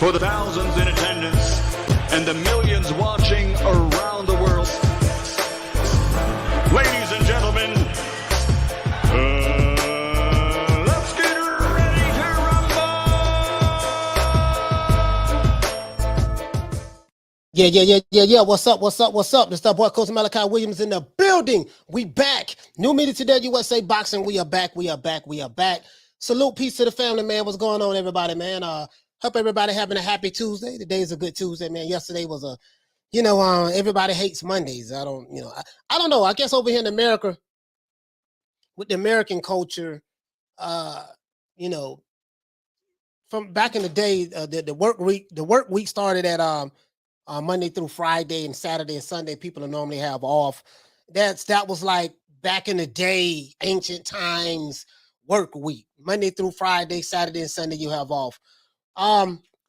for the thousands in attendance and the millions watching around the world. Ladies and gentlemen, let's get ready to rumble! Yeah. What's up? This is boy Coach Malachi Williams in the building. We back. New media today, USA Boxing. We are back. Salute, peace to the family, man. What's going on, everybody, man? Hope everybody having a happy Tuesday. Today's a good Tuesday, man. Yesterday was a, everybody hates Mondays. I don't know. I guess over here in America, with the American culture, from back in the day, the work week started at Monday through Friday, and Saturday and Sunday people normally have off. That was like back in the day, ancient times, work week. Monday through Friday, Saturday and Sunday you have off.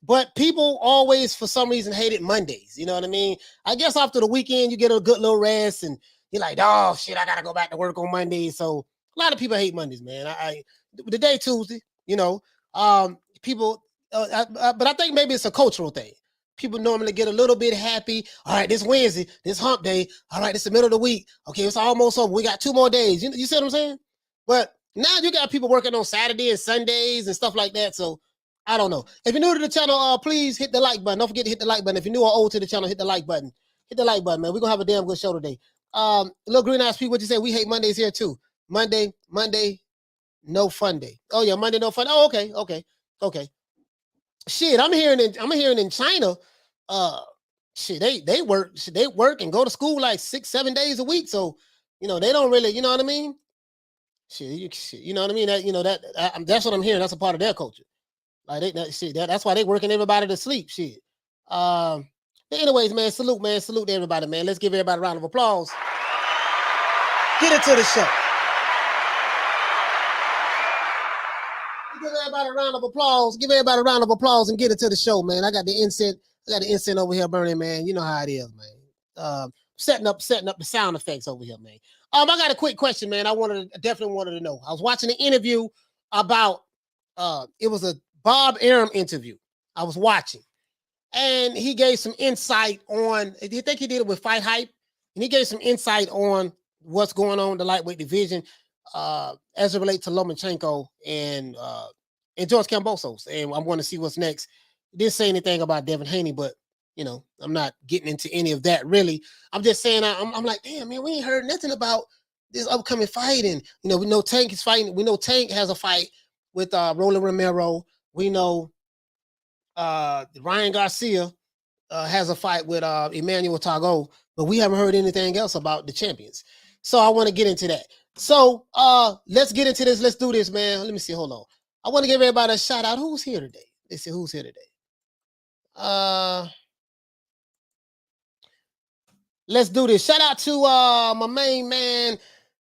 But people always, for some reason, hated Mondays. You know what I mean? I guess after the weekend, you get a good little rest and you're like, oh shit, I got to go back to work on Monday. So a lot of people hate Mondays, man. The day Tuesday, people, but I think maybe it's a cultural thing. People normally get a little bit happy. All right, this Wednesday, this hump day. All right, it's the middle of the week. Okay, it's almost over. We got 2 more days. You see what I'm saying? But now you got people working on Saturday and Sundays and stuff like that. So I don't know. If you're new to the channel, please hit the like button. Don't forget to hit the like button. If you're new or old to the channel, hit the like button. Hit the like button, man. We're going to have a damn good show today. Little green eyes people, what you say? We hate Mondays here too. Monday, no fun day. Oh yeah, Monday, no fun. Oh, okay. Shit, I'm hearing in China, they work and go to school like 6-7 days a week. So, they don't really, you know what I mean? Shit, you know what I mean? That's what I'm hearing. That's a part of their culture. Like that's why they working everybody to sleep. Shit. But anyways, man, salute to everybody, man. Let's give everybody a round of applause. Get into the show. Give everybody a round of applause. And get into the show, man. I got the incense over here burning, man. You know how it is, man. Setting up the sound effects over here, man. I got a quick question, man. I definitely wanted to know. I was watching an interview about it was a Bob Arum interview. I was watching, and he gave some insight on. I think he did it with Fight Hype, and he gave some insight on what's going on in the lightweight division as it relates to Lomachenko and George Kambosos. And I'm going to see what's next. He didn't say anything about Devin Haney, but I'm not getting into any of that really. I'm just saying I'm like, damn man, we ain't heard nothing about this upcoming fight. And we know Tank is fighting. We know Tank has a fight with Rolly Romero. We know Ryan Garcia has a fight with Emmanuel Tago, but we haven't heard anything else about the champions. So I want to get into that. So let's get into this. Let's do this, man. Let me see. Hold on. I want to give everybody a shout out. Who's here today? Let's see who's here today. Let's do this. Shout out to my main man.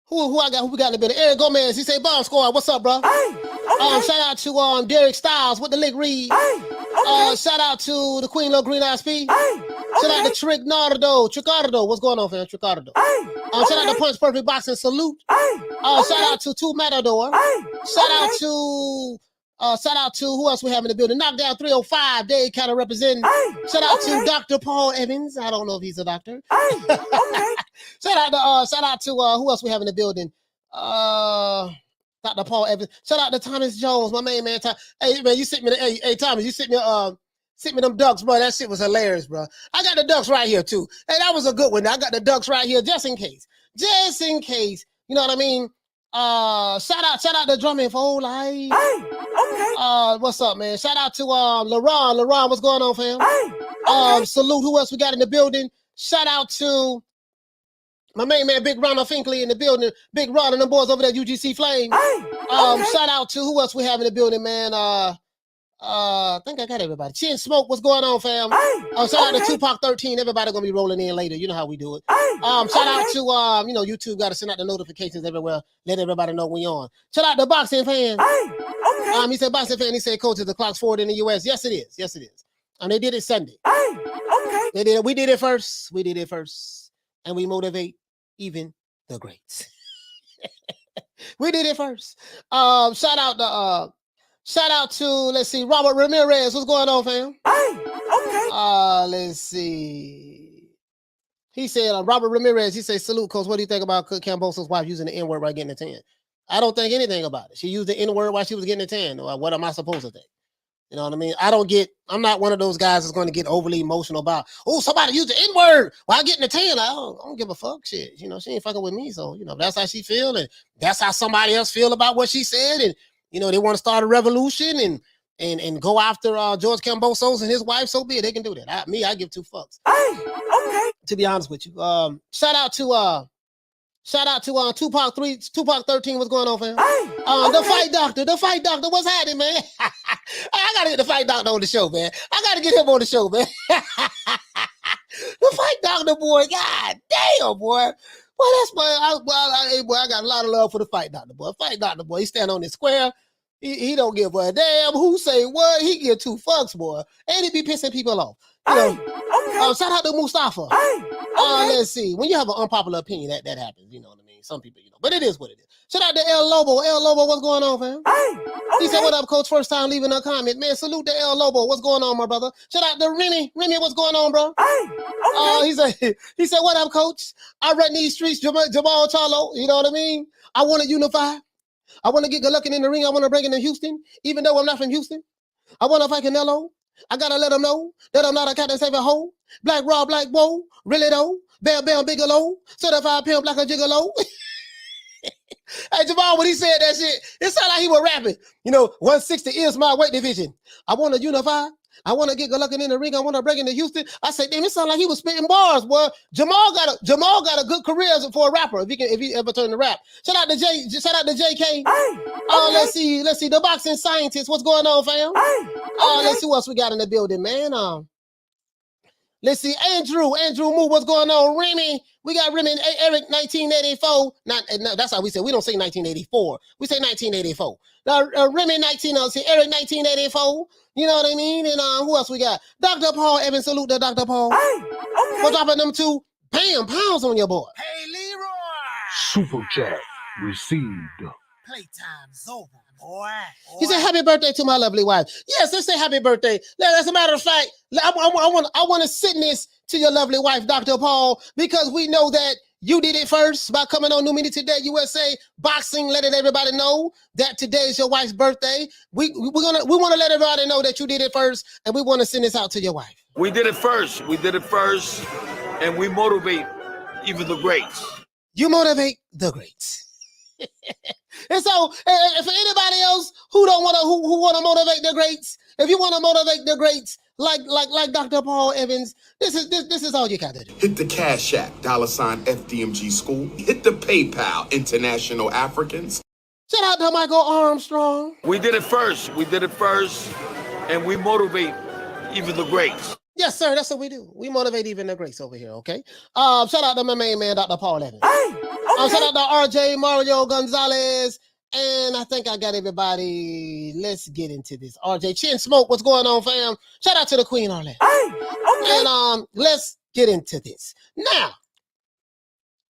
Who we got in the building? Eric Gomez. He say bomb squad. What's up, bro? Hey, okay. Shout out to Derek Styles with the lick read. Hey, okay. Shout out to the Queen Little Green Eyes P. Hey, okay. Shout out to Tricardo. What's going on, fam? Tricardo. Hey, okay. Shout out to Punch Perfect Boxing. Salute. Hey, okay. Shout out to Two Matador. Hey, Shout out to who else we have in the building? Knockdown 305. They kind of representing. Hey, shout out okay. to Dr. Paul Evans. I don't know if he's a doctor. Hey, okay. Shout out to who else we have in the building? Dr. Paul Evans. Shout out to Thomas Jones, my main man. Hey man, you sent me hey Thomas, you sent me them ducks, bro. That shit was hilarious, bro. I got the ducks right here too. Hey, that was a good one. I got the ducks right here just in case. You know what I mean? Shout out to Drumming for whole life. Hey, okay. What's up, man? Shout out to LaRon, what's going on, fam? Hey, okay. Salute who else we got in the building. Shout out to my main man, Big Ron Finkley in the building. Big Ron and them boys over there, UGC Flame. Hey, okay. Shout out to who else we have in the building, man. I think I got everybody. Chin Smoke, what's going on, fam? Hey, shout out to Tupac 13. Everybody gonna be rolling in later. You know how we do it. Hey, Shout out to YouTube got to send out the notifications everywhere. Let everybody know we on. Shout out to boxing fans. Hey, okay. He said boxing fan. He said, coach, the clock's forward in the US. Yes, it is. Yes, it is. And they did it Sunday. Hey, okay. We did it first. And we motivate even the greats. We did it first. Shout out to let's see, Robert Ramirez. What's going on, fam? Hey, Let's see. He said, Robert Ramirez, he said, salute, Coach. What do you think about Kambosos' wife using the N-word while getting a tan? I don't think anything about it. She used the N-word while she was getting a tan. What am I supposed to think? You know what I mean? I'm not one of those guys that's going to get overly emotional about, oh, somebody used the N-word while getting a tan. I don't give a fuck shit. You know, she ain't fucking with me. So, you know, that's how she feel. And that's how somebody else feel about what she said. And, you know, they want to start a revolution and go after George Kambosos and his wife. So be it. They can do that. I give two fucks. To be honest with you. Shout out to Tupac 13. What's going on, fam? The fight doctor, what's happening, man? I gotta get the fight doctor on the show, man. I gotta get him on the show, man. The fight doctor, boy. God damn, boy. Well, that's boy. I got a lot of love for the fight doctor, boy. Fight doctor, boy. He stand on the square. He don't give a damn who say what. He give two fucks, boy. And he be pissing people off. You know, shout out to Mustafa. Let's see. When you have an unpopular opinion, that happens. You know what I mean? Some people, you know, but it is what it is. Shout out to El Lobo. El Lobo, what's going on, fam? He said, what up, coach? First time leaving a comment. Man, salute to El Lobo. What's going on, my brother? Shout out to Remy. Remy, what's going on, bro? He said, what up, coach? I run these streets, Jermall Charlo. You know what I mean? I want to unify. I want to get good looking in the ring. I want to bring it to Houston, even though I'm not from Houston. I want to fight Canelo. I gotta let them know that I'm not a Captain Saver hoe. Black raw, black whoa, really though. Bam, bam, Bigelow. Certified pimp like a gigolo. Hey, Jamal, when he said that shit, it sounded like he was rapping. You know, 160 is my weight division. I want to unify. I want to get good looking in the ring. I want to break into Houston. I said, damn, it sounded like he was spitting bars, boy. Jamal got a good career for a rapper if he ever turned to rap. Shout out to JK. Let's see. The boxing scientist. What's going on, fam? Let's see what else we got in the building, man. Let's see, Andrew Moo, what's going on? Remy, we got Remy, Eric, 1984. That's how we say. We don't say 1984. We say 1984. Now, Remy, Eric, 1984. You know what I mean? And who else we got? Dr. Paul Evans, salute to Dr. Paul. We're dropping them two pounds on your boy. Hey, Leroy. Super chat received. Playtime's over, boy. He said, happy birthday to my lovely wife. Yes, let's say happy birthday. As a matter of fact, I want to send this to your lovely wife, Dr. Paul, because we know that you did it first by coming on New Media Today USA Boxing, letting everybody know that today is your wife's birthday. We want to let everybody know that you did it first, and we want to send this out to your wife. We did it first, and we motivate even the greats. You motivate the greats. And so, for anybody else who want to motivate the greats, if you want to motivate the greats like Dr. Paul Evans, this is all you got to do. Hit the Cash App, $FDMG School. Hit the PayPal, International Africans. Shout out to Michael Armstrong. We did it first, and we motivate even the greats. Yes, sir. That's what we do. We motivate even the greats over here, okay? Shout out to my main man, Dr. Paul Evans. Shout out to RJ Mario Gonzalez. And I think I got everybody. Let's get into this. RJ Chin Smoke, what's going on, fam? Shout out to the Queen Arlette. And let's get into this. Now,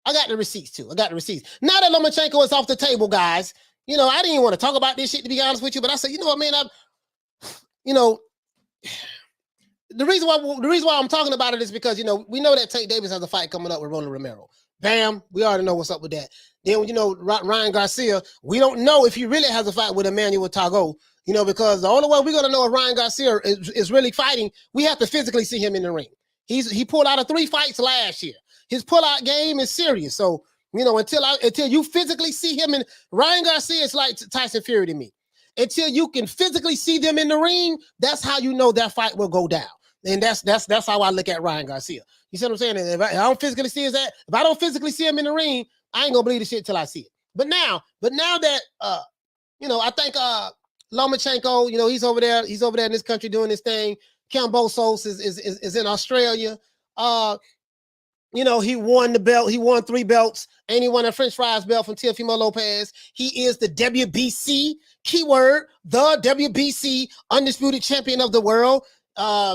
I got the receipts too. Now that Lomachenko is off the table, guys, you know, I didn't even want to talk about this shit, to be honest with you, but I said, you know what, man, the reason why I'm talking about it is because, you know, we know that Tank Davis has a fight coming up with Rolly Romero. Bam, we already know what's up with that. Then, you know, Ryan Garcia, we don't know if he really has a fight with Emmanuel Tago, you know, because the only way we're going to know if Ryan Garcia is really fighting, we have to physically see him in the ring. He pulled out of 3 fights last year. His pullout game is serious. So, you know, until you physically see him in, Ryan Garcia is like Tyson Fury to me. Until you can physically see them in the ring, that's how you know that fight will go down. And that's how I look at Ryan Garcia. You see what I'm saying? If I don't physically see if I don't physically see him in the ring, I ain't gonna believe the shit till I see it. But now that you know, I think Lomachenko, you know, he's over there in this country doing his thing. Kambosos is in Australia. You know, he won the belt. He won 3 belts, and he won a French fries belt from Teofimo Lopez. He is the WBC, keyword, the WBC undisputed champion of the world.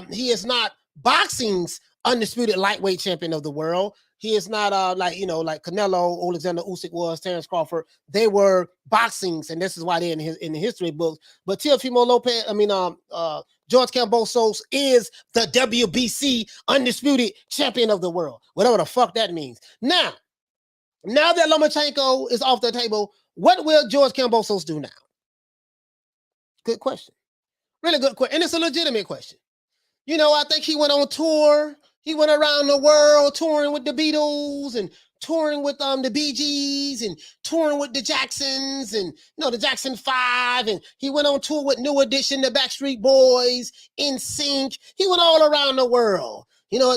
He is not boxing's undisputed lightweight champion of the world. He is not like Canelo, Alexander Usyk was, Terrence Crawford. They were boxing's, and this is why they're in the history books. But Teofimo Lopez, George Kambosos is the WBC Undisputed Champion of the world. Whatever the fuck that means. Now that Lomachenko is off the table, what will George Kambosos do now? Good question. Really good question. And it's a legitimate question. You know, I think he went on tour. He went around the world touring with the Beatles and touring with the Bee Gees and touring with the Jacksons and, the Jackson 5. And he went on tour with New Edition, the Backstreet Boys, NSYNC. He went all around the world,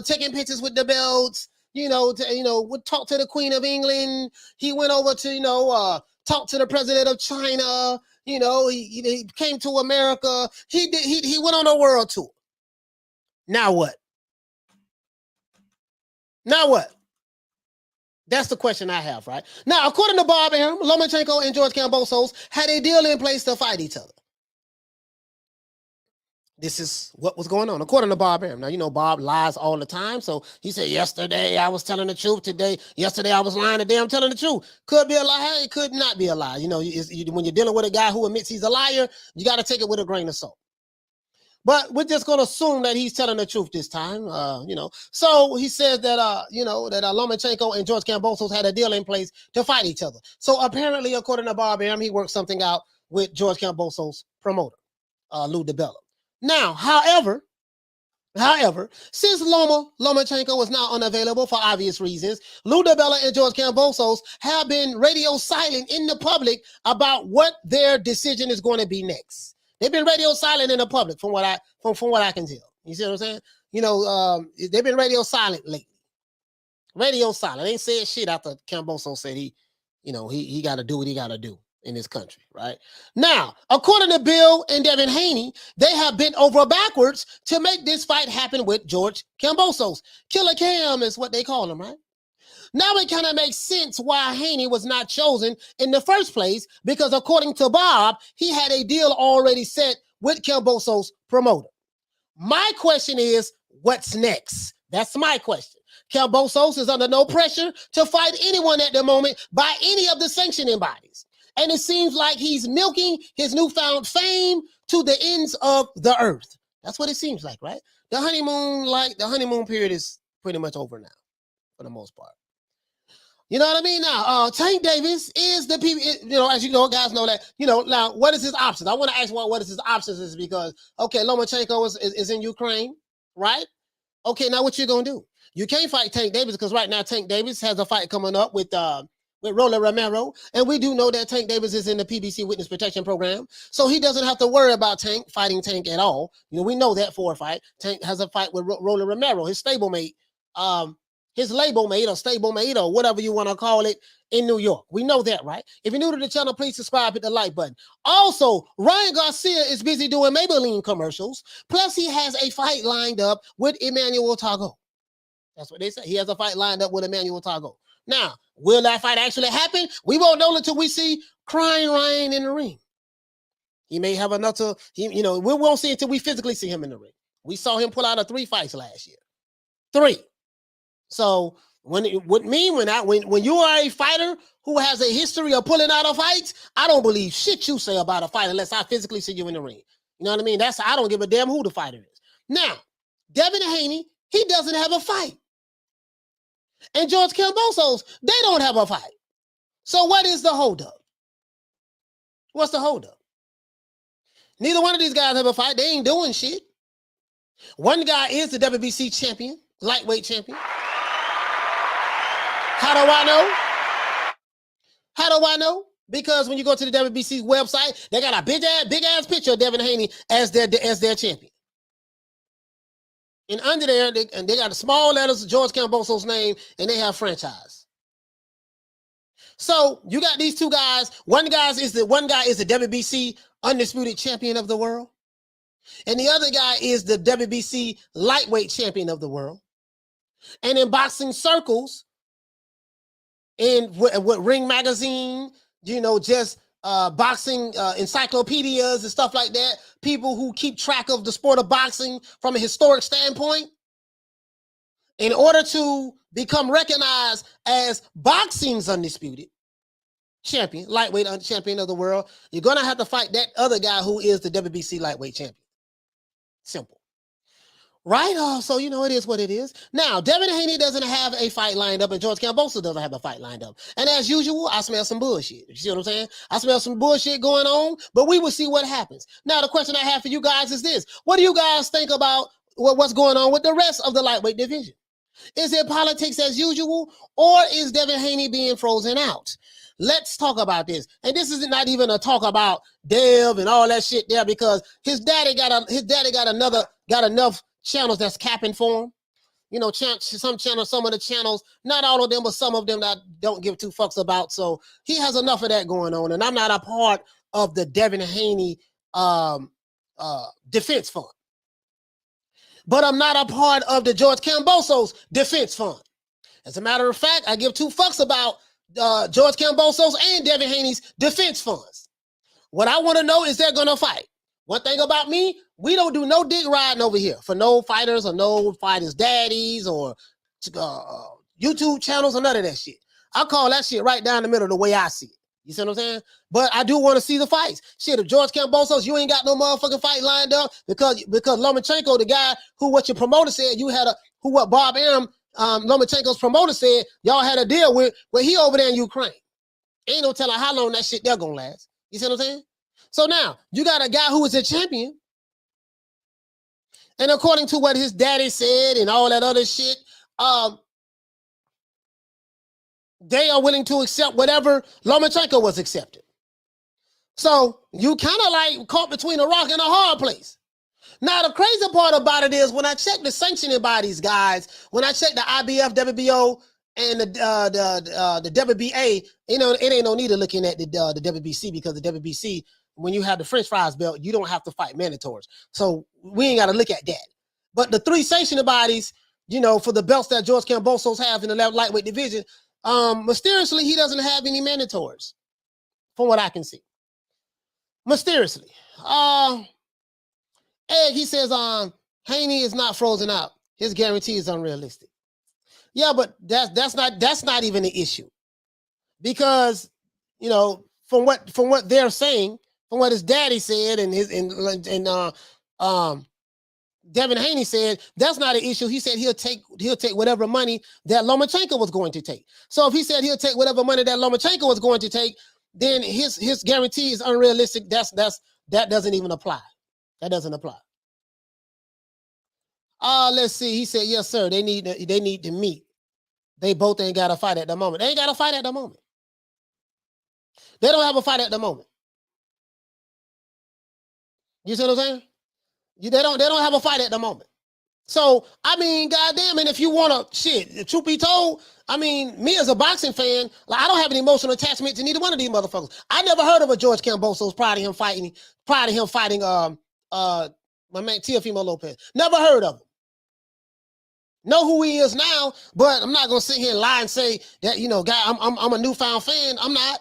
taking pictures with the belts, would talk to the Queen of England. He went over to, talk to the President of China. He came to America. He went on a world tour. Now what? Now what? That's the question I have, right? Now, according to Bob Arum, Lomachenko and George Kambosos had a deal in place to fight each other. This is what was going on, according to Bob Arum. Now, Bob lies all the time. So he said, yesterday I was telling the truth. Yesterday I was lying. Today I'm telling the truth. Could be a lie. It could not be a lie. When you're dealing with a guy who admits he's a liar, you got to take it with a grain of salt. But we're just going to assume that he's telling the truth this time, So he says that, that Lomachenko and George Kambosos had a deal in place to fight each other. So apparently, according to Bob Arum, he worked something out with George Kambosos' promoter, Lou Dibella. Now, however, since Lomachenko is now unavailable for obvious reasons, Lou Dibella and George Kambosos have been radio silent in the public about what their decision is going to be next. They've been radio silent in the public, from what I can tell. You see what I'm saying? They've been radio silent lately. Radio silent. They ain't said shit after Kambosos said he got to do what he got to do in this country, right? Now, according to Bill and Devin Haney, they have bent over backwards to make this fight happen with George Kambosos. Killer Cam is what they call him, right? Now it kind of makes sense why Haney was not chosen in the first place, because according to Bob, he had a deal already set with Kambosos' promoter. My question is, what's next? That's my question. Kambosos is under no pressure to fight anyone at the moment by any of the sanctioning bodies. And it seems like he's milking his newfound fame to the ends of the earth. That's what it seems like, right? The honeymoon period is pretty much over now, for the most part. You know what I mean? Now, Tank Davis is the people, as you know, guys know that, now what is his options? I want to ask what is his options is because, okay, Lomachenko is in Ukraine, right? Okay, now what you going to do? You can't fight Tank Davis because right now Tank Davis has a fight coming up with Rolly Romero. And we do know that Tank Davis is in the PBC Witness Protection Program. So he doesn't have to worry about fighting Tank at all. We know that for a fight. Tank has a fight with Rolly Romero, his stablemate, his label mate or stablemate or whatever you want to call it in New York. We know that, right? If you're new to the channel, please subscribe, hit the like button. Also, Ryan Garcia is busy doing Maybelline commercials. Plus, he has a fight lined up with Emmanuel Tago. That's what they say. He has a fight lined up with Emmanuel Tago. Now, will that fight actually happen? We won't know until we see crying Ryan in the ring. He may have another, we won't see until we physically see him in the ring. We saw him pull out of 3 fights last year. 3. So when you are a fighter who has a history of pulling out of fights, I don't believe shit you say about a fight unless I physically see you in the ring. You know what I mean? I don't give a damn who the fighter is. Now, Devin Haney, he doesn't have a fight. And George Kambosos, they don't have a fight. So what is the holdup? What's the holdup? Neither one of these guys have a fight. They ain't doing shit. One guy is the WBC champion, lightweight champion. How do I know? How do I know? Because when you go to the WBC's website, they got a big ass picture of Devin Haney as their champion. And under there, they got the small letters of George Kambosos' name, and they have franchise. So you got these two guys. One guy is the WBC Undisputed Champion of the world, and the other guy is the WBC Lightweight Champion of the world. And in boxing circles, in with Ring Magazine, just boxing encyclopedias and stuff like that, people who keep track of the sport of boxing from a historic standpoint, in order to become recognized as boxing's undisputed champion, lightweight champion of the world, you're going to have to fight that other guy who is the WBC lightweight champion. Simple. Right? So, you know, it is what it is. Now, Devin Haney doesn't have a fight lined up, and George Kambosos doesn't have a fight lined up. And as usual, I smell some bullshit. You see what I'm saying? I smell some bullshit going on, but we will see what happens. Now, the question I have for you guys is this. What do you guys think about what's going on with the rest of the lightweight division? Is it politics as usual, or is Devin Haney being frozen out? Let's talk about this. And this is not even a talk about Dev and all that shit there, because his daddy got enough channels that's capping for him. You know, some channels, some of the channels, not all of them, but some of them that don't give two fucks about. So he has enough of that going on. And I'm not a part of the Devin Haney defense fund. But I'm not a part of the George Kambosos defense fund. As a matter of fact, I give two fucks about George Kambosos and Devin Haney's defense funds. What I want to know is they're going to fight. One thing about me, we don't do no dick riding over here for no fighters or no fighters' daddies or YouTube channels or none of that shit. I call that shit right down the middle the way I see it. You see what I'm saying? But I do want to see the fights. Shit, if George Kambosos, you ain't got no motherfucking fight lined up because Lomachenko, the guy who what your promoter said you had what Bob Arum, Lomachenko's promoter said y'all had a deal with, where he over there in Ukraine. Ain't no telling how long that shit they're gonna last. You see what I'm saying? So now you got a guy who is a champion, and according to what his daddy said and all that other shit, they are willing to accept whatever Lomachenko was accepted. So you kind of like caught between a rock and a hard place. Now, the crazy part about it is when I check the sanctioning bodies, guys, when I check the IBF, WBO, and the WBA, you know, it ain't no need of looking at the WBC, because the WBC, when you have the French fries belt, you don't have to fight mandatories. So we ain't got to look at that. But the three sanctioning bodies, you know, for the belts that George Kambosos have in the lightweight division, mysteriously, he doesn't have any mandatories, from what I can see. Mysteriously. Egg, he says, Haney is not frozen out. His guarantee is unrealistic. Yeah, but that's not even the issue. Because, you know, from what they're saying, from what his daddy said and Devin Haney said, that's not an issue. He said he'll take whatever money that Lomachenko was going to take. So if he said he'll take whatever money that Lomachenko was going to take, then his guarantee is unrealistic. That doesn't even apply. That doesn't apply. Let's see. He said, yes, sir. They need to meet. They both ain't got a fight at the moment. They ain't got a fight at the moment. They don't have a fight at the moment. You see what I'm saying? They don't have a fight at the moment. So, I mean, goddamn, and if you want to, shit, truth be told, I mean, me as a boxing fan, like, I don't have an emotional attachment to neither one of these motherfuckers. I never heard of a George Kambosos prior to him fighting my man Teofimo Lopez. Never heard of him. Know who he is now, but I'm not gonna sit here and lie and say that, you know, guy, I'm a newfound fan. I'm not.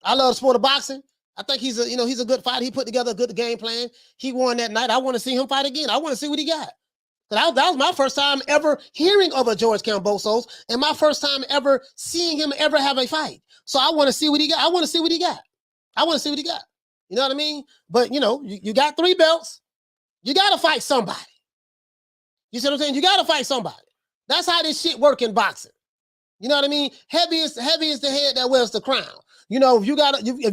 I love the sport of boxing. I think he's a good fighter. He put together a good game plan. He won that night. I want to see him fight again. I want to see what he got. That was my first time ever hearing of a George Kambosos, and my first time ever seeing him ever have a fight. So I want to see what he got. I want to see what he got. You know what I mean? But, you know, you got 3 belts. You got to fight somebody. You see what I'm saying? You got to fight somebody. That's how this shit work in boxing. You know what I mean? Heavy is the head that wears the crown. You know, if you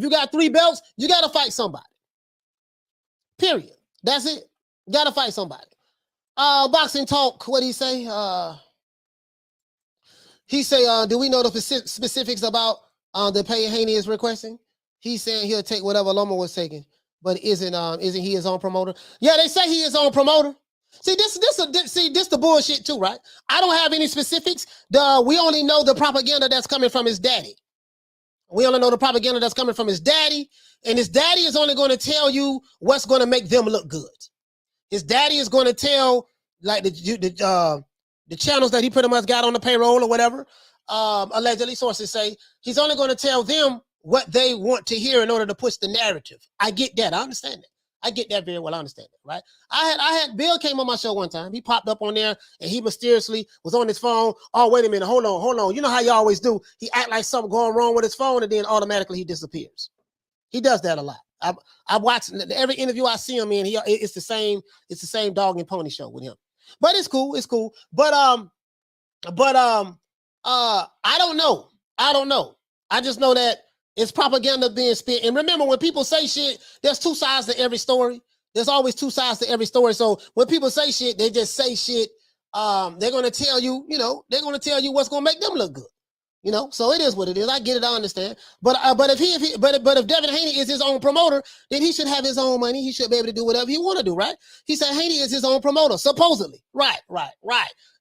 got 3 belts, you got to fight somebody. Period. That's it. You got to fight somebody. Boxing talk. What did he say? He say, do we know the specifics about the pay Haney is requesting? He's saying he'll take whatever Loma was taking, but isn't he his own promoter? Yeah, they say he is his own promoter. See, this the bullshit too, right? I don't have any specifics. We only know the propaganda that's coming from his daddy. We only know the propaganda that's coming from his daddy, and his daddy is only going to tell you what's going to make them look good. His daddy is going to tell, like, the channels that he pretty much got on the payroll or whatever, allegedly, sources say, he's only going to tell them what they want to hear in order to push the narrative. I get that. I understand that. I get that very well. I understand that, right? I had Bill came on my show one time. He popped up on there and he mysteriously was on his phone. Oh, wait a minute. Hold on. You know how you always do. He act like something going wrong with his phone and then automatically he disappears. He does that a lot. I watch every interview I see him in. It's the same dog and pony show with him. But it's cool. It's cool. But I don't know. I just know that it's propaganda being spit. And remember, when people say shit, there's two sides to every story. There's always two sides to every story. So when people say shit, they just say shit. They're gonna tell you, they're gonna tell you what's gonna make them look good. So it is what it is. I get it. I understand. But if Devin Haney is his own promoter, then he should have his own money. He should be able to do whatever he want to do, right? He said Haney is his own promoter, supposedly. Right.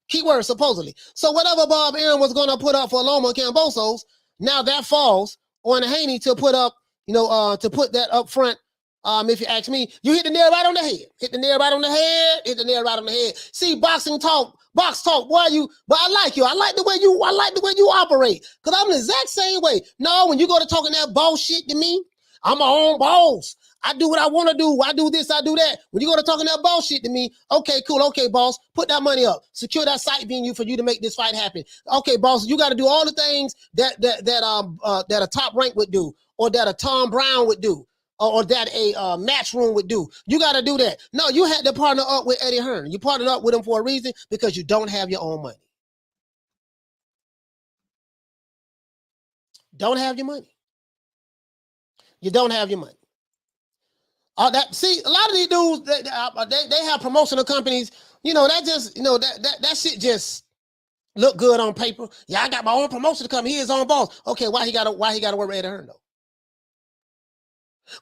Keyword supposedly. So whatever Bob Arum was going to put up for Loma and Kambosos, now that falls on Haney to put up, to put that up front. If you ask me, you hit the nail right on the head. Hit the nail right on the head. See, box talk, boy, but I like you. I like the way you operate. Because I'm the exact same way. No, when you go to talking that bullshit to me, I'm my own boss. I do what I want to do. I do this, I do that. When you go to talking that bullshit to me, okay, cool. Okay, boss, put that money up. Secure that site venue for you to make this fight happen. Okay, boss, you got to do all the things that a Top Rank would do, or that a Tom Brown would do, or that a Matchroom would do. You got to do that. No, you had to partner up with Eddie Hearn. You partnered up with him for a reason, because you don't have your own money. Don't have your money. You don't have your money. See, a lot of these dudes, they have promotional companies. That just, that shit just look good on paper. Yeah, I got my own promotional company. He his own boss. Okay, why he gotta work with Eddie Hearn though?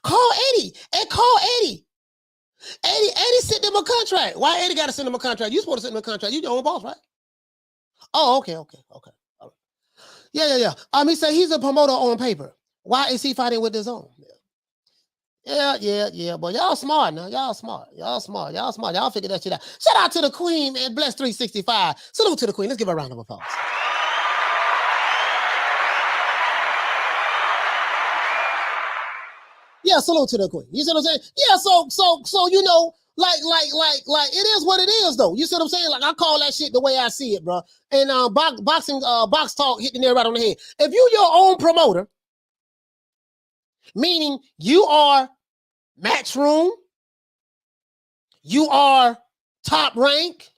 Call Eddie. Eddie sent them a contract. Why Eddie gotta send them a contract? You supposed to send them a contract. You your own boss, right? Oh, okay. All right. Yeah. He said he's a promoter on paper. Why is he fighting with his own? Yeah. But y'all smart now. Y'all smart. Y'all figure that shit out. Shout out to the queen, man. Bless 365. Salute to the queen. Let's give her a round of applause. Yeah, salute to the queen. You see what I'm saying? Yeah, so like it is what it is though. You see what I'm saying? Like, I call that shit the way I see it, bro. And box talk hit the nail right on the head. If you your own promoter, meaning you are Matchroom, you are Top Rank,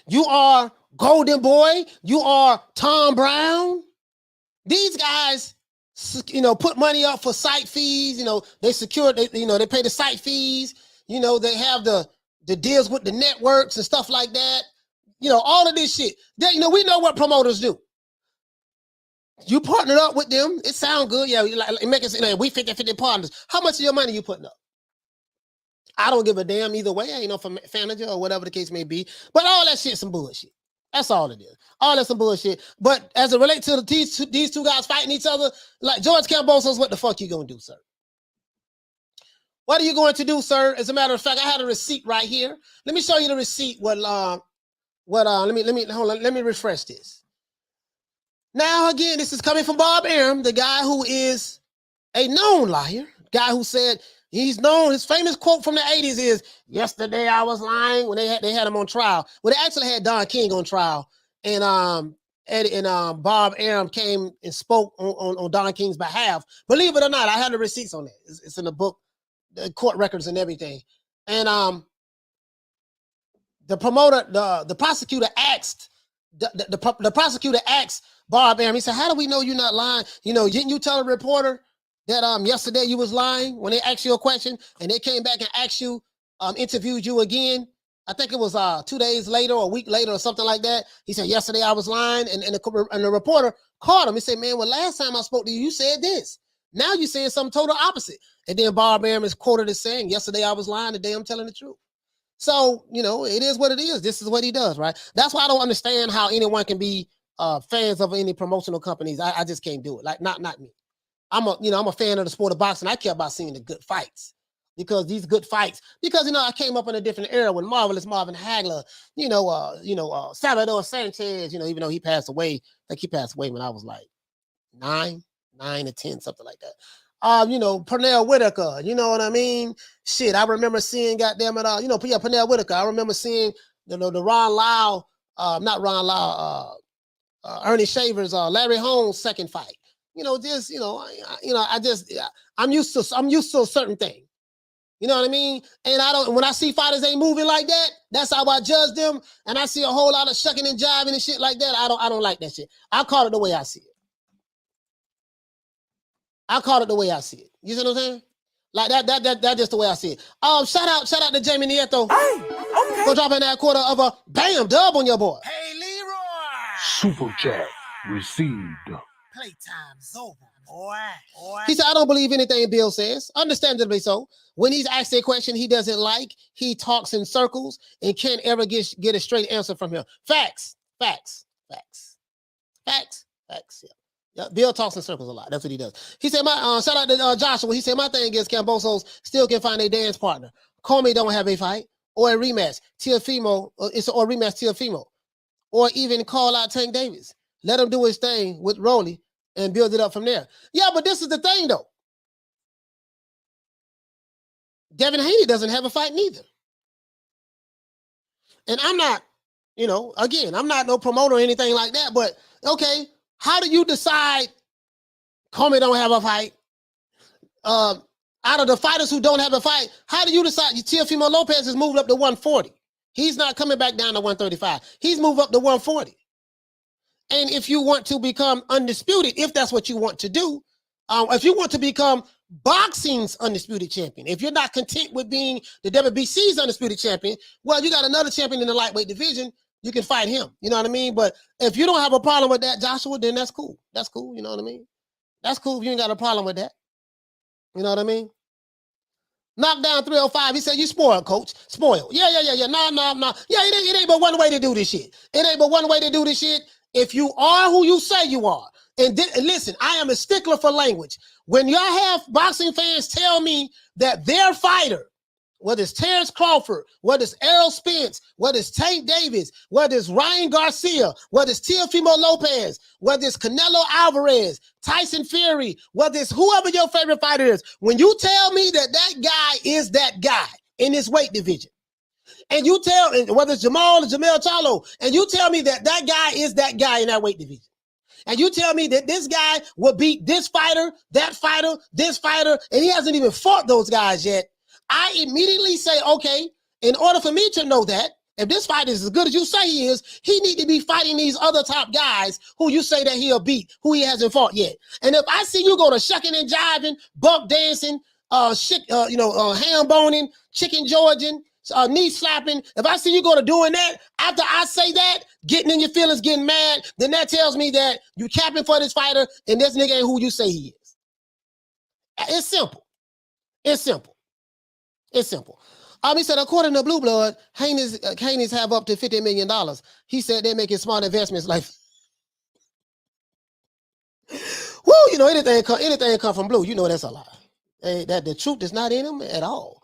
you are Golden Boy, you are Tom Brown. These guys, put money up for site fees. They secure. They pay the site fees. They have the deals with the networks and stuff like that. All of this shit. We know what promoters do. You partnered up with them. It sounds good. Yeah, make it. We 50-50 partners. How much of your money you putting up? I don't give a damn either way. I ain't no manager or whatever the case may be. But all that shit some bullshit. That's all it is. All that's some bullshit. But as it relates to these two guys fighting each other, like George Kambosos, what the fuck you gonna do, sir? What are you going to do, sir? As a matter of fact, I had a receipt right here. Let me show you the receipt. Let me refresh this. Now, again, this is coming from Bob Arum, the guy who is a known liar, guy who said he's known. His famous quote from the 80s is, "Yesterday I was lying," when they had him on trial. Well, they actually had Don King on trial, and Bob Arum came and spoke on Don King's behalf. Believe it or not, I have the receipts on that. It's in the book, the court records and everything. And the promoter, the prosecutor asked the prosecutor asked Bob Arum. He said, "How do we know you're not lying? Didn't you tell a reporter that yesterday you was lying when they asked you a question and they came back and asked you, interviewed you again? I think it was 2 days later or a week later or something like that." He said, "Yesterday I was lying," and the reporter called him. He said, "Man, well, last time I spoke to you, you said this. Now you're saying something total opposite." And then Bob Arum is quoted as saying, "Yesterday I was lying, today I'm telling the truth." So, it is what it is. This is what he does, right? That's why I don't understand how anyone can be fans of any promotional companies. I just can't do it. Like, not me. I'm a fan of the sport of boxing. I care about seeing the good fights, because these good fights, I came up in a different era when Marvelous Marvin Hagler, Salvador Sanchez, even though he passed away. I think he passed away when I was like 9 or 10, something like that. Pernell Whitaker, you know what I mean? Shit, I remember seeing Pernell Whitaker. I remember seeing the Ron Lyle, not Ron Lyle, Ernie Shavers, Larry Holmes' second fight. just I'm used to a certain thing. You know what I mean? And when I see fighters ain't moving like that, that's how I judge them. And I see a whole lot of shucking and jiving and shit like that. I don't like that shit. I call it the way I see it. I call it the way I see it. You see what I'm saying? Like that's just the way I see it. Shout out to Jamie Nieto. Hey, okay. For dropping that quarter of a bam dub on your boy. Hey, Leroy. Super chat received. Playtime's over, boy. He said, I don't believe anything Bill says. Understandably so. When he's asked a question he doesn't like, he talks in circles and can't ever get a straight answer from him. Facts. Yeah, Bill talks in circles a lot. That's what he does. He said, shout out to Joshua. He said, my thing is Kambosos still can find a dance partner. Comey don't have a fight or a rematch. Teofimo, or rematch Teofimo. Or even call out Tank Davis. Let him do his thing with Rolly and build it up from there. Yeah, but this is the thing, though. Devin Haney doesn't have a fight neither. And I'm not, again, I'm not no promoter or anything like that, but okay, how do you decide Comey don't have a fight? Out of the fighters who don't have a fight, how do you decide? Teofimo Lopez has moved up to 140. He's not coming back down to 135. He's moved up to 140. And if you want to become undisputed, if that's what you want to do, if you want to become boxing's undisputed champion, if you're not content with being the WBC's undisputed champion, well, you got another champion in the lightweight division. You can fight him. You know what I mean? But if you don't have a problem with that, Joshua, then that's cool. That's cool. You know what I mean? That's cool if you ain't got a problem with that. You know what I mean? Knockdown 305. He said, you spoiled, coach. Spoiled. Yeah. No. Yeah, it ain't but one way to do this shit. It ain't but one way to do this shit. If you are who you say you are. And listen, I am a stickler for language. When y'all have boxing fans tell me that their fighter, whether it's Terrence Crawford, whether it's Errol Spence, whether it's Tank Davis, whether it's Ryan Garcia, whether it's Teofimo Lopez, whether it's Canelo Alvarez, Tyson Fury, whether it's whoever your favorite fighter is, when you tell me that guy is that guy in this weight division, and you tell, whether it's Jermall or Charlo, and you tell me that guy is that guy in that weight division, and you tell me that this guy will beat this fighter, that fighter, this fighter, and he hasn't even fought those guys yet, I immediately say, okay, in order for me to know that, if this fighter is as good as you say he is, he need to be fighting these other top guys who you say that he'll beat, who he hasn't fought yet. And if I see you go to shucking and jiving, buck dancing, ham boning, chicken Georgian, knee slapping, if I see you go to doing that, after I say that, getting in your feelings, getting mad, then that tells me that you capping for this fighter and this nigga ain't who you say he is. It's simple. It's simple. It's simple. He said, according to Blue Blood, Haney's have up to $50 million. He said they're making smart investments like, woo, anything come from Blue, that's a lie. That the truth is not in them at all.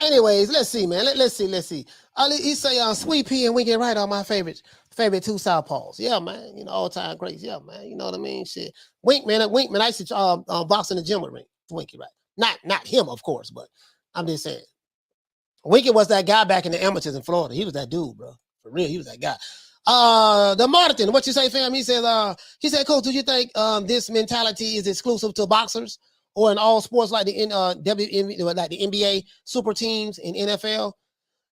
Anyways, let's see, man. Let's see. He say, Sweet Pea and Winky Right are my favorite two southpaws. Yeah, man. All time greats. Yeah, man. You know what I mean? Shit. Winkman. I used to box in the gym with Winky Right. Not him, of course, but I'm just saying. Winky was that guy back in the amateurs in Florida. He was that dude, bro. For real, he was that guy. The Martin, what you say, fam? He said, Coach, do you think this mentality is exclusive to boxers or in all sports like the NBA super teams in NFL?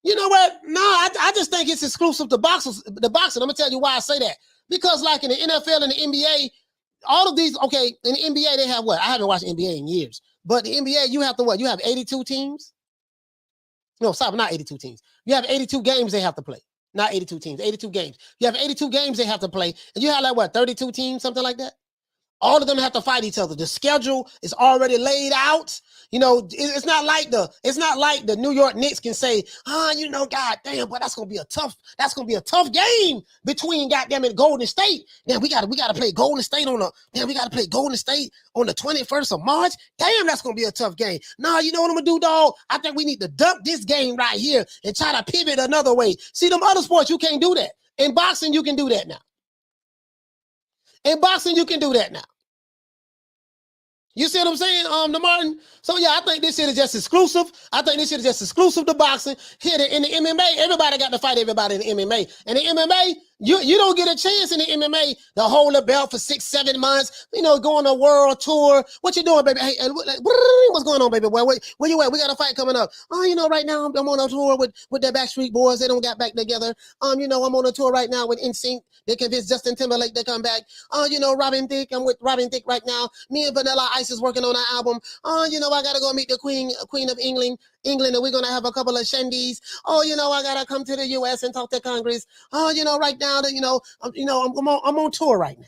You know what? No, I just think it's exclusive to boxers. The boxing. I'm gonna tell you why I say that. Because like in the NFL and the NBA, all of these, okay, in the NBA they have what? I haven't watched the NBA in years. But the NBA, you have to what? You have 82 teams? No, stop, not 82 teams. You have 82 games they have to play. Not 82 teams, 82 games. You have 82 games they have to play. And you have like what, 32 teams, something like that? All of them have to fight each other. The schedule is already laid out. It's not like the New York Knicks can say, God damn, but that's gonna be a tough game between goddamn it Golden State. Then we gotta play Golden State on the 21st of March. Damn, that's gonna be a tough game. No, you know what I'm gonna do, dog? I think we need to dump this game right here and try to pivot another way. See, them other sports, you can't do that. In boxing, you can do that now. You see what I'm saying, the Martin? So yeah, I think this shit is just exclusive. To boxing. Here in the MMA, everybody got to fight everybody in the MMA. And the MMA, You don't get a chance in the MMA to hold a belt for 6-7 months. You know, go on a world tour. What you doing, baby? Hey, what's going on, baby? Where you at? We got a fight coming up. Oh, you know, right now I'm on a tour with the Backstreet Boys. They don't got back together. You know, I'm on a tour right now with NSYNC. They convinced Justin Timberlake to come back. You know, Robin Thicke. I'm with Robin Thicke right now. Me and Vanilla Ice is working on an album. You know, I gotta go meet the Queen of England, and we're gonna have a couple of shandies. Oh, you know, I gotta come to the U.S. and talk to Congress. Oh, you know, right now, I'm on tour right now.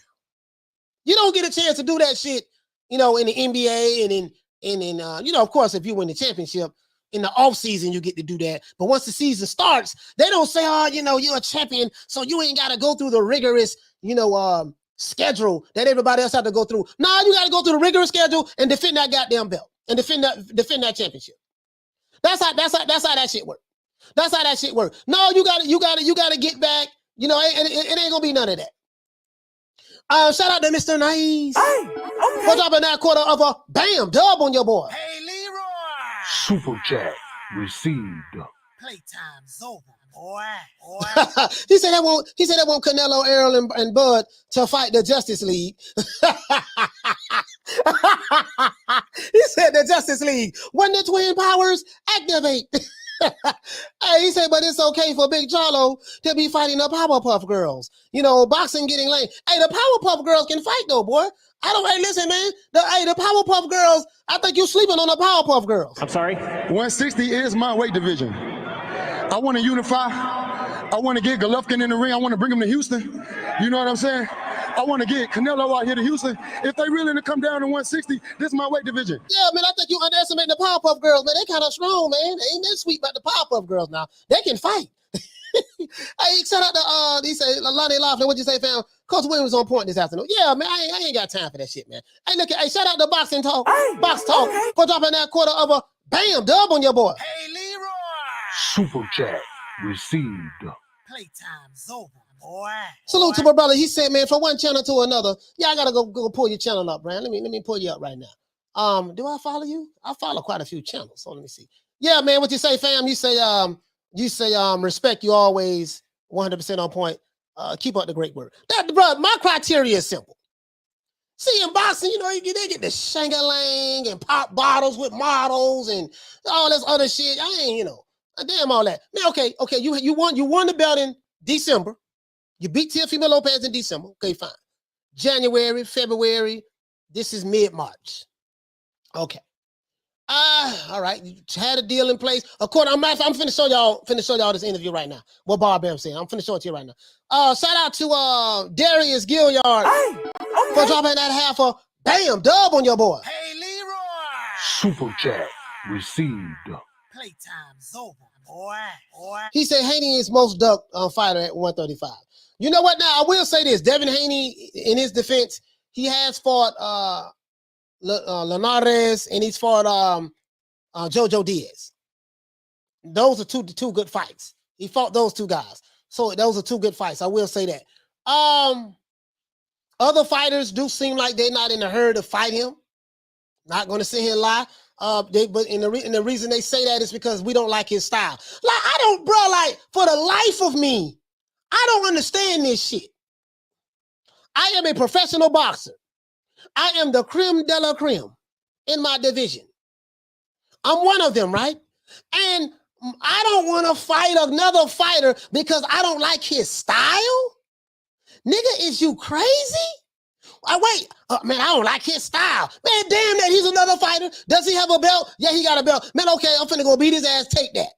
You don't get a chance to do that shit, you know, in the NBA and in you know, of course, if you win the championship in the off season, you get to do that. But once the season starts, they don't say, oh, you know, you're a champion, so you ain't got to go through the rigorous, you know, schedule that everybody else had to go through. No, you got to go through the rigorous schedule and defend that goddamn belt and defend that championship. That's how that shit works. That's how that shit works. No, you gotta get back. You know, it ain't gonna be none of that. Shout out to Mr. Nice. Hey, okay. For dropping that quarter of a bam dub on your boy. Hey, Leroy. Super chat received. Playtime's over, boy. He said that won't Canelo, Errol, and Bud to fight the Justice League. He said the Justice League. When the twin powers activate. Hey, he said, but it's okay for Big Charlo to be fighting the Powerpuff Girls. You know, boxing getting lame. Hey, the Powerpuff Girls can fight though, boy. Hey, listen, man. The Powerpuff Girls, I think you're sleeping on the Powerpuff Girls. I'm sorry? 160 is my weight division. I want to unify. I want to get Golovkin in the ring. I want to bring him to Houston. You know what I'm saying? I want to get Canelo out here to Houston. If they really to come down to 160, this is my weight division. Yeah, man, I think you underestimate the Powerpuff Girls, man. They kind of strong, man. They ain't that sweet about the Powerpuff Girls now. They can fight. Hey, shout out to, he said, Lonnie Laughlin, what'd you say, fam? Coach Williams on point this afternoon. Yeah, man, I ain't got time for that shit, man. Hey, look, hey, shout out to Boxing Talk. Hey, Box Talk. okay. For dropping that quarter of a bam dub on your boy. Hey, Leroy. Super chat received. Playtime's over, boy. Salute to my brother. He said, man, from one channel to another. Yeah, I gotta go pull your channel up, man. Let me pull you up right now. Do I follow you? I follow quite a few channels, so let me see. Yeah, man, what you say, fam? You say respect you always 100% on point. Keep up the great work. That, bro, my criteria is simple. See, in boxing, you know, they get the shangalang and pop bottles with models and all this other shit. I ain't, you know, damn all that. Man, okay, you won the belt in December. You beat Teofimo Lopez in December. Okay, fine. January, February, this is mid-March. Okay. All right. You had a deal in place. According, I'm finna show y'all this interview right now. What Bob Arum saying. I'm finna show it to you right now. Shout out to Darius Gilliard for dropping that half a bam dub on your boy. Hey, Leroy. Super chat received. Playtime's over, boy. He said Haney is most ducked fighter at 135. You know what? Now I will say this: Devin Haney, in his defense, he has fought Linares and he's fought Jojo Diaz. Those are two good fights. He fought those two guys, so those are two good fights. I will say that. Other fighters do seem like they're not in a hurry to fight him. Not going to sit here and lie. But the reason they say that is because we don't like his style. Like, I don't, bro, like, for the life of me, I don't understand this shit. I am a professional boxer. I am the creme de la creme in my division. I'm one of them, right? And I don't want to fight another fighter because I don't like his style? Nigga, is you crazy? Man, I don't like his style. Man, damn that, he's another fighter. Does he have a belt? Yeah, he got a belt. Man, okay, I'm finna go beat his ass, take that.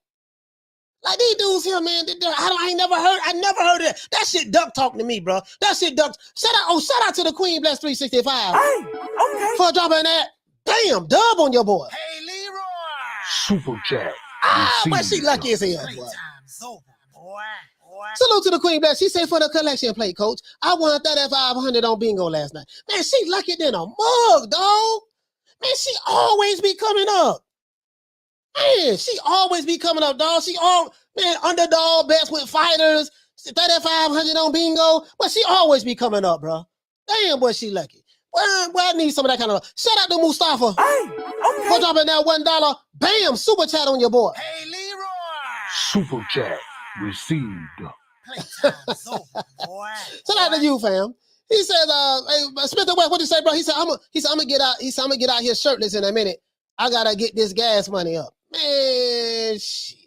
Like these dudes here, man, I never heard of that. That shit duck talking to me, bro. That shit duck. Shout out to the Queen Bless 365. Hey, okay. For dropping that damn dub on your boy. Hey, Leroy. Super chat But she lucky as hell, boy. Playtime's over, boy. Salute to the Queen Bless. She said for the collection plate, coach, I won 3,500 on bingo last night. Man, she lucky than a mug, dog. Man, she always be coming up. Man, she always be coming up, dog. Underdog bets with fighters, 3,500 on bingo, but she always be coming up, bro. Damn, boy, she lucky. Well, I need some of that kind of. Shout out to Mustafa. Hey, okay. For dropping that $1. Bam, super chat on your boy. Hey, Leroy. Super chat received. Playtime's over, boy. So out to you, fam. He says, hey, Smith & West, what you say, bro? He said, I'm gonna get out. He said, I'm gonna get out here shirtless in a minute. I gotta get this gas money up. Man, shit.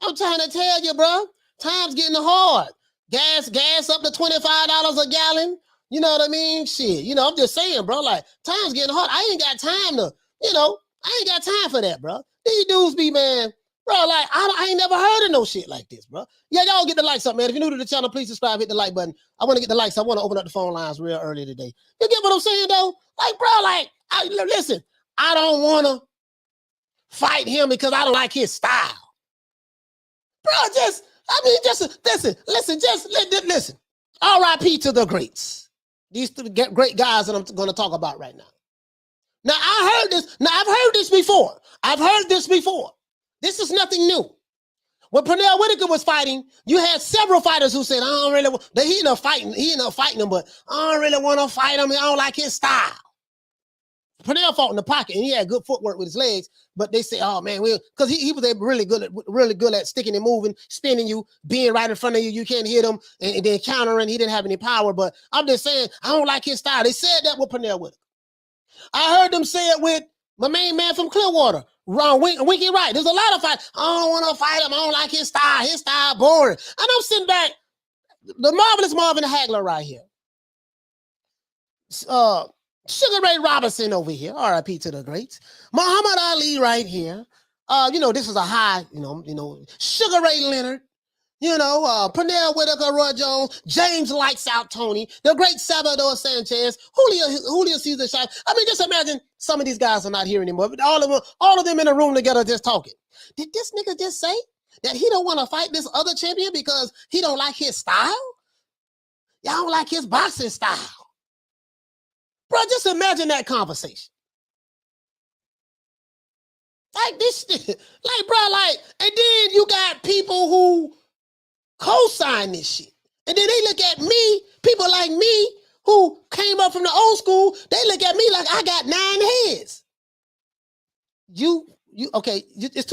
I'm trying to tell you, bro. Time's getting hard. Gas up to $25 a gallon. You know what I mean? Shit. You know, I'm just saying, bro. Like, time's getting hard. I ain't got time to, I ain't got time for that, bro. These dudes be, man, bro, like, I ain't never heard of no shit like this, bro. Yeah, y'all get the likes up, man. If you're new to the channel, please subscribe, hit the like button. I want to get the likes. I want to open up the phone lines real early today. You get what I'm saying, though? Like, bro, like, listen, I don't want to fight him because I don't like his style. Bro, listen. R.I.P. to the greats. These great guys that I'm going to talk about right now. Now, I've heard this before. This is nothing new. When Pernell Whitaker was fighting, you had several fighters who said, I don't really want, he ended up fighting him, but I don't really want to fight him. I don't like his style. Pernell fought in the pocket, and he had good footwork with his legs, but they say, oh, man, because he was really good at sticking and moving, spinning you, being right in front of you. You can't hit him, and then countering. He didn't have any power, but I'm just saying, I don't like his style. They said that with Pernell Whitaker. I heard them say it with my main man from Clearwater, Winky Wright. There's a lot of fights. I don't want to fight him. I don't like his style. His style boring. And I'm sitting back, the marvelous Marvin Hagler right here. Sugar Ray Robinson over here, R.I.P. to the greats. Muhammad Ali right here. This is a high, Sugar Ray Leonard. Pernell Whitaker, Roy Jones, James Lights Out Tony, the great Salvador Sanchez, Julio Cesar Chavez. I mean, just imagine some of these guys are not here anymore, but all of them in a room together just talking. Did this nigga just say that he don't want to fight this other champion because he don't like his style? Y'all don't like his boxing style. Bro, just imagine that conversation. Like this, and then you got people who co-sign this shit. And then they look at me, people like me who came up from the old school, they look at me like I got 9 heads. It's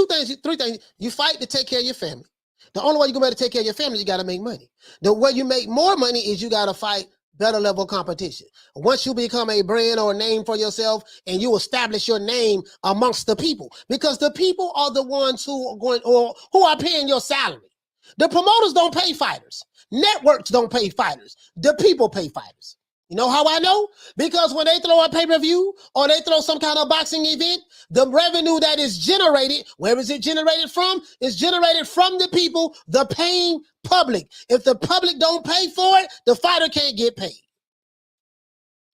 three things. You fight to take care of your family. The only way you're going to take care of your family, you got to make money. The way you make more money is you got to fight better level competition. Once you become a brand or a name for yourself and you establish your name amongst the people, because the people are the ones who are paying your salary. The promoters don't pay fighters. Networks don't pay fighters. The people pay fighters. You know how I know? Because when they throw a pay-per-view or they throw some kind of boxing event, the revenue that is generated, where is it generated from? It's generated from the people, the paying public. If the public don't pay for it, the fighter can't get paid.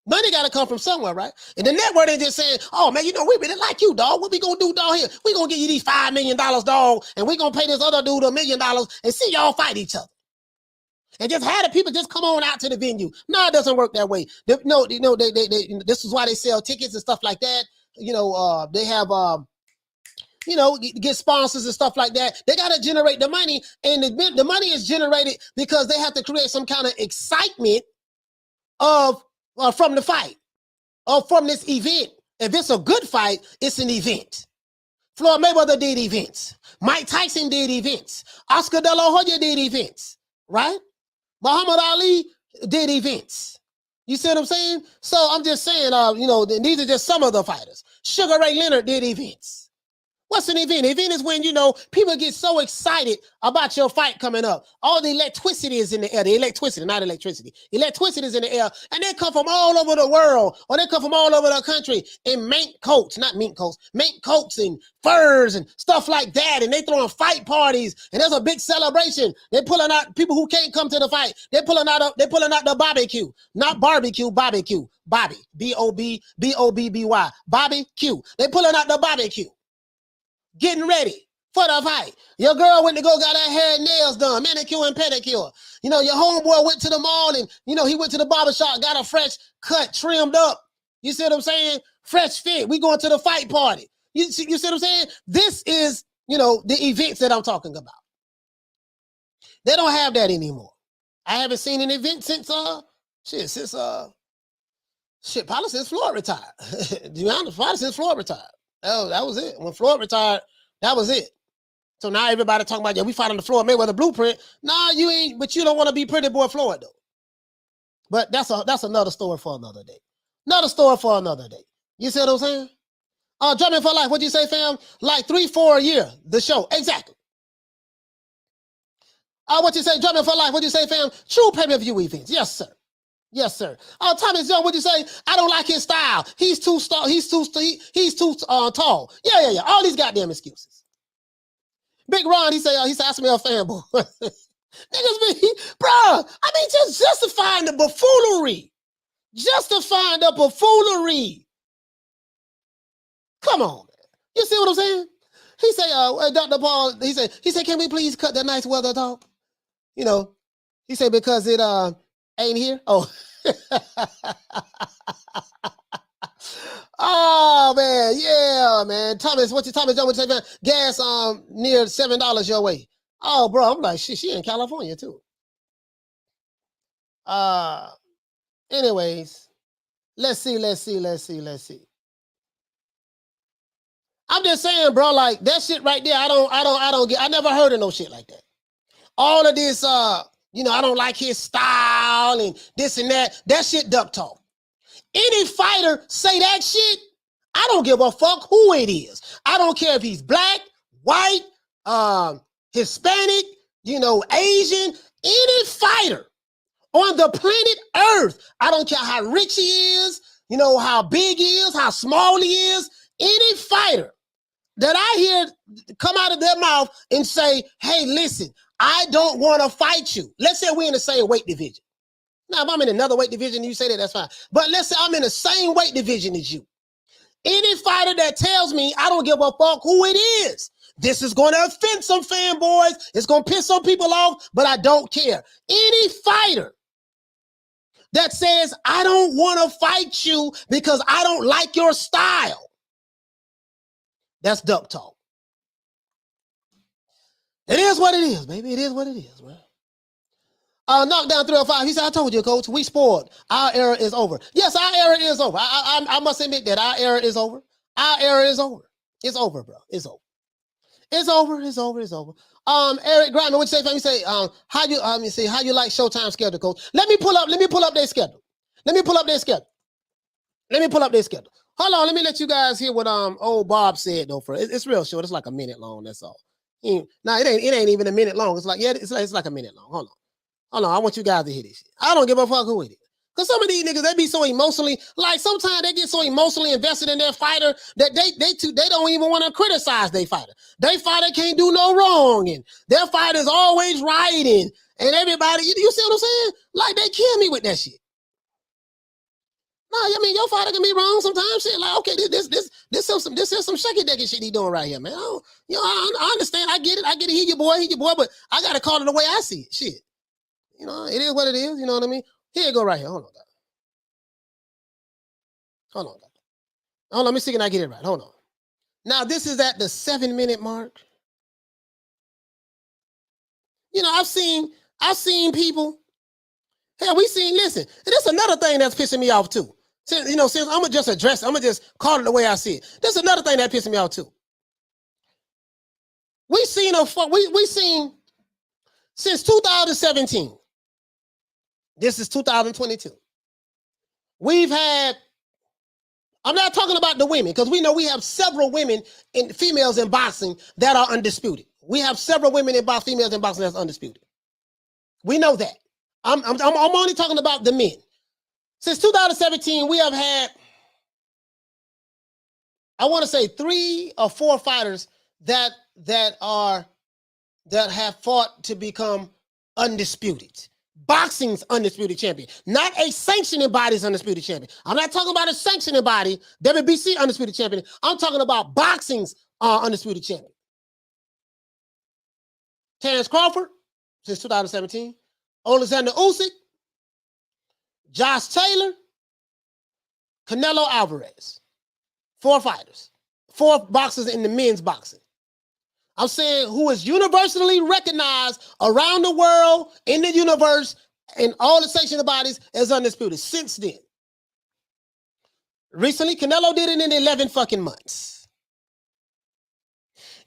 Money got to come from somewhere, right? And the network ain't just saying, oh, man, we really like you, dog. What we going to do, dog, here? We going to give you these $5 million, dog, and we going to pay this other dude $1 million and see y'all fight each other. And just have the people just come on out to the venue. No, it doesn't work that way. This is why they sell tickets and stuff like that. They have, get sponsors and stuff like that. They got to generate the money, and the money is generated because they have to create some kind of excitement from the fight or from this event. If it's a good fight, it's an event. Floyd Mayweather did events. Mike Tyson did events. Oscar De La Hoya did events, right? Muhammad Ali did events. You see what I'm saying? So I'm just saying, these are just some of the fighters. Sugar Ray Leonard did events. What's an event? An event is when, people get so excited about your fight coming up. All the electricity is in the air. The electricity, not electricity. Electricity is in the air. And they come from all over the world, or they come from all over the country in mink coats and furs and stuff like that. And they throwing fight parties. And there's a big celebration. They're pulling out people who can't come to the fight. They're pulling out the barbecue. Not barbecue, barbecue. Bobby. B-O-B-B-Y. Barbecue. They're pulling out the barbecue. Getting ready for the fight. Your girl went to go got her hair and nails done, manicure and pedicure. Your homeboy went to the mall and, he went to the barbershop, got a fresh cut, trimmed up. You see what I'm saying? Fresh fit. We going to the fight party. You see what I'm saying? This is, the events that I'm talking about. They don't have that anymore. I haven't seen an event since, probably since Floyd retired. To be honest, probably since Floyd retired. Oh, that was it. When Floyd retired, that was it. So now everybody talking about, yeah, we fight on the floor, Mayweather blueprint. Nah, you ain't, but you don't want to be Pretty Boy Floyd though. But that's another story for another day. Another story for another day. You see what I'm saying? Drumming for life. What'd you say, fam? Like 3-4 a year. The show. Exactly. What you say? Drumming for life. What'd you say, fam? True pay-per-view events. Yes, sir. Yes, sir. Thomas Young. What'd you say? I don't like his style. He's too tall. Yeah. All these goddamn excuses. Big Ron. He said, ask me a fanboy. Niggas be, bruh. I mean, just justifying the buffoonery. Justifying the buffoonery. Come on, man. You see what I'm saying? He say, Dr. Paul, he said, can we please cut that nice weather talk? You know, he said, because it ain't here. Oh. Oh man, yeah, man. Thomas John would say, man, gas near $7 your way. Oh, bro, I'm like, she in California too. Anyways, let's see. I'm just saying, bro, like that shit right there, I never heard of no shit like that. All of this, I don't like his style and this and that. That shit duck talk. Any fighter say that shit, I don't give a fuck who it is. I don't care if he's black, white, Hispanic, Asian, any fighter on the planet Earth. I don't care how rich he is, how big he is, how small he is. Any fighter that I hear come out of their mouth and say, hey, listen, I don't want to fight you. Let's say we're in the same weight division. Now, if I'm in another weight division and you say that, that's fine. But let's say I'm in the same weight division as you. Any fighter that tells me I don't give a fuck who it is, this is going to offend some fanboys. It's going to piss some people off, but I don't care. Any fighter that says I don't want to fight you because I don't like your style, that's duck talk. It is what it is, baby. It is what it is, man. Knockdown 305. He said, I told you, coach, we spoiled. Our era is over. Yes, our era is over. I must admit that our era is over. Our era is over. It's over, bro. It's over. It's over. Eric Grinder, what you say, fam? You say, how you like Showtime schedule, coach? Let me pull up their schedule. Hold on, let me let you guys hear what old Bob said though. It's real short. It's like a minute long. That's all. Nah, it ain't even a minute long. It's like a minute long. Hold on, I want you guys to hear this shit. I don't give a fuck who it is. Because some of these niggas, they be so emotionally, like sometimes they get so emotionally invested in their fighter that they don't even want to criticize their fighter. Their fighter can't do no wrong, and their fighter's always right, and everybody, you see what I'm saying? Like they kill me with that shit. No, I mean your fighter can be wrong sometimes. Shit, like okay, this is some shaky decky shit he doing right here, man. I understand. I get it. He your boy, but I gotta call it the way I see it. Shit. It is what it is. You know what I mean? Here you go right here. Hold on. Let me see can I get it right. Hold on. Now, this is at the 7-minute mark. I've seen people. Hell, listen, this is another thing that's pissing me off too. Since I'm gonna just call it the way I see it. This is another thing that pissing me off too. We seen since 2017. This is 2022. We've had, I'm not talking about the women, because we know we have several females in boxing that are undisputed. We have several females in boxing that's undisputed. We know that. I'm only talking about the men. Since 2017, we have had, I want to say 3 or 4 fighters that have fought to become undisputed. Boxing's undisputed champion, not a sanctioning body's undisputed champion. I'm not talking about a sanctioning body, WBC undisputed champion. I'm talking about boxing's undisputed champion. Terrence Crawford, since 2017. Alexander Usyk, Josh Taylor, Canelo Alvarez. 4 fighters. 4 boxers in the men's boxing. I'm saying who is universally recognized around the world, in the universe, in all the sanctioning bodies as undisputed since then. Recently, Canelo did it in 11 fucking months.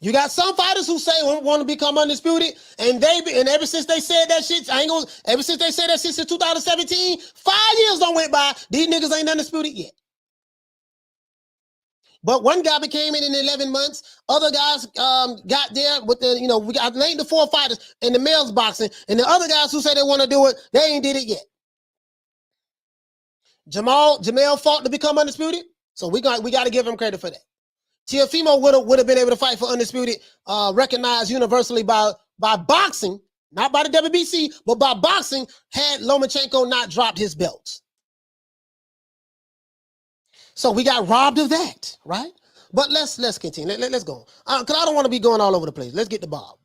You got some fighters who say want to become undisputed, and ever since they said that shit, ever since they said that shit since 2017, 5 years don't went by. These niggas ain't undisputed yet. But one guy became it in 11 months. Other guys got there with the, we got named the 4 fighters in the males boxing, and the other guys who say they want to do it, they ain't did it yet. Jermall fought to become undisputed, so we got to give him credit for that. Teofimo would have been able to fight for undisputed, recognized universally by boxing, not by the WBC, but by boxing, had Lomachenko not dropped his belts. So we got robbed of that, right? But let's continue. Let's go. Because I don't want to be going all over the place. Let's get to Bob.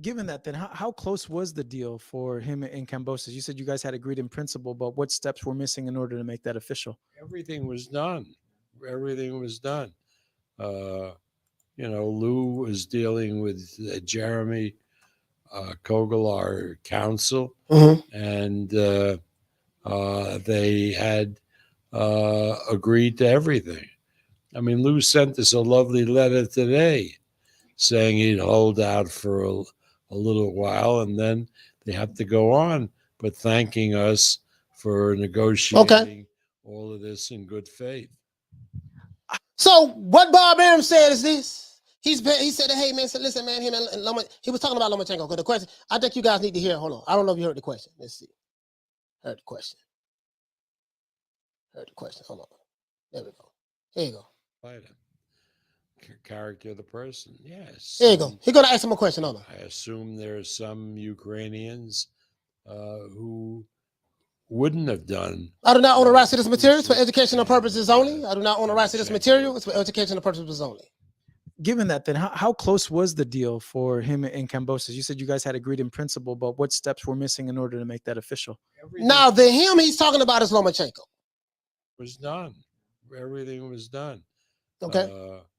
Given that, then how close was the deal for him and Kambosos? You said you guys had agreed in principle, but what steps were missing in order to make that official? Everything was done. Everything was done. Lou was dealing with Jeremy Kogel, our counsel, and they had agreed to everything. I mean, Lou sent us a lovely letter today saying he'd hold out for a little while and then they have to go on, but thanking us for negotiating all of this in good faith. So what Bob Arum said is this. He said, hey, man, listen, man, him and Loma, he was talking about Lomachenko. Because the question, I think you guys need to hear. Hold on. I don't know if you heard the question. Let's see. Heard the question. Hold on. There we go. Here you go. Character of the person, yes. There you go. He's going to ask him a question. Hold on. I assume there are some Ukrainians who wouldn't have done. I do not own the rights to this material. It's for educational purposes only. I do not own the rights to this material. It's for educational purposes only. Given that, then how close was the deal for him and Kambosos? You said you guys had agreed in principle, but what steps were missing in order to make that official? Now, the him he's talking about is Lomachenko. Was done. Everything was done. Okay.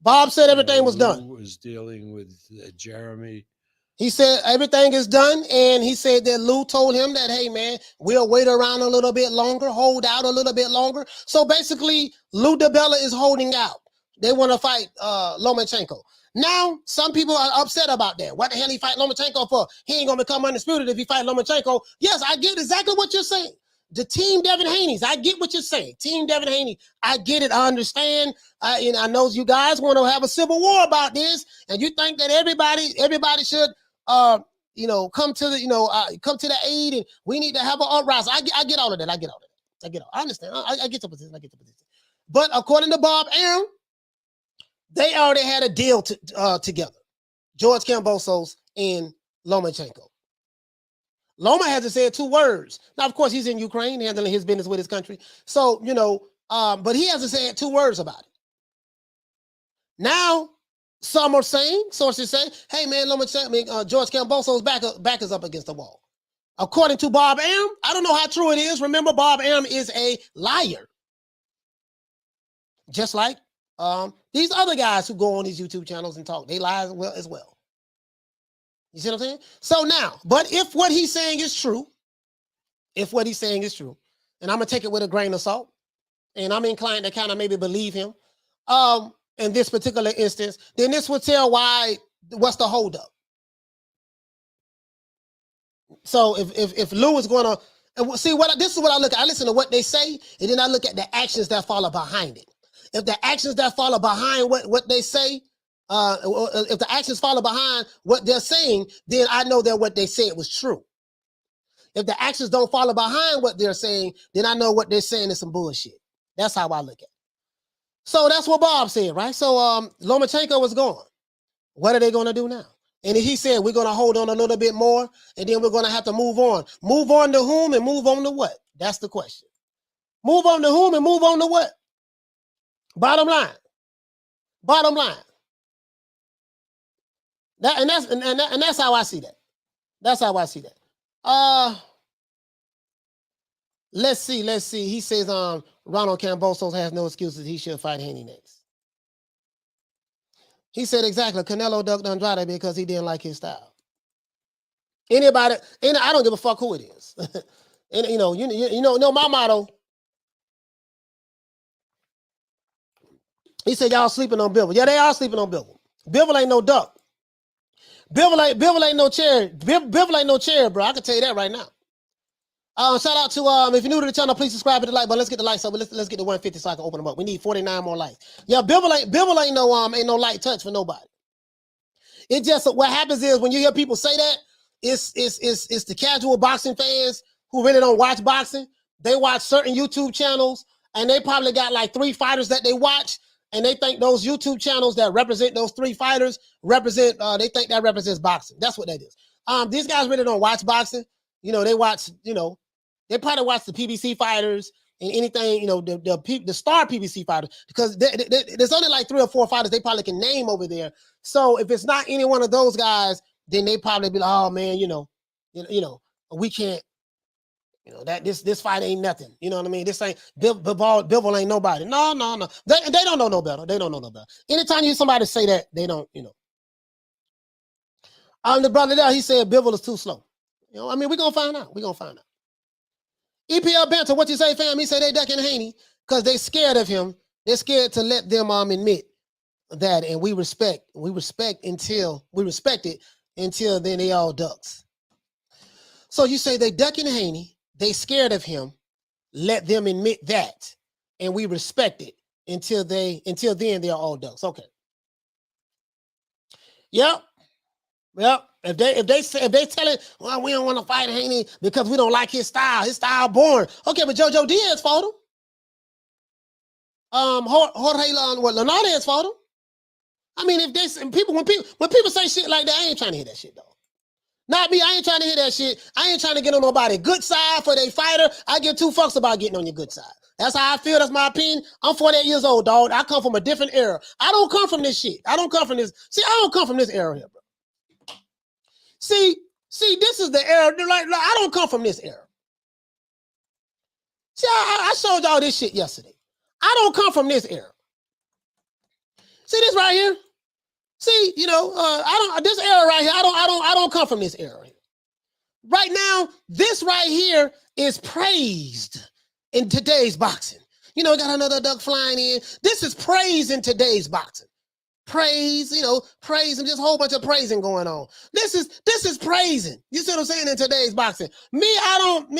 Bob said everything was Lou done. Was dealing with Jeremy. He said everything is done, and he said that Lou told him that, hey, man, we'll wait around a little bit longer, hold out a little bit longer. So basically, Lou Dibella is holding out. They want to fight Lomachenko. Now, some people are upset about that. What the hell he fight Lomachenko for? He ain't going to become undisputed if he fight Lomachenko. Yes, I get exactly what you're saying. The Team Devin Haney's, I get what you're saying. Team Devin Haney, I get it. I understand. I know you guys want to have a civil war about this, and you think that everybody should, come to the aid, and we need to have an uprising. I get all of that. I understand. I get the position. But according to Bob Arum, they already had a deal together. George Kambosos and Lomachenko. Loma hasn't said 2 words. Now, of course, he's in Ukraine handling his business with his country. So, but he hasn't said 2 words about it. Now, some are saying, sources say, hey, man, George Kambosos' back is up against the wall. According to Bob Arum, I don't know how true it is. Remember, Bob Arum is a liar. Just like these other guys who go on these YouTube channels and talk. They lie as well. You see what I'm saying? So now, but if what he's saying is true, and I'm going to take it with a grain of salt, and I'm inclined to kind of maybe believe him in this particular instance, then this would tell what's the holdup. So if Lou is going to, see, this is what I look at. I listen to what they say, and then I look at the actions that follow behind it. If the actions that follow behind what they say, if the actions follow behind what they're saying, then I know that what they said was true. If the actions don't follow behind what they're saying, then I know what they're saying is some bullshit. That's how I look at it. So that's what Bob said, right? So Lomachenko was gone. What are they going to do now? And he said, we're going to hold on a little bit more, and then we're going to have to move on. Move on to whom and move on to what? That's the question. Move on to whom and move on to what? Bottom line. That's how I see that. Let's see. He says Ronald Kambosos has no excuses. He should fight Haney next. He said exactly. Canelo ducked Andrade because he didn't like his style. I don't give a fuck who it is. And you know my motto. He said y'all sleeping on Bivol. Yeah, they are sleeping on Bivol. Bivol ain't no duck. Bivol ain't no chair. Bivol ain't no chair, bro. I can tell you that right now. Shout out to if you're new to the channel, please subscribe to the like button. Let's get the likes up. Let's get to 150 so I can open them up. We need 49 more likes. Yeah, Bivol ain't no light touch for nobody. It just what happens is when you hear people say that, it's the casual boxing fans who really don't watch boxing. They watch certain YouTube channels and they probably got like 3 fighters that they watch, and they think those YouTube channels that represent those 3 fighters represent. They think that represents boxing. That's what that is. These guys really don't watch boxing. You know, they watch. You know, they probably watch the PBC fighters and anything. You know, the star PBC fighters, because there's only like 3 or 4 fighters they probably can name over there. So if it's not any one of those guys, then they probably be like, oh man, we can't. You know, that this fight ain't nothing. You know what I mean? This ain't Bivol ain't nobody. No. They don't know no better. They don't know no better. Anytime you hear somebody say that, they don't, the brother there, he said Bivol is too slow. You know, I mean, we're gonna find out. EPL Banter, what you say, fam? He said they ducking Haney because they scared of him. They're scared to let them admit that, and we respect it until then they all ducks. So you say they ducking Haney. They scared of him, let them admit that, and we respect it until then they're all ducks. Okay. Yep. If they tell it, well, we don't want to fight Haney because we don't like his style boring. Okay, but Jojo Diaz fought him. Jorge Linares fought him. I mean, when people say shit like that, I ain't trying to hear that shit though. Not me. I ain't trying to hear that shit. I ain't trying to get on nobody good side for their fighter. I give 2 fucks about getting on your good side. That's how I feel. That's my opinion. I'm 48 years old, dog. I come from a different era. I don't come from this shit. I don't come from this. See, I don't come from this era here, bro. See, this is the era. Like I don't come from this era. See, I showed y'all this shit yesterday. I don't come from this era. See this right here? See, this era right here. I don't come from this era here. Right now, this right here is praised in today's boxing. Got another duck flying in. This is praise in today's boxing. Praise, praise, and just a whole bunch of praising going on. This is praising. You see what I'm saying in today's boxing? I don't.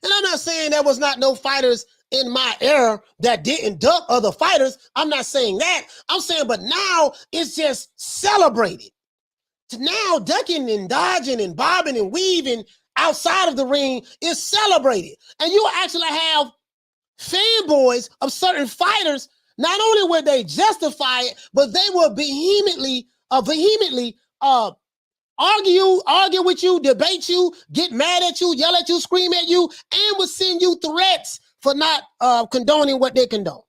And I'm not saying there was not no fighters in my era that didn't duck other fighters. I'm not saying that. I'm saying, but now it's just celebrated. Now ducking and dodging and bobbing and weaving outside of the ring is celebrated. And you actually have fanboys of certain fighters. Not only would they justify it, but they will vehemently argue with you, debate you, get mad at you, yell at you, scream at you, and will send you threats for not condoning what they condone.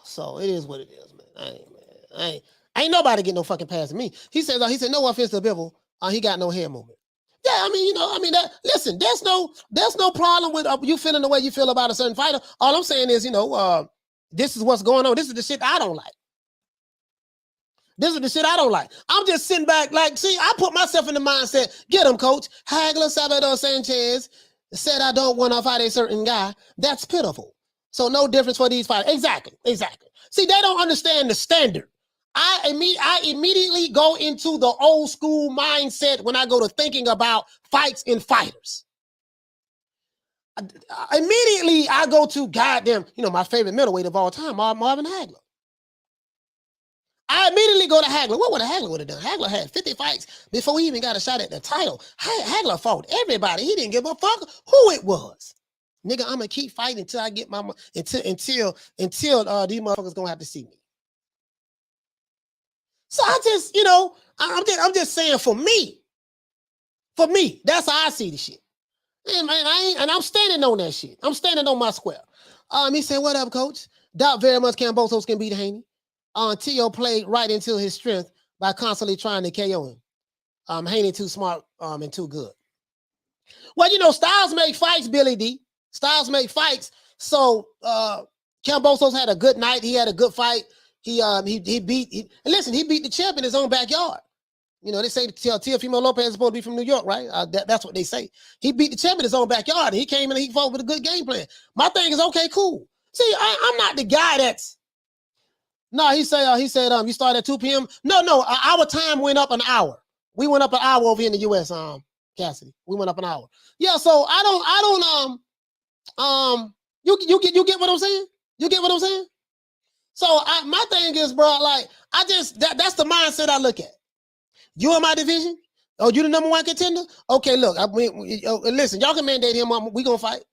So it is what it is, man. Ain't nobody get no fucking past me. He said no offense to Bivol, he got no hair movement. Yeah, listen, there's no problem with you feeling the way you feel about a certain fighter. All I'm saying is, this is what's going on. This is the shit I don't like. This is the shit I don't like. I'm just sitting back I put myself in the mindset, get him, coach. Hagler, Salvador Sanchez said I don't want to fight a certain guy. That's pitiful. So no difference for these fighters. Exactly. See, they don't understand the standard. I immediately go into the old school mindset when I go to thinking about fights and fighters. Immediately I go to goddamn, my favorite middleweight of all time, Marvin Hagler. I immediately go to Hagler. What would Hagler would have done? Hagler had 50 fights before he even got a shot at the title. Hagler fought everybody. He didn't give a fuck who it was. Nigga, I'm gonna keep fighting until I get my until these motherfuckers gonna have to see me. So I just, I'm just saying for me, that's how I see the shit. And I'm standing on that shit. I'm standing on my square. He said, "What up, coach? Doubt very much Kambosos can beat Haney. Tio played right into his strength by constantly trying to KO him. Haney too smart and too good." Well, styles make fights, Billy D. Styles make fights. So Kambosos had a good night. He had a good fight. He beat the champ in his own backyard. You know, they say Teofimo Lopez is supposed to be from New York, right? That's what they say. He beat the champ in his own backyard. And he came in and he fought with a good game plan. My thing is, okay, cool. See, I'm not the guy that's. No, he said you started at 2 p.m. No, our time went up an hour. We went up an hour over here in the U.S. Cassidy, we went up an hour. Yeah, so I don't you get what I'm saying? You get what I'm saying? So my thing is, bro, like that's the mindset I look at. You in my division? Oh, you the number 1 contender? Okay, look, listen, y'all can mandate him. We gonna fight.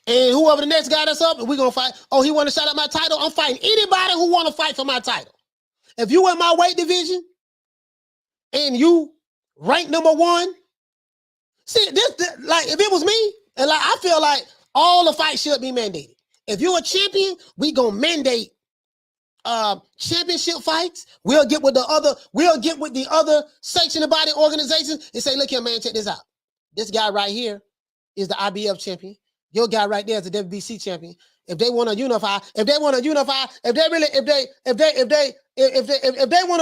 And whoever the next guy that's up, we gonna fight. Oh, he want to shut up my title? I'm fighting anybody who want to fight for my title. If you in my weight division and you rank number 1, see this like if it was me, and like I feel like all the fights should be mandated. If you're a champion, we gonna mandate championship fights. We'll get with the other sanctioned body organizations and say, look here, man, check this out. This guy right here is the IBF champion. Your guy right there is the WBC champion. If they want to unify, if they want to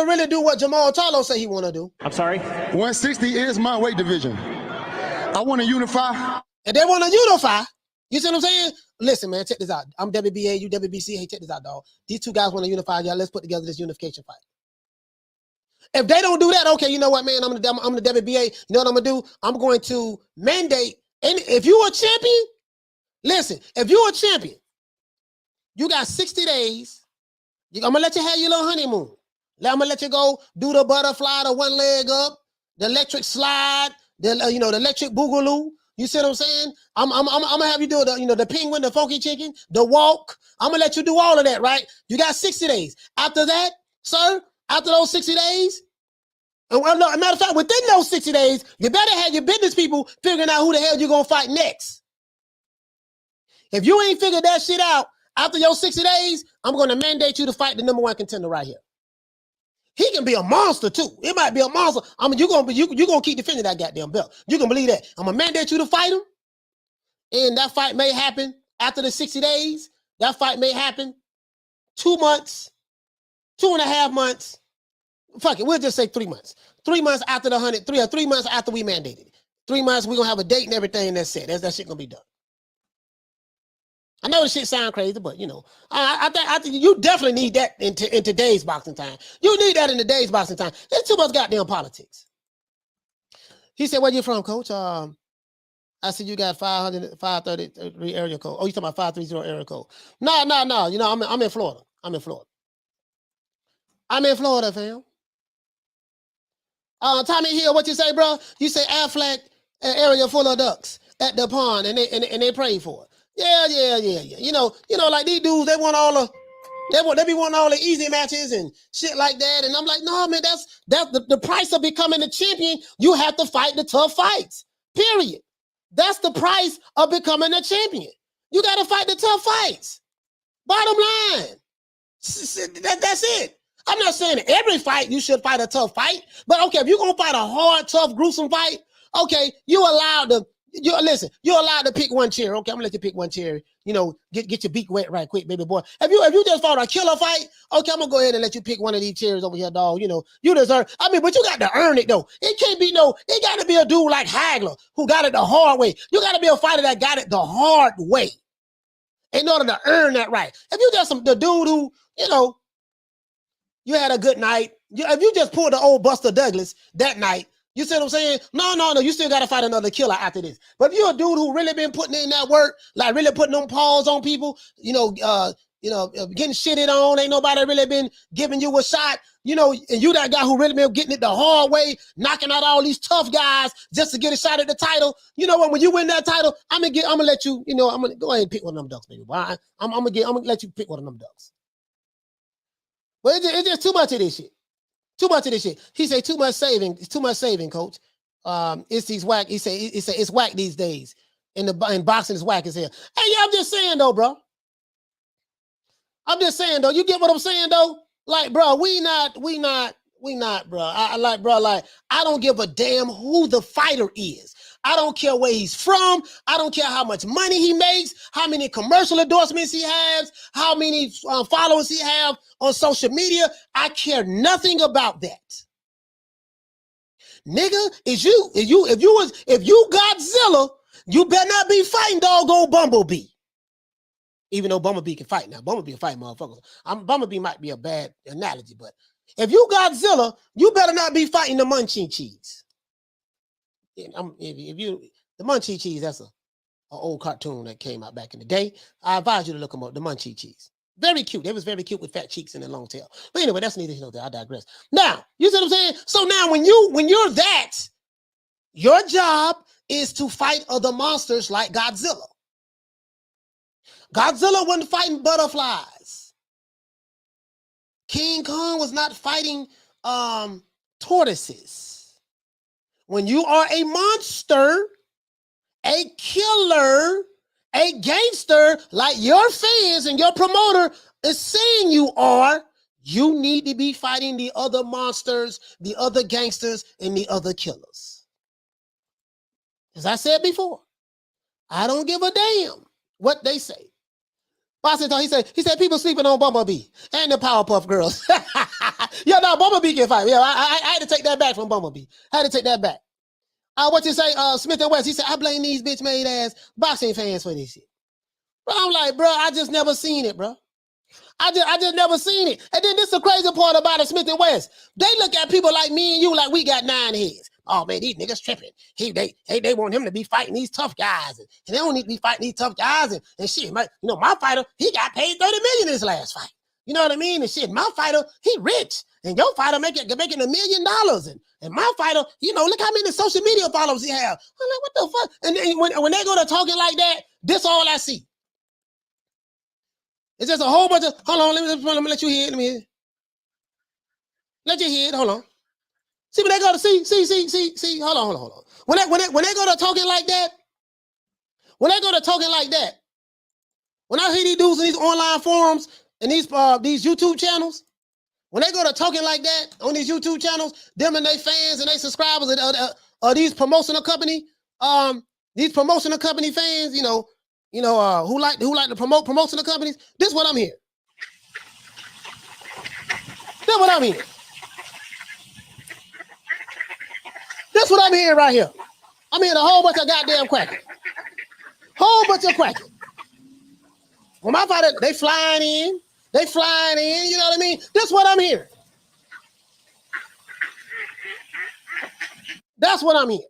really do what Jermall Charlo say he want to do. I'm sorry? 160 is my weight division. I want to unify. If they want to unify, you see what I'm saying? Listen, man, check this out. I'm WBA, you WBC. Hey, check this out, dog. These two guys want to unify. Y'all, let's put together this unification fight. If they don't do that, okay, you know what, man? I'm the WBA. You know what I'm going to do? I'm going to mandate. And if you're a champion, listen, if you're a champion, you got 60 days. I'm going to let you have your little honeymoon. I'm going to let you go do the butterfly, the one leg up, the electric slide, the electric boogaloo. You see what I'm saying? I'm going to have you do the penguin, the funky chicken, the walk. I'm going to let you do all of that, right? You got 60 days. After that, sir, after those 60 days, and well, no, matter of fact, within those 60 days, you better have your business people figuring out who the hell you're going to fight next. If you ain't figured that shit out after your 60 days, I'm going to mandate you to fight the number 1 contender right here. He can be a monster too. It might be a monster. I mean, you're gonna keep defending that goddamn belt. You can believe that. I'm gonna mandate you to fight him, and that fight may happen after the 60 days. That fight may happen 2 months, 2.5 months. Fuck it, we'll just say 3 months. 3 months after the 3 months after we mandated it. 3 months, we're gonna have a date and everything that's set. That shit gonna be done. I know this shit sound crazy, but you know, I think you definitely need that in today's boxing time. You need that in today's boxing time. There's too much goddamn politics. He said, "Where you from, Coach?" I said, "You got 533 area code." Oh, you talking about 530 area code? No. You know, I'm in Florida. I'm in Florida, fam. Tommy Hill, what you say, bro? You say Affleck, an area full of ducks at the pond, and they pray for it. Yeah. You know, like these dudes, they be wanting all the easy matches and shit like that. And I'm like, no, man, that's the price of becoming a champion. You have to fight the tough fights. Period. That's the price of becoming a champion. You got to fight the tough fights. Bottom line. That's it. I'm not saying every fight you should fight a tough fight, but okay, if you're gonna fight a hard, tough, gruesome fight, okay, you're allowed to pick one chair. Okay, I'm gonna let you pick one chair. You know, get your beak wet right quick, baby boy. If you just fought a killer fight, okay, I'm gonna go ahead and let you pick one of these chairs over here, dog. You know, you deserve. I mean, but you got to earn it though. It got to be a dude like Hagler who got it the hard way. You got to be a fighter that got it the hard way in order to earn that right. If you just the dude who, you know, you had a good night. If you just pulled the old Buster Douglas that night, you see what I'm saying? No. You still got to fight another killer after this. But if you're a dude who really been putting in that work, like really putting them paws on people, getting shitted on, ain't nobody really been giving you a shot, you know, and you that guy who really been getting it the hard way, knocking out all these tough guys just to get a shot at the title. You know what? When you win that title, I'm gonna let you, you know, I'm gonna go ahead and pick one of them ducks, baby. I'm gonna let you pick one of them ducks. But it's just too much of this shit. Too much of this shit. He said too much saving. It's too much saving, Coach. It's these whack. He said it's whack these days. In boxing, it's whack as hell. Hey, yeah, I'm just saying though, bro. I'm just saying though. You get what I'm saying though? Like, bro, we not, bro. I don't give a damn who the fighter is. I don't care where he's from. I don't care how much money he makes, how many commercial endorsements he has, how many followers he have on social media. I care nothing about that. Nigga, if you Godzilla, you better not be fighting doggone Bumblebee. Even though Bumblebee can fight now. Bumblebee can fight motherfuckers. Bumblebee might be a bad analogy, but if you Godzilla, you better not be fighting the Munchie cheese. The Munchie cheese, that's an old cartoon that came out back in the day. I advise you to look them up, the Munchie cheese. Very cute. They was very cute with fat cheeks and a long tail. But anyway, that's neither here nor there. I digress. Now, you see what I'm saying? So now when you're that, your job is to fight other monsters like Godzilla. Godzilla wasn't fighting butterflies. King Kong was not fighting tortoises. When you are a monster, a killer, a gangster, like your fans and your promoter is saying you are, you need to be fighting the other monsters, the other gangsters, and the other killers. As I said before, I don't give a damn what they say. He said people sleeping on Bumblebee and the Powerpuff Girls. Yeah, no, Bumblebee can fight. Yeah, I had to take that back from Bumblebee. I had to take that back. What you say, Smith and West? He said, I blame these bitch made ass boxing fans for this shit. Bro, I'm like, bro, I just never seen it, bro. I just never seen it. And then this is the crazy part about it, Smith and West. They look at people like me and you like we got 9 heads. Oh man, these niggas tripping. They want him to be fighting these tough guys, and they don't need to be fighting these tough guys. And shit, my fighter, he got paid $30 million in his last fight. You know what I mean? And shit, my fighter, he rich, and your fighter making $1 million. And my fighter, look how many social media followers he have. I'm like, what the fuck? And then when they go to talking like that, this all I see. It's just a whole bunch of. Hold on, let me let you hear it. Let me hear it. Let you hear it. Hold on. See when they go to see. Hold on. When they go to talking like that, when I hear these dudes in these online forums and these YouTube channels, when they go to talking like that on these YouTube channels, them and their fans and their subscribers and these promotional company fans, who like to promote promotional companies. This is what I'm hearing. This is what I'm hearing. That's what I'm hearing right here. I'm hearing a whole bunch of goddamn quacking. Whole bunch of quacking. When my fighter, they flying in, you know what I mean? That's what I'm hearing. That's what I'm hearing.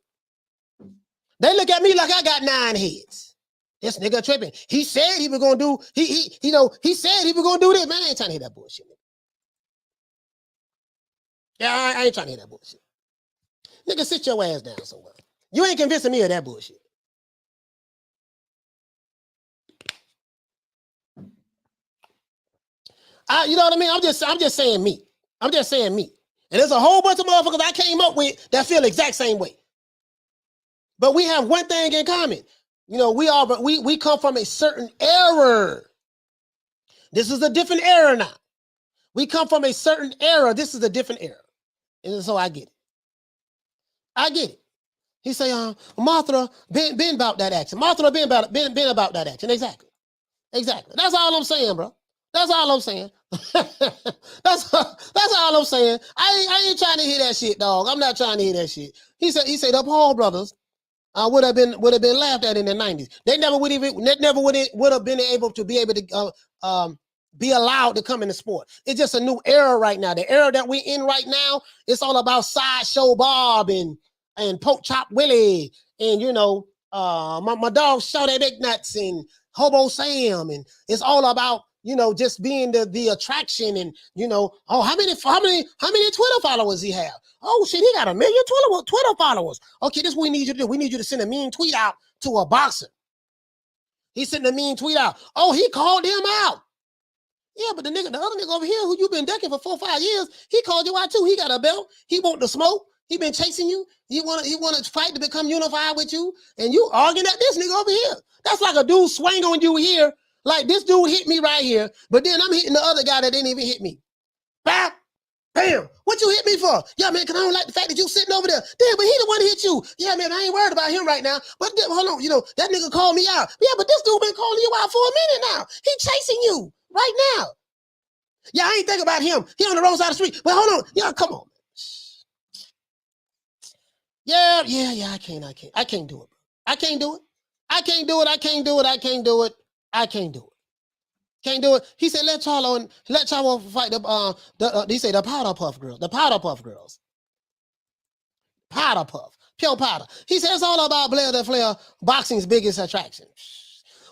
They look at me like I got 9 heads. This nigga tripping. He said he was gonna do, he said he was gonna do this. Man, I ain't trying to hear that bullshit. Yeah, I ain't trying to hear that bullshit. Nigga, sit your ass down somewhere. You ain't convincing me of that bullshit. You know what I mean? I'm just saying me. I'm just saying me. And there's a whole bunch of motherfuckers I came up with that feel the exact same way. But we have one thing in common. We come from a certain era. This is a different era now. We come from a certain era. This is a different era. And so I get it. He say, Mothra been about that action. Mothra been about that action. Exactly. That's all I'm saying, bro. That's all I'm saying. That's all I'm saying. I ain't trying to hear that shit, dog. I'm not trying to hear that shit. He said the Paul brothers would have been laughed at in the 90s. They never would have been able to be allowed to come in the sport. It's just a new era right now. The era that we're in right now, it's all about Sideshow Bob and Poke Chop Willie and my dog Shawty Big Nuts and Hobo Sam, and it's all about just being the attraction and how many Twitter followers he have. Oh shit, he got 1 million Twitter followers. Okay, this is what we need you to do. We need you to send a mean tweet out to a boxer. He sent a mean tweet out. Oh, he called him out. Yeah, but the other nigga over here who you been decking for 4 or 5 years, he called you out too. He got a belt. He want the smoke. He been chasing you. He want to fight to become unified with you, and you arguing at this nigga over here. That's like a dude swing on you here. Like this dude hit me right here, but then I'm hitting the other guy that didn't even hit me. Bap, Bam. What you hit me for? Yeah, man, because I don't like the fact that you sitting over there. Damn, but he the one that hit you. Yeah, man, I ain't worried about him right now. But hold on, that nigga called me out. Yeah, but this dude been calling you out for a minute now. He chasing you right now. Yeah, I ain't think about him. He on the wrong side of the street. But hold on. Yeah, come on. Yeah, I can't do it. I can't do it. I can't do it. I can't do it. Can't do it. He said, let Charlo fight he said the powder puff girls. The powder puff girls. Powder puff. Pure powder. He said it's all about Blair the Flair, boxing's biggest attraction.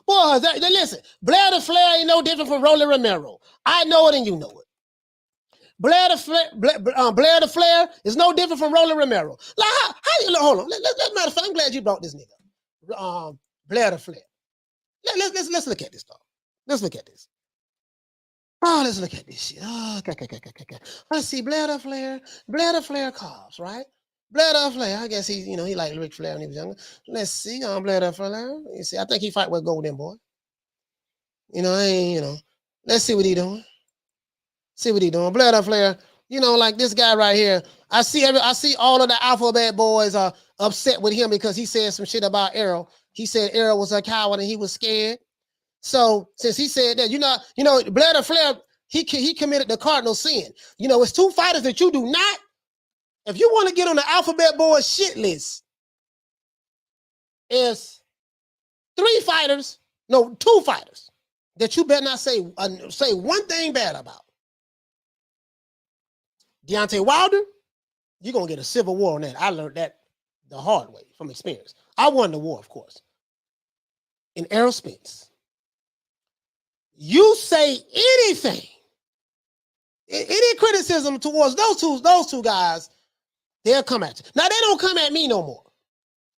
Boy, listen, Blair the Flair ain't no different from Rolly Romero. I know it and you know it. Blair the Flair is no different from Rolly Romero. Like how you hold on? Matter of fact, I'm glad you brought this nigga. Blair the Flair. Let's look at this, dog. Let's look at this. Oh, let's look at this shit. Oh, okay. Let's see, Blair the Flair calves, right? Blair the Flair. I guess he liked Ric Flair when he was younger. Let's see, Blair the Flair. You see, I think he fight with Golden Boy. Let's see what he doing. Blair the Flair. Like this guy right here. I see all of the alphabet boys are upset with him because he said some shit about Errol. He said Errol was a coward and he was scared. So since he said that, Blair the Flair, he committed the cardinal sin. It's two fighters that you do not. If you want to get on the alphabet boys shit list, it's two fighters that you better not say one thing bad about. Deontay Wilder, you're going to get a civil war on that. I learned that the hard way from experience. I won the war, of course. And Errol Spence, you say anything, any criticism towards those two guys, they'll come at you. Now, they don't come at me no more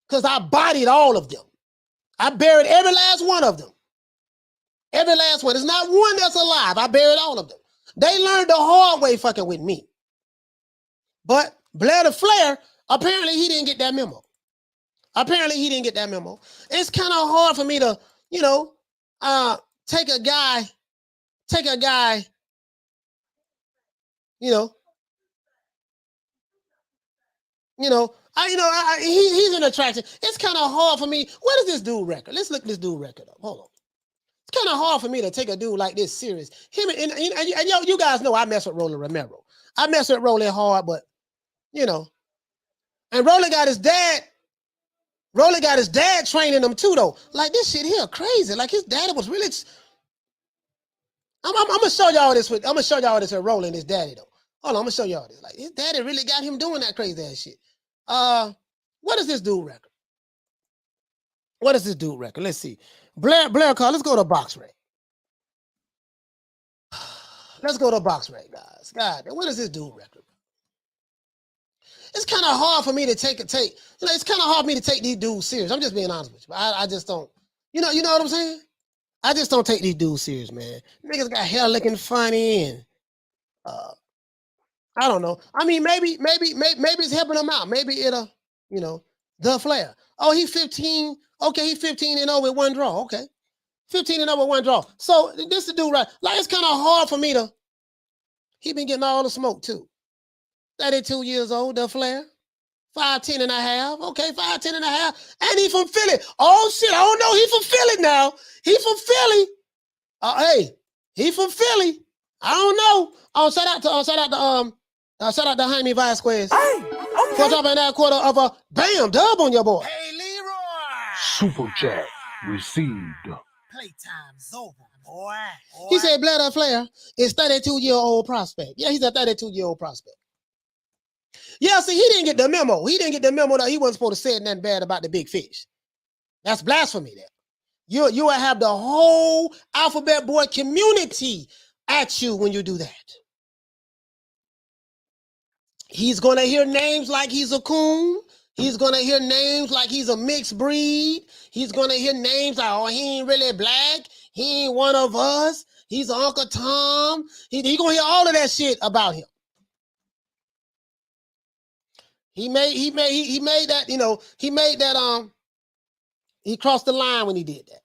because I bodied all of them. I buried every last one of them. Every last one. There's not one that's alive. I buried all of them. They learned the hard way fucking with me. But Blair the Flair, apparently he didn't get that memo. It's kind of hard for me to, take a guy, he's an attraction. It's kind of hard for me. What is this dude record? Let's look this dude record up. Hold on. It's kind of hard for me to take a dude like this serious. You guys know I mess with Rolly Romero. I mess with Rolly hard, but and Rolly got his dad training him too, though. Like this shit here, crazy. Like his daddy was really. I'm gonna show y'all this with Rolly and his daddy though. Hold on, I'm gonna show y'all this. Like his daddy really got him doing that crazy ass shit. What is this dude record? Let's see. Blair Carl. Let's go to box rec. Let's go to box rec, guys. God, what is this dude record? It's kind of hard for me to take. It's kind of hard for me to take these dudes serious. I'm just being honest with you. I just don't. You know what I'm saying? I just don't take these dudes serious, man. Niggas got hair looking funny and I don't know. I mean, maybe it's helping them out. Maybe it'll, the Flair. Oh, he's 15. Okay, he's 15-0 with one draw. Okay. 15-0 with one draw. So this the dude, right? Like it's kind of hard for me to. He been getting all the smoke too. 32 years old, the Flair. 5'10 and a half. Okay, 5'10 and a half. And he from Philly. Oh shit, I don't know. He from Philly now. He from Philly. Hey, he from Philly. I don't know. Shout out to Jaime Vasquez. Hey, okay. For dropping that quarter of a bam dub on your boy. Hey, Leroy. Super chat received. Playtime's over, boy. He said Blair the Flair is 32-year-old prospect. Yeah, he's a 32-year-old prospect. Yeah, see, he didn't get the memo. That he wasn't supposed to say nothing bad about the big fish. That's blasphemy there. You will have the whole alphabet boy community at you when you do that. He's going to hear names like he's a coon. He's going to hear names like he's a mixed breed. He's going to hear names like, oh, he ain't really black. He ain't one of us. He's Uncle Tom. He going to hear all of that shit about him. He made that, he crossed the line when he did that.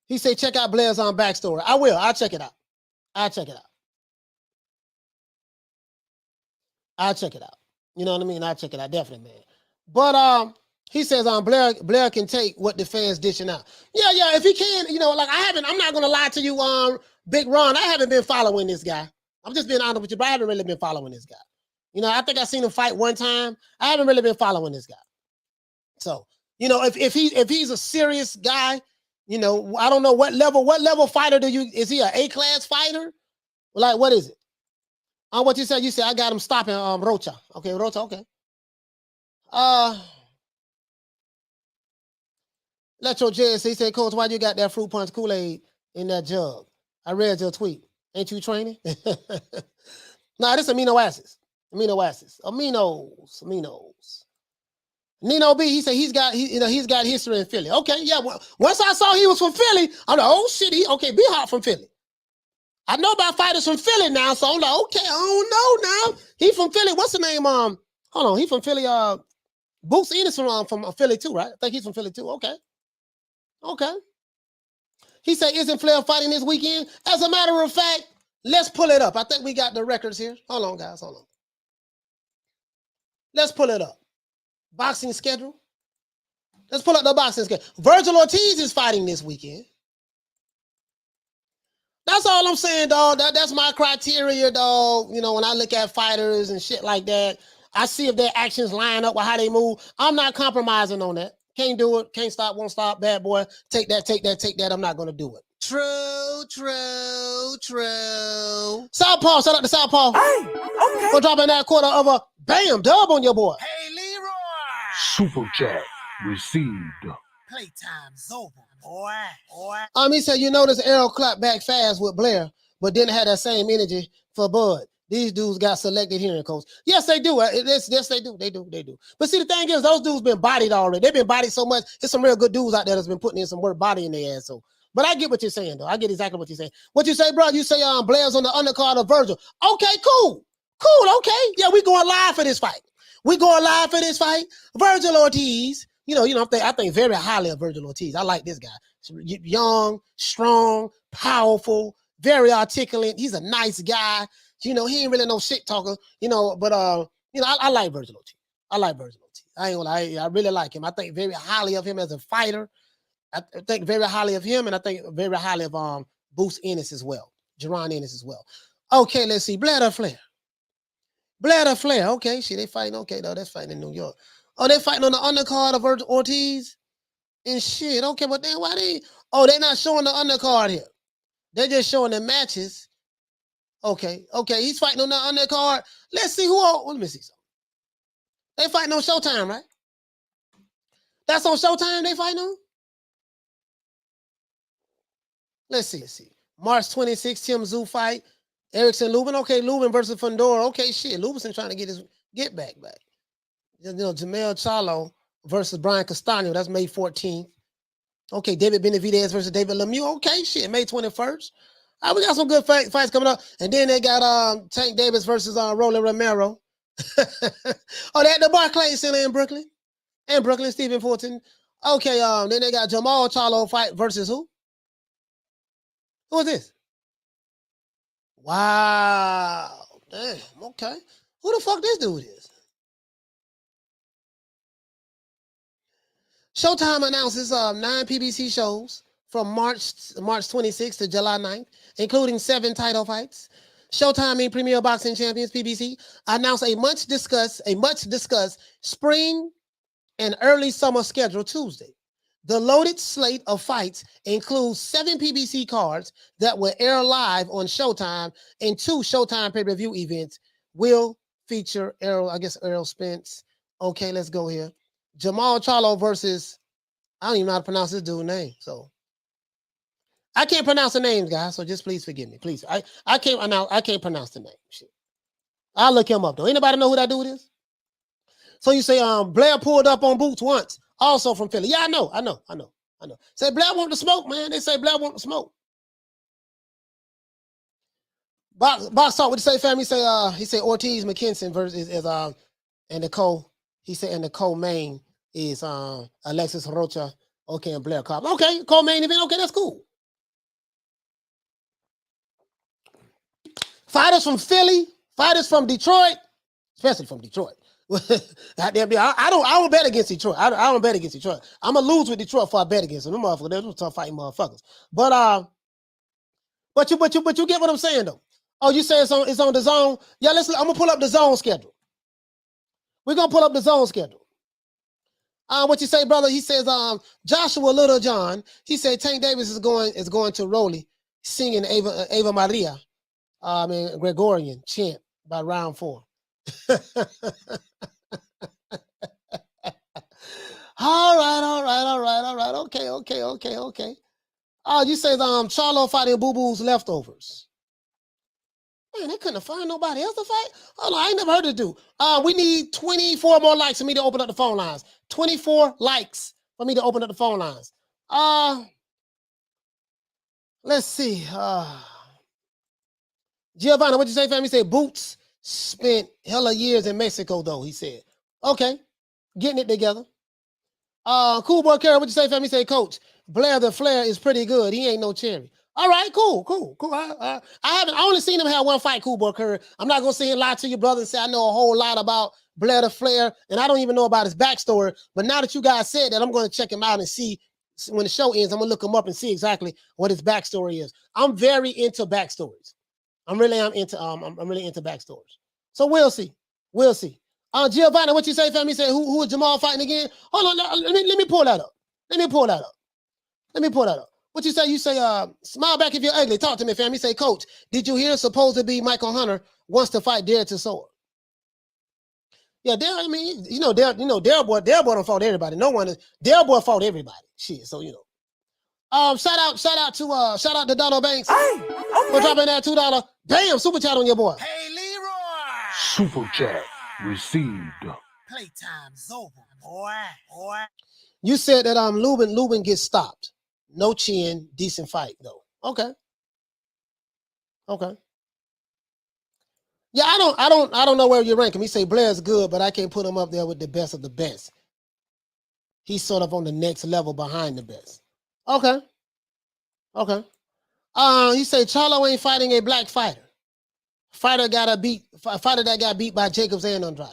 He said, check out Blair's backstory. I will. I'll check it out. I'll check it out. You know what I mean? I'll check it out, definitely, man. But he says Blair can take what the fans dishing out. Yeah, if he can, you know, like I'm not gonna lie to you, Big Ron, I haven't been following this guy. I'm just being honest with you, but I haven't really been following this guy. You know, I think I seen him fight one time. I haven't really been following this guy. So, you know, if he's a serious guy, you know, I don't know what level fighter is he an A-class fighter? Like, what is it? What you said? You said I got him stopping Rocha. Okay, Rocha, okay. Letro JS, he said, Coach, why you got that fruit punch Kool-Aid in that jug? I read your tweet. Ain't you training? Nah, this amino acids. Aminos. Nino B, he said he's got history in Philly. Okay, yeah. Well, once I saw he was from Philly, I'm like, oh shit, be hot from Philly. I know about fighters from Philly now, so I'm like, okay, I don't know now. He from Philly. What's the name? Hold on, he from Philly. Boots Ennis from Philly too, right? I think he's from Philly too. Okay. He said, isn't Flair fighting this weekend? As a matter of fact, let's pull it up. I think we got the records here. Hold on, guys. Hold on. Let's pull it up. Boxing schedule. Let's pull up the boxing schedule. Virgil Ortiz is fighting this weekend. That's all I'm saying, dog. That's my criteria, dog. You know, when I look at fighters and shit like that, I see if their actions line up with how they move. I'm not compromising on that. Can't do it. Can't stop, won't stop. Bad boy. Take that. I'm not going to do it. True. Southpaw. Shout out to Southpaw. Hey, okay. For dropping that quarter of a bam dub on your boy. Hey, Leroy. Super chat received. Playtime's over, boy. He said, you notice Errol clapped back fast with Blair, but didn't have that same energy for Bud. These dudes got selected hearing, coach. Yes, they do. Yes, they do. They do. But see, the thing is, those dudes been bodied already. They've been bodied so much. There's some real good dudes out there that's been putting in some work body in their ass. So, but I get what you're saying, though. I get exactly what you're saying. What you say, bro? You say Blair's on the undercard of Virgil. Okay, cool. Okay. Yeah, we going live for this fight. Virgil Ortiz. You know, I think very highly of Virgil Ortiz. I like this guy. Young, strong, powerful, very articulate. He's a nice guy. You know, he ain't really no shit talker, you know, but, you know, I like Virgil Ortiz. I ain't gonna lie. I really like him. I think very highly of him as a fighter. I think very highly of him, and I think very highly of Boots Ennis as well. Jerron Ennis as well. Okay, let's see. Blair Flair. Okay, shit, they fighting. Okay, though, that's fighting in New York. Oh, they fighting on the undercard of Virgil Ortiz and shit. Okay, but then why they're not showing the undercard here. They're just showing the matches. Okay, he's fighting on the undercard. Let's see let me see something. They fighting on Showtime, right? That's on Showtime they fighting on? Let's see. March 26th, Tim Tszyu fight. Erickson Lubin. Okay, Lubin versus Fundora. Okay, shit. Lubin's trying to get his get back. You know, Jermall Charlo versus Brian Castano. That's May 14th. Okay, David Benavidez versus David Lemieux. Okay, shit. May 21st. We got some good fights coming up. And then they got Tank Davis versus Rolly Romero. They had the Barclays Center in Brooklyn. Stephen Fulton. Okay, then they got Jermall Charlo fight versus who? Who is this? Wow. Damn, okay. Who the fuck this dude is? Showtime announces 9 PBC shows from March 26th to July 9th, including 7 title fights. Showtime and Premier Boxing Champions PBC announced a much discussed spring and early summer schedule Tuesday. The loaded slate of fights includes 7 PBC cards that will air live on Showtime, and 2 Showtime pay-per-view events will feature Errol Spence. Okay, let's go here. Jermall Charlo versus, I don't even know how to pronounce this dude's name, so I can't pronounce the names, guys. So just please forgive me, please. I can't pronounce the name. Shit. I'll look him up though. Anybody know who that dude is? So you say Blair pulled up on Boots once, also from Philly. Yeah, I know. Say Blair want to smoke, man. They say Blair want to smoke. Box talk. What you say, family? He say Ortiz McKinson versus and Nicole. He said and the co-main is Alexis Rocha. Okay, and Blair Cobb. Okay, co-main event. Okay, that's cool. Fighters from Philly, fighters from Detroit, especially from Detroit. Goddamn, I don't bet against Detroit. I don't bet against Detroit. I'm gonna lose with Detroit before I bet against them. Them motherfuckers, they're tough fighting motherfuckers. But you get what I'm saying though. Oh, you say it's on the zone? Yeah, I'm gonna pull up the zone schedule. We're gonna pull up the zone schedule. What you say, brother? He says, Joshua Little John. He said Tank Davis is going to Rolly singing Ava Maria, and Gregorian chant by round 4. All right. Okay. You say Charlo fighting Boo Boo's leftovers. Man, they couldn't find nobody else to fight. Hold on, I ain't never heard of this dude. We need 24 more likes for me to open up the phone lines. 24 likes for me to open up the phone lines. Let's see. Giovanna, what you say, fam? He said Boots spent hella years in Mexico, though, he said. Okay, getting it together. Cool boy Carol, what you say, fam? He said, Coach, Blair the Flair is pretty good. He ain't no cherry. All right, cool. I only seen him have one fight, Cool boy Curry. I'm not gonna sit here and lie to you, brother, and say I know a whole lot about Blair the Flair, and I don't even know about his backstory. But now that you guys said that, I'm gonna check him out and see when the show ends. I'm gonna look him up and see exactly what his backstory is. I'm very into backstories. I'm really into backstories. So we'll see. Giovanni, what you say, fam? He said, who is Jermall fighting again? Hold on, let me pull that up. What you say? You say, smile back if you're ugly. Talk to me, fam. You say, Coach, did you hear supposed to be Michael Hunter wants to fight Derek Chisora? Yeah, Daryl boy done fought everybody. Daryl boy fought everybody. Shit, so shout out to Donald Banks. Hey, for dropping that $2. Damn, super chat on your boy. Hey, Leroy. Super chat received. Playtime's over, boy. You said that Lubin gets stopped. No chin, decent fight though. Okay. Yeah, I don't know where you rank him. He say Blair's good, but I can't put him up there with the best of the best. He's sort of on the next level behind the best. Okay. He say Charlo ain't fighting a black fighter. Fighter that got beat by Jacobs and Andrade.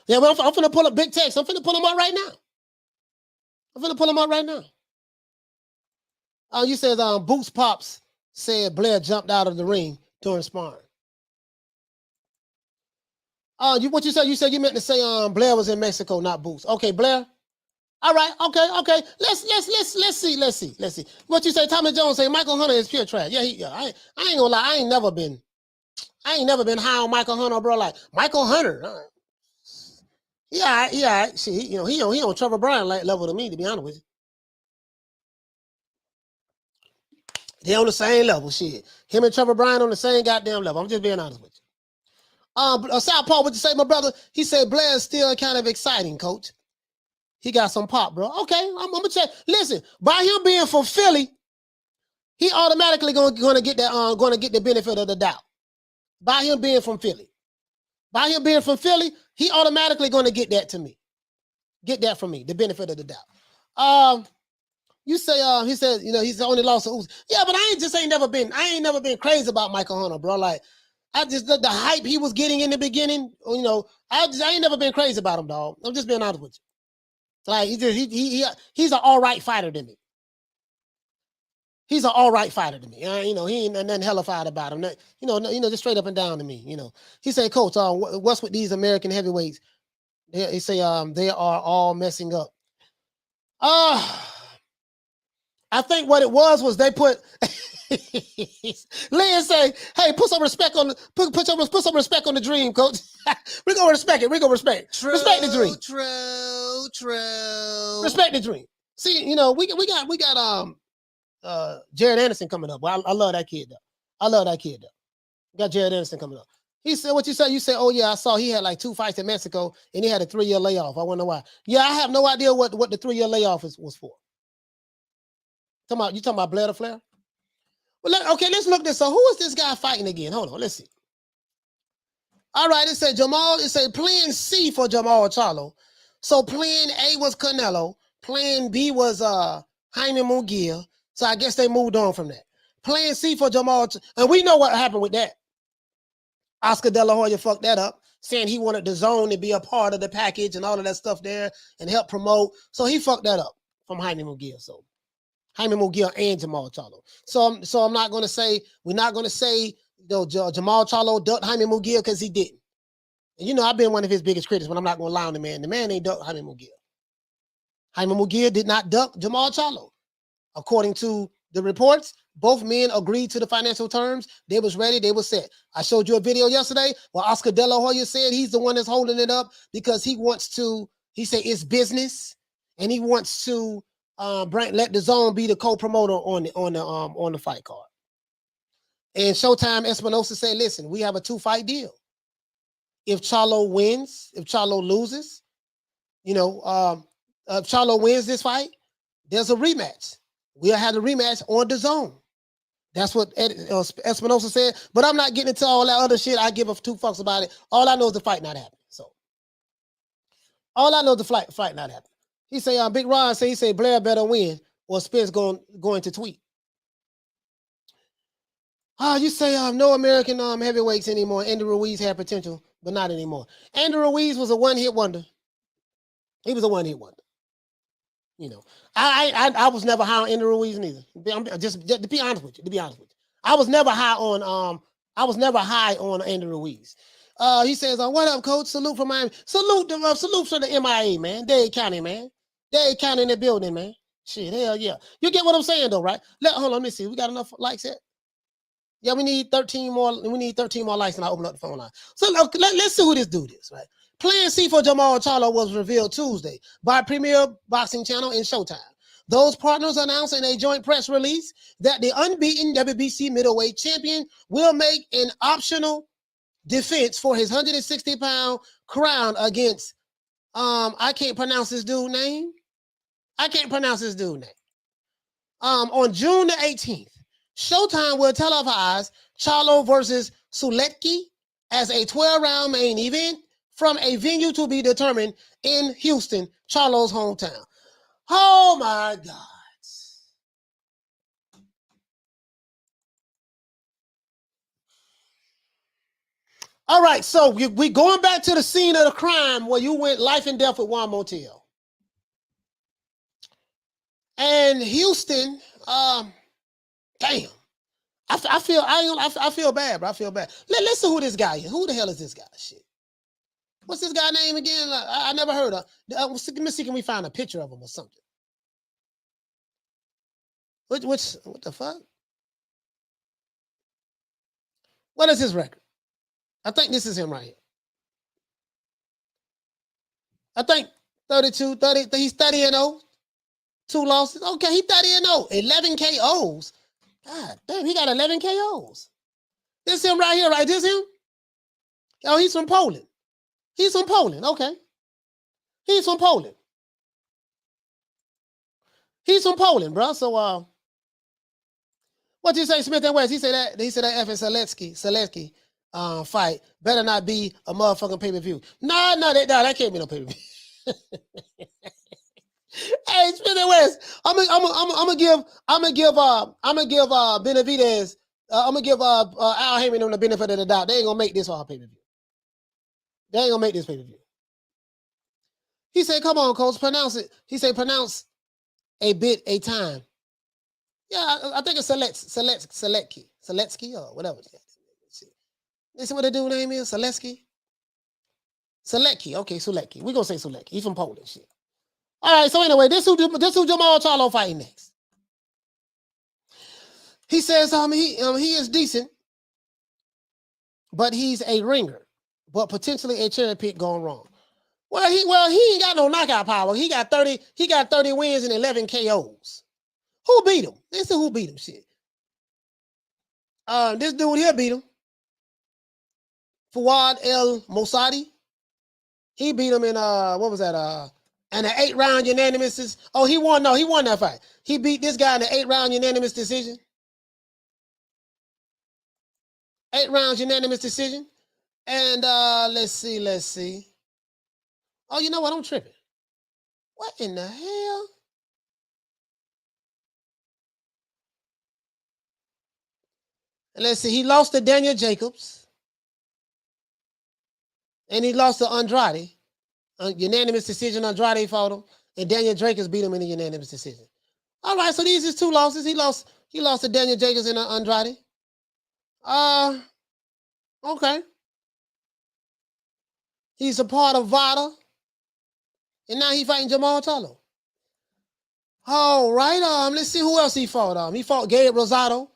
Yeah, well, I'm finna pull up big text. I'm finna pull him up right now. You said Boots Pops said Blair jumped out of the ring during sparring. What you said? You said you meant to say Blair was in Mexico, not Boots. Okay, Blair. All right. Okay. Let's see. What you say? Tommy Jones say Michael Hunter is pure trash. Yeah, I ain't gonna lie. I ain't never been high on Michael Hunter, bro. Like Michael Hunter. Yeah. Shit, he on Trevor Bryan level to me, to be honest with you. They on the same level, shit. Him and Trevor Bryan on the same goddamn level. I'm just being honest with you. Southpaw, what you say, my brother? He said Blair is still kind of exciting, Coach. He got some pop, bro. Okay, I'm gonna check. Listen, by him being from Philly, he automatically gonna get the benefit of the doubt. By him being from Philly, he automatically gonna get that to me. Get that from me, the benefit of the doubt. You say he said, he's only lost to Uzi. Yeah, but I ain't never been crazy about Michael Hunter, bro. Like the hype he was getting in the beginning, I ain't never been crazy about him, dog. I'm just being honest with you. Like he's an all right fighter to me. He ain't nothing hellified about him. Just straight up and down to me. He said, Coach, what's with these American heavyweights? He say they are all messing up. I think what it was they put. Lynn say, "Hey, put some respect on the dream, Coach. We're gonna respect it. Respect the dream. True. Respect the dream. See, we got Jared Anderson coming up. Well, I love that kid though. We got Jared Anderson coming up. He said, "What you say?" You say, "Oh yeah, I saw he had like 2 fights in Mexico and he had a 3-year layoff. I wonder why." Yeah, I have no idea what the 3-year layoff was for. You talking about Blair the Flair? Well, okay, let's look this. So who is this guy fighting again? Hold on, let's see. All right, it said plan C for Jermall Charlo. So plan A was Canelo. Plan B was Jaime Munguia. So I guess they moved on from that. Plan C for Jermall, and we know what happened with that. Oscar De La Hoya fucked that up, saying he wanted the zone to be a part of the package and all of that stuff there and help promote. So he fucked that up from Jaime Munguia. So Jaime Munguia and Jermall Charlo. So I'm not gonna say, we're not gonna say Jermall Charlo ducked Jaime Munguia because he didn't. And I've been one of his biggest critics, but I'm not gonna lie on the man. The man ain't ducked Jaime Munguia. Jaime Munguia did not duck Jermall Charlo. According to the reports, both men agreed to the financial terms. They was ready. They was set. I showed you a video yesterday where Oscar De La Hoya said he's the one that's holding it up because he wants to, he said it's business, and he wants to let the zone be the co-promoter on the fight card. And Showtime Espinosa said, listen, we have a 2-fight deal. If Charlo wins, if Charlo loses, if Charlo wins this fight, there's a rematch. We'll have the rematch on the zone. That's what Espinosa said. But I'm not getting into all that other shit. I give a 2 fucks about it. All I know is the fight not happening. So all I know is the fight not happening. He say, Big Ron say, he say Blair better win or Spence going to tweet. You say no American heavyweights anymore. Andy Ruiz had potential, but not anymore. Andy Ruiz was a one-hit wonder. He was a one-hit wonder. I was never high on Andy Ruiz neither. Just to be honest with you. I was never high on Andy Ruiz. He says, "What up, coach? Salute from Miami. Salute to the MIA, man. Dade County, man. Dade County in the building, man. Shit, hell yeah. You get what I'm saying, though, right? Hold on, let me see. We got enough likes yet? Yeah, we need 13 more. We need 13 more likes, and I open up the phone line. So let's see who this dude is, right? Plan C for Jermall Charlo was revealed Tuesday by Premier Boxing Channel and Showtime. Those partners announced in a joint press release that the unbeaten WBC middleweight champion will make an optional defense for his 160-pound crown against I can't pronounce this dude's name. On June the 18th, Showtime will televise Charlo versus Sulecki as a 12-round main event from a venue to be determined in Houston, Charlo's hometown. Oh my God. All right, so we going back to the scene of the crime where you went life and death with Juan Montiel. And Houston, damn. I feel bad, bro. I feel bad. Let's see who this guy is. Who the hell is this guy? Shit. What's this guy's name again? I never heard of. Let me see, can we find a picture of him or something? What the fuck? What is his record? I think this is him right here. I think 30. He's 30-0. 2 losses. Okay, he's 30-0. 11 KOs. God damn, he got 11 KOs. This him right here, right? This him? Oh, he's from Poland. He's from Poland. Okay. He's from Poland. He's from Poland, bro. So what did you say, Smith and West? He said that effing Seletsky fight better not be a motherfucking pay-per-view. No, that can't be no pay-per-view. Hey, Smith and West, I'm gonna give Benavidez, I'm gonna give Al Heyman the benefit of the doubt. They ain't gonna make this for our pay-per-view. They ain't gonna make this pay-per-view. He said, "Come on, coach, pronounce it." He said, "Pronounce a bit, a time." Yeah, I think it's Seletsky or whatever. This is what the dude name is, Seletsky. Okay, Sulecki. We're gonna say Sulecki. He's from Poland, shit. All right, so anyway, this who Jermall Charlo fighting next. He says he is decent, but he's a ringer, but potentially a cherry pick going wrong. Well, he ain't got no knockout power. He got 30 wins and 11 KOs. Who beat him? This is who beat him, shit. This dude here beat him. Fouad El Mosadi. He beat him in what was that? And an 8-round unanimous. Oh, he won that fight. He beat this guy in an 8-round unanimous decision. 8 rounds unanimous decision. And let's see. Oh, you know what? I'm tripping. What in the hell? And let's see. He lost to Daniel Jacobs. and he lost to Andrade. Unanimous decision. Andrade fought him, and Daniel Jacobs beat him in a unanimous decision. All right, so these is 2 losses. He lost to Daniel Jacobs and Andrade. Okay. He's a part of VADA, and now he fighting Jermall Charlo. All right, let's see who else he fought. He fought Gabe Rosado.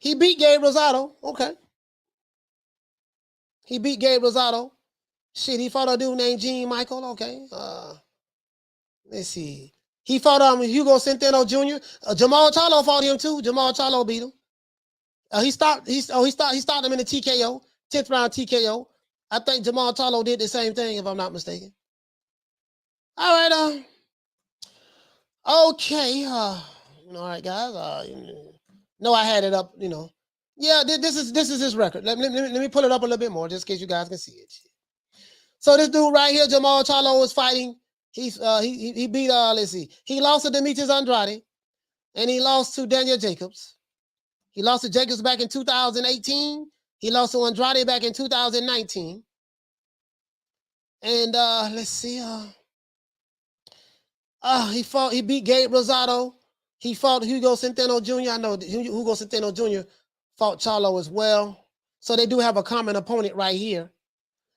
He beat Gabe Rosado. Okay. He beat Gabe Rosado. Shit, he fought a dude named Gene Michael. Okay. Let's see. He fought Hugo Centeno Jr. Jermall Charlo fought him too. Jermall Charlo beat him. He stopped him in the TKO, 10th round TKO. I think Jermall Charlo did the same thing, if I'm not mistaken. All right, okay. All right, guys. No, I had it up, Yeah, this is his record. Let me pull it up a little bit more, just in case you guys can see it. So this dude right here, Jermall Charlo, was fighting. He beat let's see. He lost to Demetrius Andrade, and he lost to Daniel Jacobs. He lost to Jacobs back in 2018. He lost to Andrade back in 2019. And let's see. He beat Gabe Rosado. He fought Hugo Centeno Jr. I know Hugo Centeno Jr. fought Charlo as well. So they do have a common opponent right here.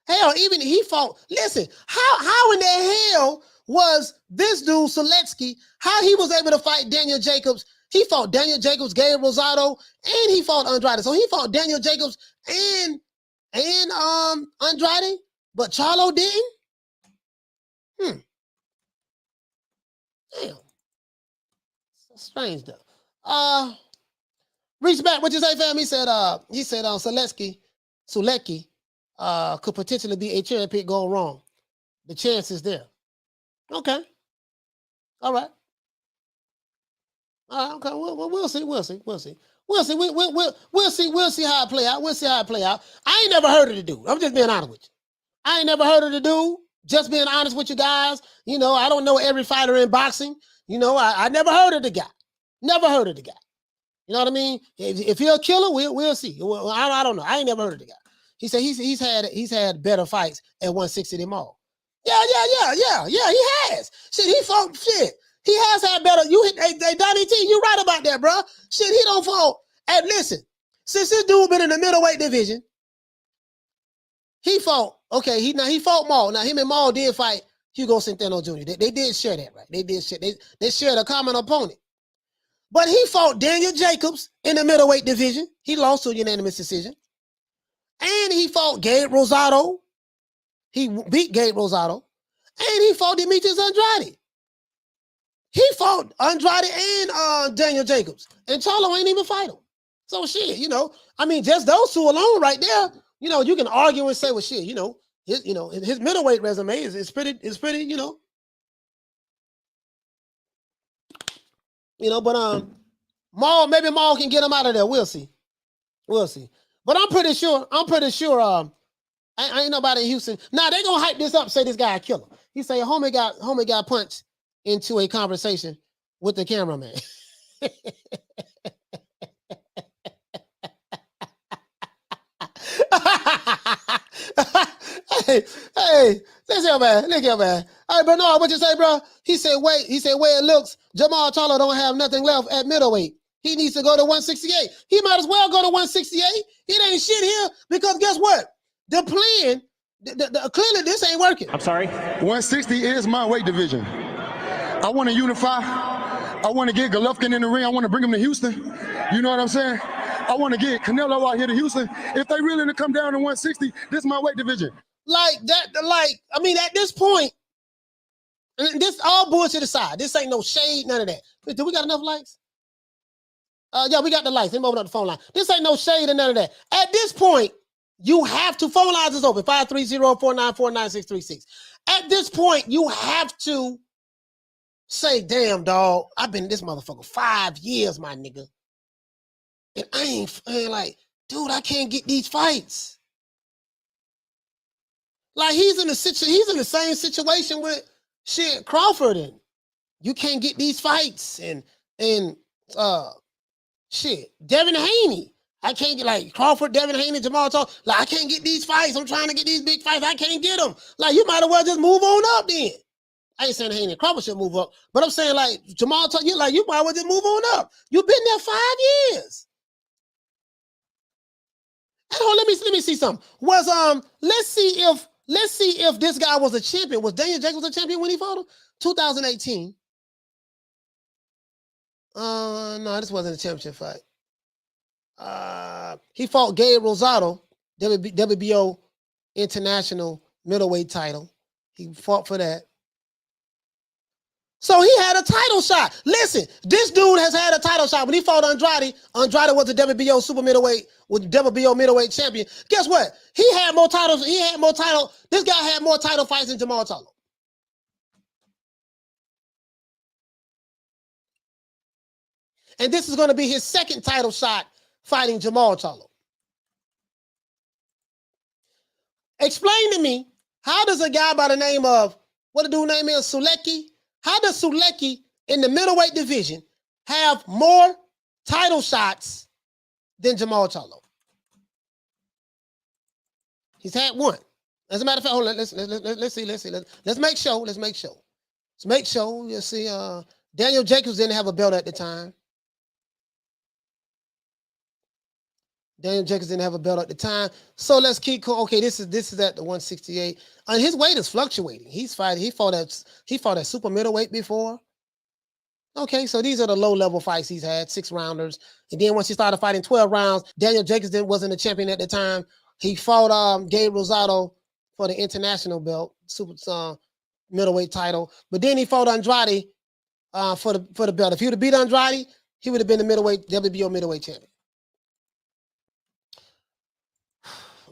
Hell, even he fought. Listen, how in the hell was this dude Seletsky? How he was able to fight Daniel Jacobs? He fought Daniel Jacobs, Gabe Rosado, and he fought Andrade. So he fought Daniel Jacobs and Andrade, but Charlo didn't. Damn. Strange though. Reach back. What you say, fam? He said Seletsky could potentially be a cherry pick going wrong. The chance is there. Okay. All right. Okay. We'll see. We'll see how it play out. I ain't never heard of the dude. I'm just being honest with you. I ain't never heard of the dude. Just being honest with you guys. I don't know every fighter in boxing. I never heard of the guy. Never heard of the guy. You know what I mean? If he'll kill him, we'll see. I don't know. I ain't never heard of the guy. He said he's had better fights at 160 than all. Yeah. He has. Shit, he fought shit. He has had better. Hey, Donnie T, you right about that, bro. Shit, he don't fought. And listen, since this dude been in the middleweight division, he fought. Okay, he fought Maul. Now him and Maul did fight Hugo Centeno Jr. They did share that, right? They did share. They shared a common opponent. But he fought Daniel Jacobs in the middleweight division. He lost to a unanimous decision. And he fought Gabe Rosado. He beat Gabe Rosado. And he fought Demetrius Andrade. He fought Andrade and Daniel Jacobs. And Charlo ain't even fight him. So shit, just those two alone right there, you can argue and say, well, shit, his middleweight resume is pretty, but maybe Maul can get him out of there. We'll see. But I'm pretty sure, ain't nobody in Houston. Nah, they gonna hype this up, say this guy a killer. He say homie got punched into a conversation with the cameraman. Hey, look here, man. Hey, Bernard, what you say, bro? He said, wait. He said, way it looks, Jermall Charlo don't have nothing left at middleweight. He needs to go to 168. He might as well go to 168. It ain't shit here because guess what? The plan, clearly this ain't working. I'm sorry? 160 is my weight division. I want to unify. I want to get Golovkin in the ring. I want to bring him to Houston. You know what I'm saying? I want to get Canelo out here to Houston. If they really to come down to 160, this is my weight division. At this point, and this all bullshit aside. This ain't no shade, none of that. Do we got enough lights? Yeah, we got the lights. Let me open up the phone line. This ain't no shade and none of that. At this point, you have to, phone lines is open, 530-494-9636. At this point, you have to say, damn, dog, I've been this motherfucker 5 years, my nigga. And I ain't like, dude, I can't get these fights. Like he's in the same situation with shit Crawford, and you can't get these fights, and shit Devin Haney. I can't get like Crawford, Devin Haney, Jermall Charlo. Like, I can't get these fights. I'm trying to get these big fights. I can't get them. Like, you might as well just move on up then. I ain't saying Haney and Crawford should move up, but I'm saying like Jermall Charlo, you might as well just move on up. You've been there 5 years. Hold on, let me see something. Let's see if this guy was a champion. Was Daniel Jacobs a champion when he fought him? 2018. No, this wasn't a championship fight. He fought Gabe Rosado, WBO international middleweight title. He fought for that. So he had a title shot. Listen, this dude has had a title shot. When he fought Andrade, Andrade was the WBO super middleweight, was WBO middleweight champion. Guess what? He had more titles. This guy had more title fights than Jermall Charlo. And this is going to be his second title shot fighting Jermall Charlo. Explain to me, how does a guy by the name of, what the dude name is, Sulecki? How does Sulecki in the middleweight division have more title shots than Jermall Charlo? He's had one. As a matter of fact, hold on, let's see. Let's make sure. Let's make sure. You'll see. Daniel Jacobs didn't have a belt at the time. So let's keep going. Okay, this is at the 168. And his weight is fluctuating. He fought at super middleweight before. Okay, so these are the low-level fights he's had, 6 rounders. And then once he started fighting 12 rounds, Daniel Jacobs wasn't a champion at the time. He fought Gabe Rosado for the international belt, super middleweight title. But then he fought Andrade for the belt. If he would have beat Andrade, he would have been the WBO middleweight champion.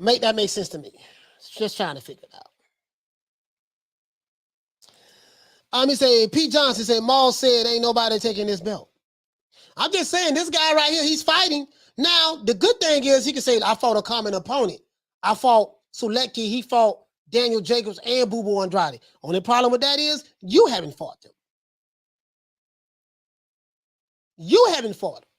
Make that make sense to me. Just trying to figure it out. He say, Pete Johnson said, Maul said ain't nobody taking this belt. I'm just saying, this guy right here, he's fighting. Now, the good thing is he can say, I fought a common opponent. I fought Sulecki, he fought Daniel Jacobs and Boo Boo Andrade. Only problem with that is you haven't fought them. You haven't fought them.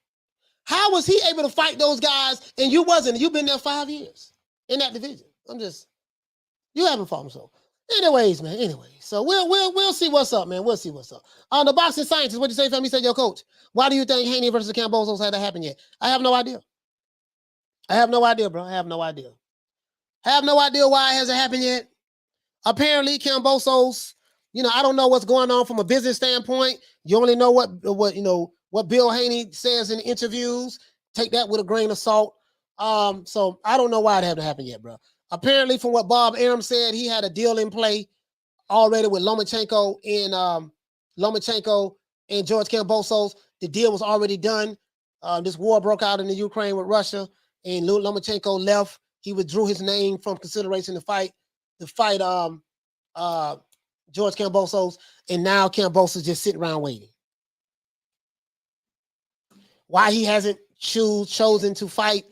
How was he able to fight those guys and you wasn't? You've been there 5 years in that division. You haven't fought them. So anyways, man, so we'll see what's up, man. We'll see what's up. On the boxing scientist, what'd you say, fam? He said, yo, coach, why do you think Haney versus Kambosos had to happen yet? I have no idea. Bro. I have no idea. Why it hasn't happened yet. Apparently, Kambosos, I don't know what's going on from a business standpoint. You only know what Bill Haney says in interviews. Take that with a grain of salt. So I don't know why it haven't happened yet, bro. Apparently, from what Bob Arum said, he had a deal in play already with Lomachenko and George Kambosos. The deal was already done. This war broke out in the Ukraine with Russia, and Lomachenko left. He withdrew his name from consideration to fight George Kambosos, and now Kambosos just sitting around waiting. Why he hasn't chosen to fight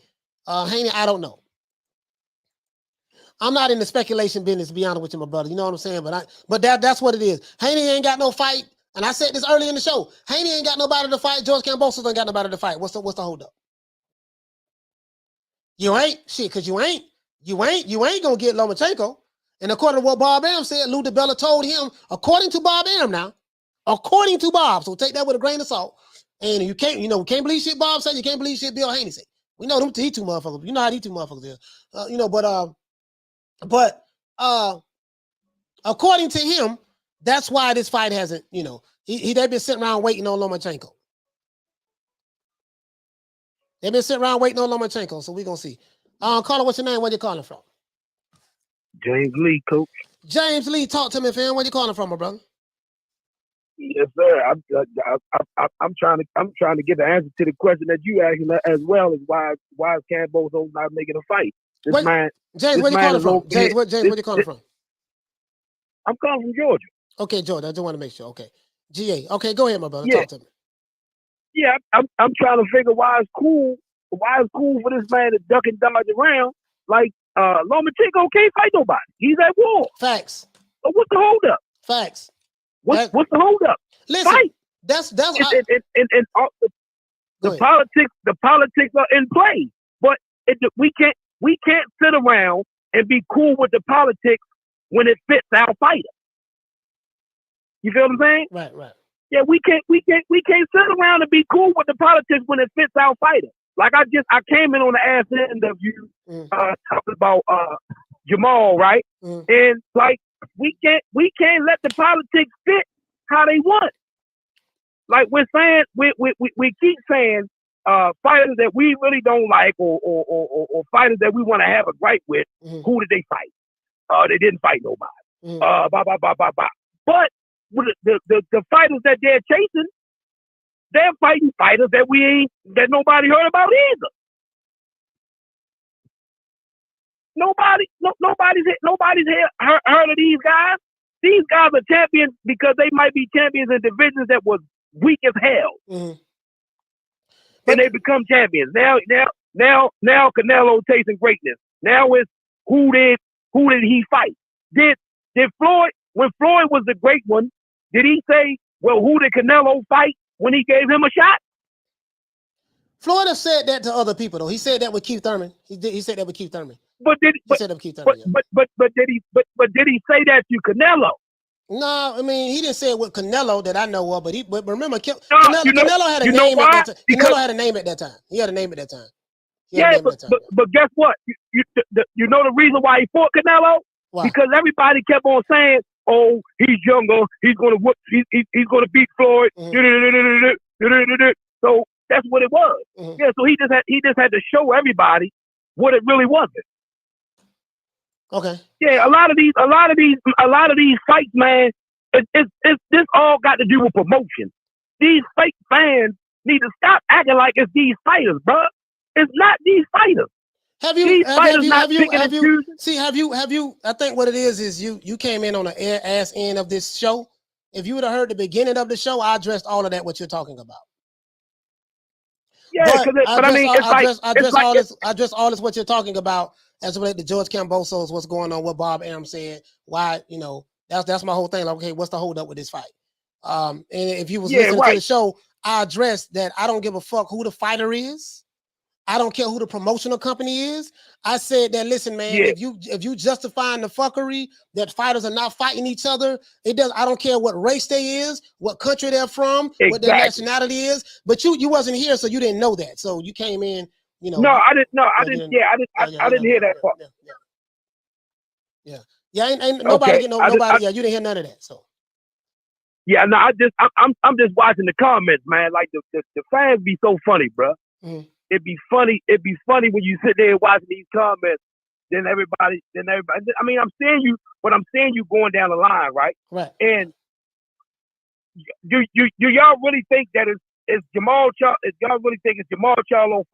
Haney, I don't know. I'm not in the speculation business, to be honest with you, my brother. You know what I'm saying? But that's what it is. Haney ain't got no fight, and I said this early in the show. Haney ain't got nobody to fight. George Kambosos ain't got nobody to fight. What's the hold up? You ain't shit, cause you ain't gonna get Lomachenko. And according to what Bob Arum said, Lou Dibella told him, according to Bob Arum now, according to Bob, so take that with a grain of salt. And we can't believe shit Bob said. You can't believe shit Bill Haney said. We know them these two motherfuckers. You know how these two motherfuckers is. But according to him, that's why this fight hasn't, they've been sitting around waiting on Lomachenko. They've been sitting around waiting on Lomachenko, so we're gonna see. Caller, what's your name? Where you calling from? James Lee, coach. James Lee, talk to me, fam. Where you calling from, my brother? Yes, sir. I'm trying to get the answer to the question that you asked, as well as why is Kambosos not making a fight? James, where you calling from? James, where you calling from? I'm calling from Georgia. Okay, Georgia. I just want to make sure. Okay, GA. Okay, go ahead, my brother. Yeah. Talk to me. Yeah, I'm trying to figure why it's cool for this man to duck and dodge around like Lomachenko can't fight nobody. He's at war. Facts. So what's the hold up? Facts. What's the hold up? Listen, fight. That's the politics are in play. we can't sit around and be cool with the politics when it fits our fighter. You feel what I'm saying? Right. Yeah, we can't sit around and be cool with the politics when it fits our fighter. Like I came in on the ass end of you talking about Jermall, right? And like we can't let the politics fit how they want. Like we're saying, we keep saying fighters that we really don't like or fighters that we want to have a gripe with. Who did they fight? They didn't fight nobody. But the fighters that they're chasing, they're fighting fighters that nobody heard about either. Nobody's heard of these guys. These guys are champions because they might be champions in divisions that was weak as hell, and they become champions. Now Canelo chasing greatness. Now it's who did he fight? Did Floyd, when Floyd was the great one, did he say, well, who did Canelo fight when he gave him a shot? Floyd have said that to other people though. He said that with Keith Thurman. He said that with Keith Thurman. But did he say that to Canelo? No, I mean he didn't say it with Canelo that I know of, but remember Canelo had a name at that time. Canelo had a name at that time. He had a name at that time. But guess what? You know the reason why he fought Canelo? Why? Because everybody kept on saying, "Oh, he's younger. He's gonna whoop. He's gonna beat Floyd." So that's what it was. Yeah. So he just had to show everybody what it really wasn't. Okay. Yeah. A lot of these fights, man. This all got to do with promotion. These fake fans need to stop acting like it's these fighters, bro. It's not these fighters. Have you I think what it is you came in on the ass end of this show. If you would have heard the beginning of the show, I addressed all of that what you're talking about. Yeah, I address all this what you're talking about as it relates to George Kambosos, what's going on, what Bob Arum said, why, that's my whole thing. Like, okay, what's the hold up with this fight? And if you was listening to the show, I addressed that I don't give a fuck who the fighter is. I don't care who the promotional company is. I said that, listen, man, if you justifying the fuckery that fighters are not fighting each other, I don't care what race they is, what country they're from, what their nationality is. But you wasn't here, so you didn't know that. So you came in, No, I didn't. No, I didn't. Yeah, I didn't hear that part. Ain't nobody get nobody. You didn't hear none of that. So. Yeah, no, I'm just watching the comments, man. Like the fans be so funny, bro. It'd be funny when you sit there watching these comments. Then everybody. I mean, I'm seeing you going down the line, right? Right. And do y'all really think that it's Jermall Charlo? Y'all really think it's Jermall Charlo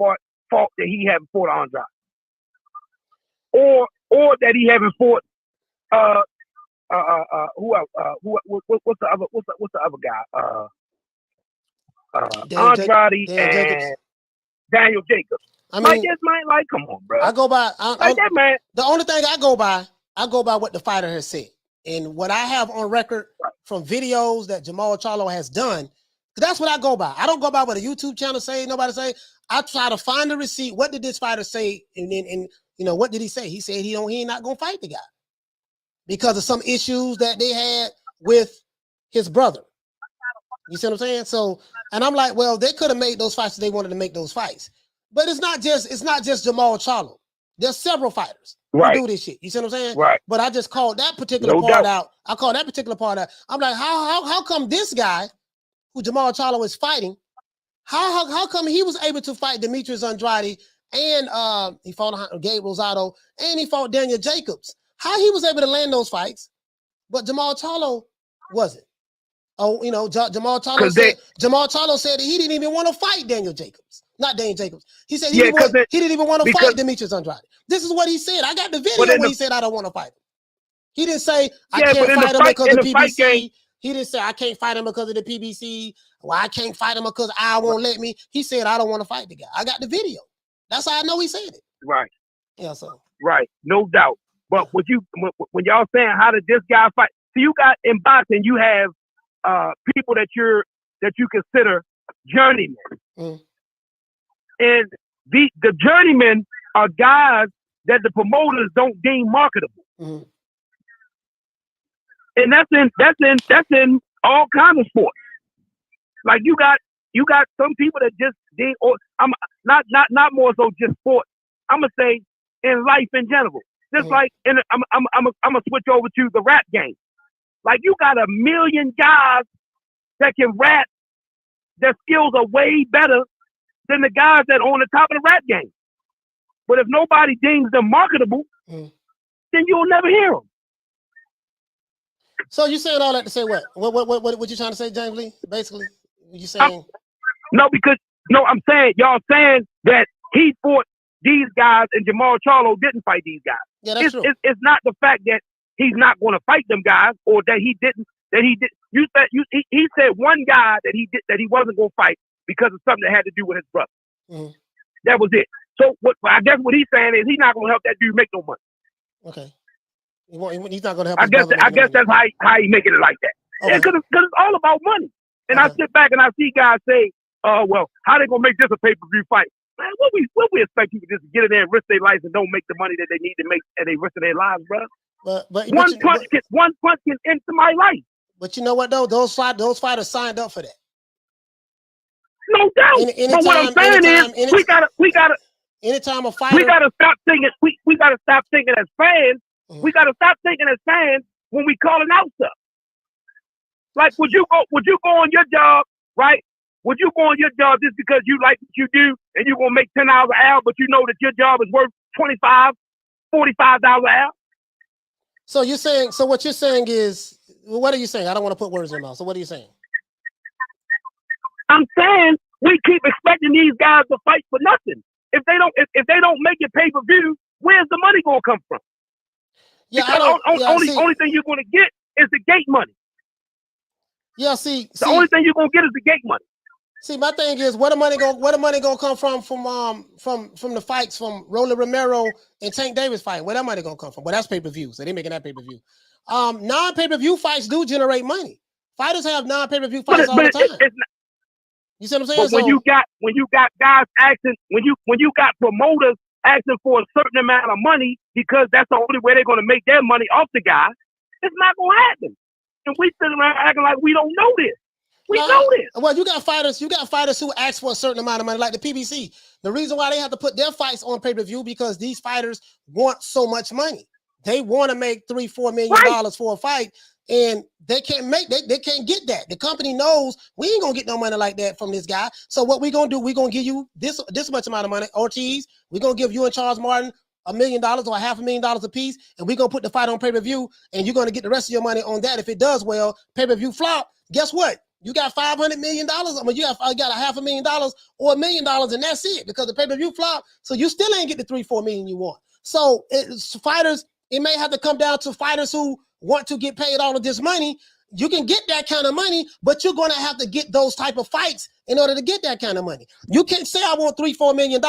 fault that he haven't fought Andrade, or that he haven't fought what's the other guy? Andrade and Daniel Jacobs. I mean, come on, bro. I go by that, man. The only thing I go by what the fighter has said. And what I have on record from videos that Jermall Charlo has done, that's what I go by. I don't go by what a YouTube channel say, nobody say. I try to find the receipt. What did this fighter say? And what did he say? He said he ain't not gonna fight the guy because of some issues that they had with his brother. You see what I'm saying? So, and I'm like, well, they could have made those fights if they wanted to make those fights. But it's not just Jermall Charlo. There's several fighters who do this shit. You see what I'm saying? Right. But I just called that particular part out. I call that particular part out. I'm like, how come this guy who Jermall Charlo is fighting, how come he was able to fight Demetrius Andrade and he fought Gabe Rosado and he fought Daniel Jacobs? How he was able to land those fights, but Jermall Charlo wasn't. Oh, Jermall Charlo said that he didn't even want to fight Daniel Jacobs. Not Daniel Jacobs. He said he didn't even want to fight Demetrius Andrade. This is what he said. I got the video where he said I don't want to fight him. He didn't say I can't fight him because of the PBC. He didn't say I can't fight him because of the PBC. Well, I can't fight him because I won't let me. He said I don't want to fight the guy. I got the video. That's how I know he said it. Right. Yeah. So. Right. No doubt. But when y'all saying how did this guy fight? So you got in boxing, you have people that you consider journeymen, and the journeymen are guys that the promoters don't deem marketable. Mm-hmm. And that's in all kinds of sports. Like you got some people that just deem, or I'm not more so just sports. I'm gonna say in life in general. Just like I'm gonna switch over to the rap game. Like you got a million guys that can rap. Their skills are way better than the guys that are on the top of the rap game. But if nobody deems them marketable, then you'll never hear them. So you saying all that to say what? What you trying to say, James Lee? Basically, you saying? I'm saying y'all saying that he fought these guys and Jermall Charlo didn't fight these guys. Yeah, that's true. It's not the fact that he's not going to fight them guys or that he didn't. That he did. He said one guy that he wasn't going to fight because of something that had to do with his brother. Mm-hmm. That was it. So I guess what he's saying is he's not going to help that dude make no money. Okay. He's not going to help. I guess that's how he making it like that. Okay. Yeah, because it's all about money. And I sit back and I see guys say, well, how they going to make this a pay-per-view fight? Man, what we expect people just to get in there and risk their lives and don't make the money that they need to make and they risking their lives, bro? But one punch can end somebody's life. But you know what though? Those fighters signed up for that. No doubt. But what I'm saying is we gotta anytime a fighter, we gotta stop thinking we gotta stop thinking as fans. Mm-hmm. We gotta stop thinking as fans when we calling out stuff. Like would you go on your job, right? Would you go on your job just because you like what you do and you're gonna make $10 an hour, but you know that your job is worth $25, $45 an hour? So you're saying, so what you're saying is, what are you saying? I don't want to put words in your mouth. So what are you saying? I'm saying we keep expecting these guys to fight for nothing. If they don't make it pay-per-view, where's the money gonna come from? Yeah, only thing you're gonna get is the gate money. Yeah, the only thing you're gonna get is the gate money. See, my thing is, where the money gonna come from the fights from Rolly Romero and Tank Davis fight? Where that money gonna come from? Well, that's pay-per-view, so they're making that pay-per-view. Non-pay-per-view fights do generate money. Fighters have non-pay-per-view fights all the time. You see what I'm saying? But when you got guys asking, when you got promoters asking for a certain amount of money because that's the only way they're gonna make their money off the guy, it's not gonna happen. And we sit around acting like we don't know this. We know this. Well, you got fighters who ask for a certain amount of money, like the PBC. The reason why they have to put their fights on pay-per-view because these fighters want so much money. They want to make $3-4 million for a fight, and they can't get that. The company knows we ain't gonna get no money like that from this guy. So what we gonna do? We gonna give you this much amount of money. Ortiz, we gonna give you and Charles Martin $1 million or $500,000 a piece, and we're gonna put the fight on pay-per-view, and you're gonna get the rest of your money on that. If it does well, pay-per-view flop, guess what? You got $500 million. I mean, you got $500,000 or $1 million, and that's it because the pay-per-view flop. So you still ain't get the $3-4 million you want. So fighters, it may have to come down to fighters who want to get paid all of this money. You can get that kind of money, but you're going to have to get those type of fights in order to get that kind of money. You can't say I want $3-4 million.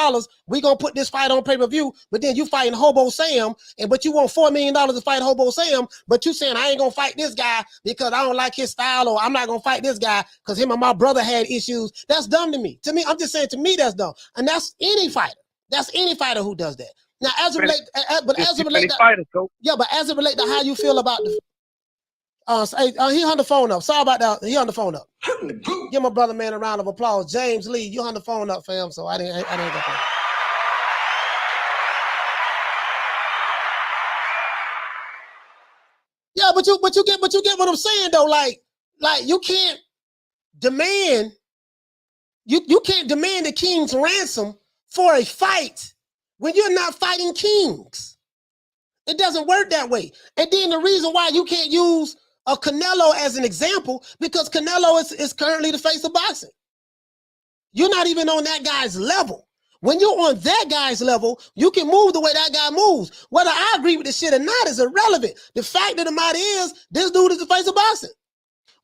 We're going to put this fight on pay-per-view, but then you fighting Hobo Sam, but you want $4 million to fight Hobo Sam, but you saying I ain't going to fight this guy because I don't like his style, or I'm not going to fight this guy because him and my brother had issues. That's dumb to me. To me, I'm just saying, to me, that's dumb. And that's any fighter. That's any fighter who does that. Now, as it relates, as it relates to how you feel about the he hung the phone up. Sorry about that. He hung the phone up. Give my brother man a round of applause. James Lee, you hung the phone up, fam. So I didn't get that. Yeah, but you get what I'm saying though. Like you can't demand you can't demand the king's ransom for a fight when you're not fighting kings. It doesn't work that way. And then the reason why you can't use a Canelo as an example, because Canelo is currently the face of boxing. You're not even on that guy's level. When you're on that guy's level, you can move the way that guy moves. Whether I agree with this shit or not is irrelevant. The fact of the matter is, this dude is the face of boxing.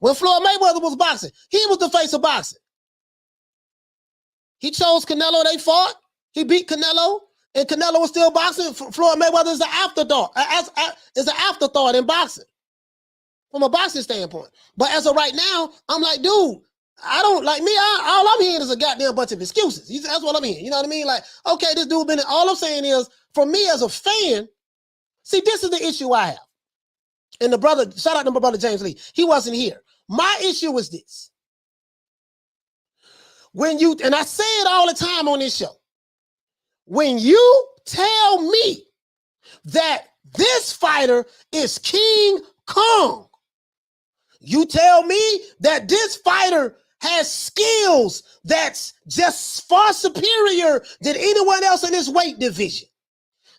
When Floyd Mayweather was boxing, he was the face of boxing. He chose Canelo, they fought. He beat Canelo, and Canelo was still boxing. Floyd Mayweather is an afterthought. Is an afterthought in boxing, from a boxing standpoint. But as of right now, I'm like, dude, I don't like me. All I'm hearing is a goddamn bunch of excuses. That's what I'm hearing. You know what I mean? Like, okay, this dude been. All I'm saying is, for me as a fan, see, this is the issue I have. And the brother, shout out to my brother James Lee. He wasn't here. My issue is this. When you, and I say it all the time on this show, when you tell me that this fighter is King Kong, you tell me that this fighter has skills that's just far superior than anyone else in this weight division.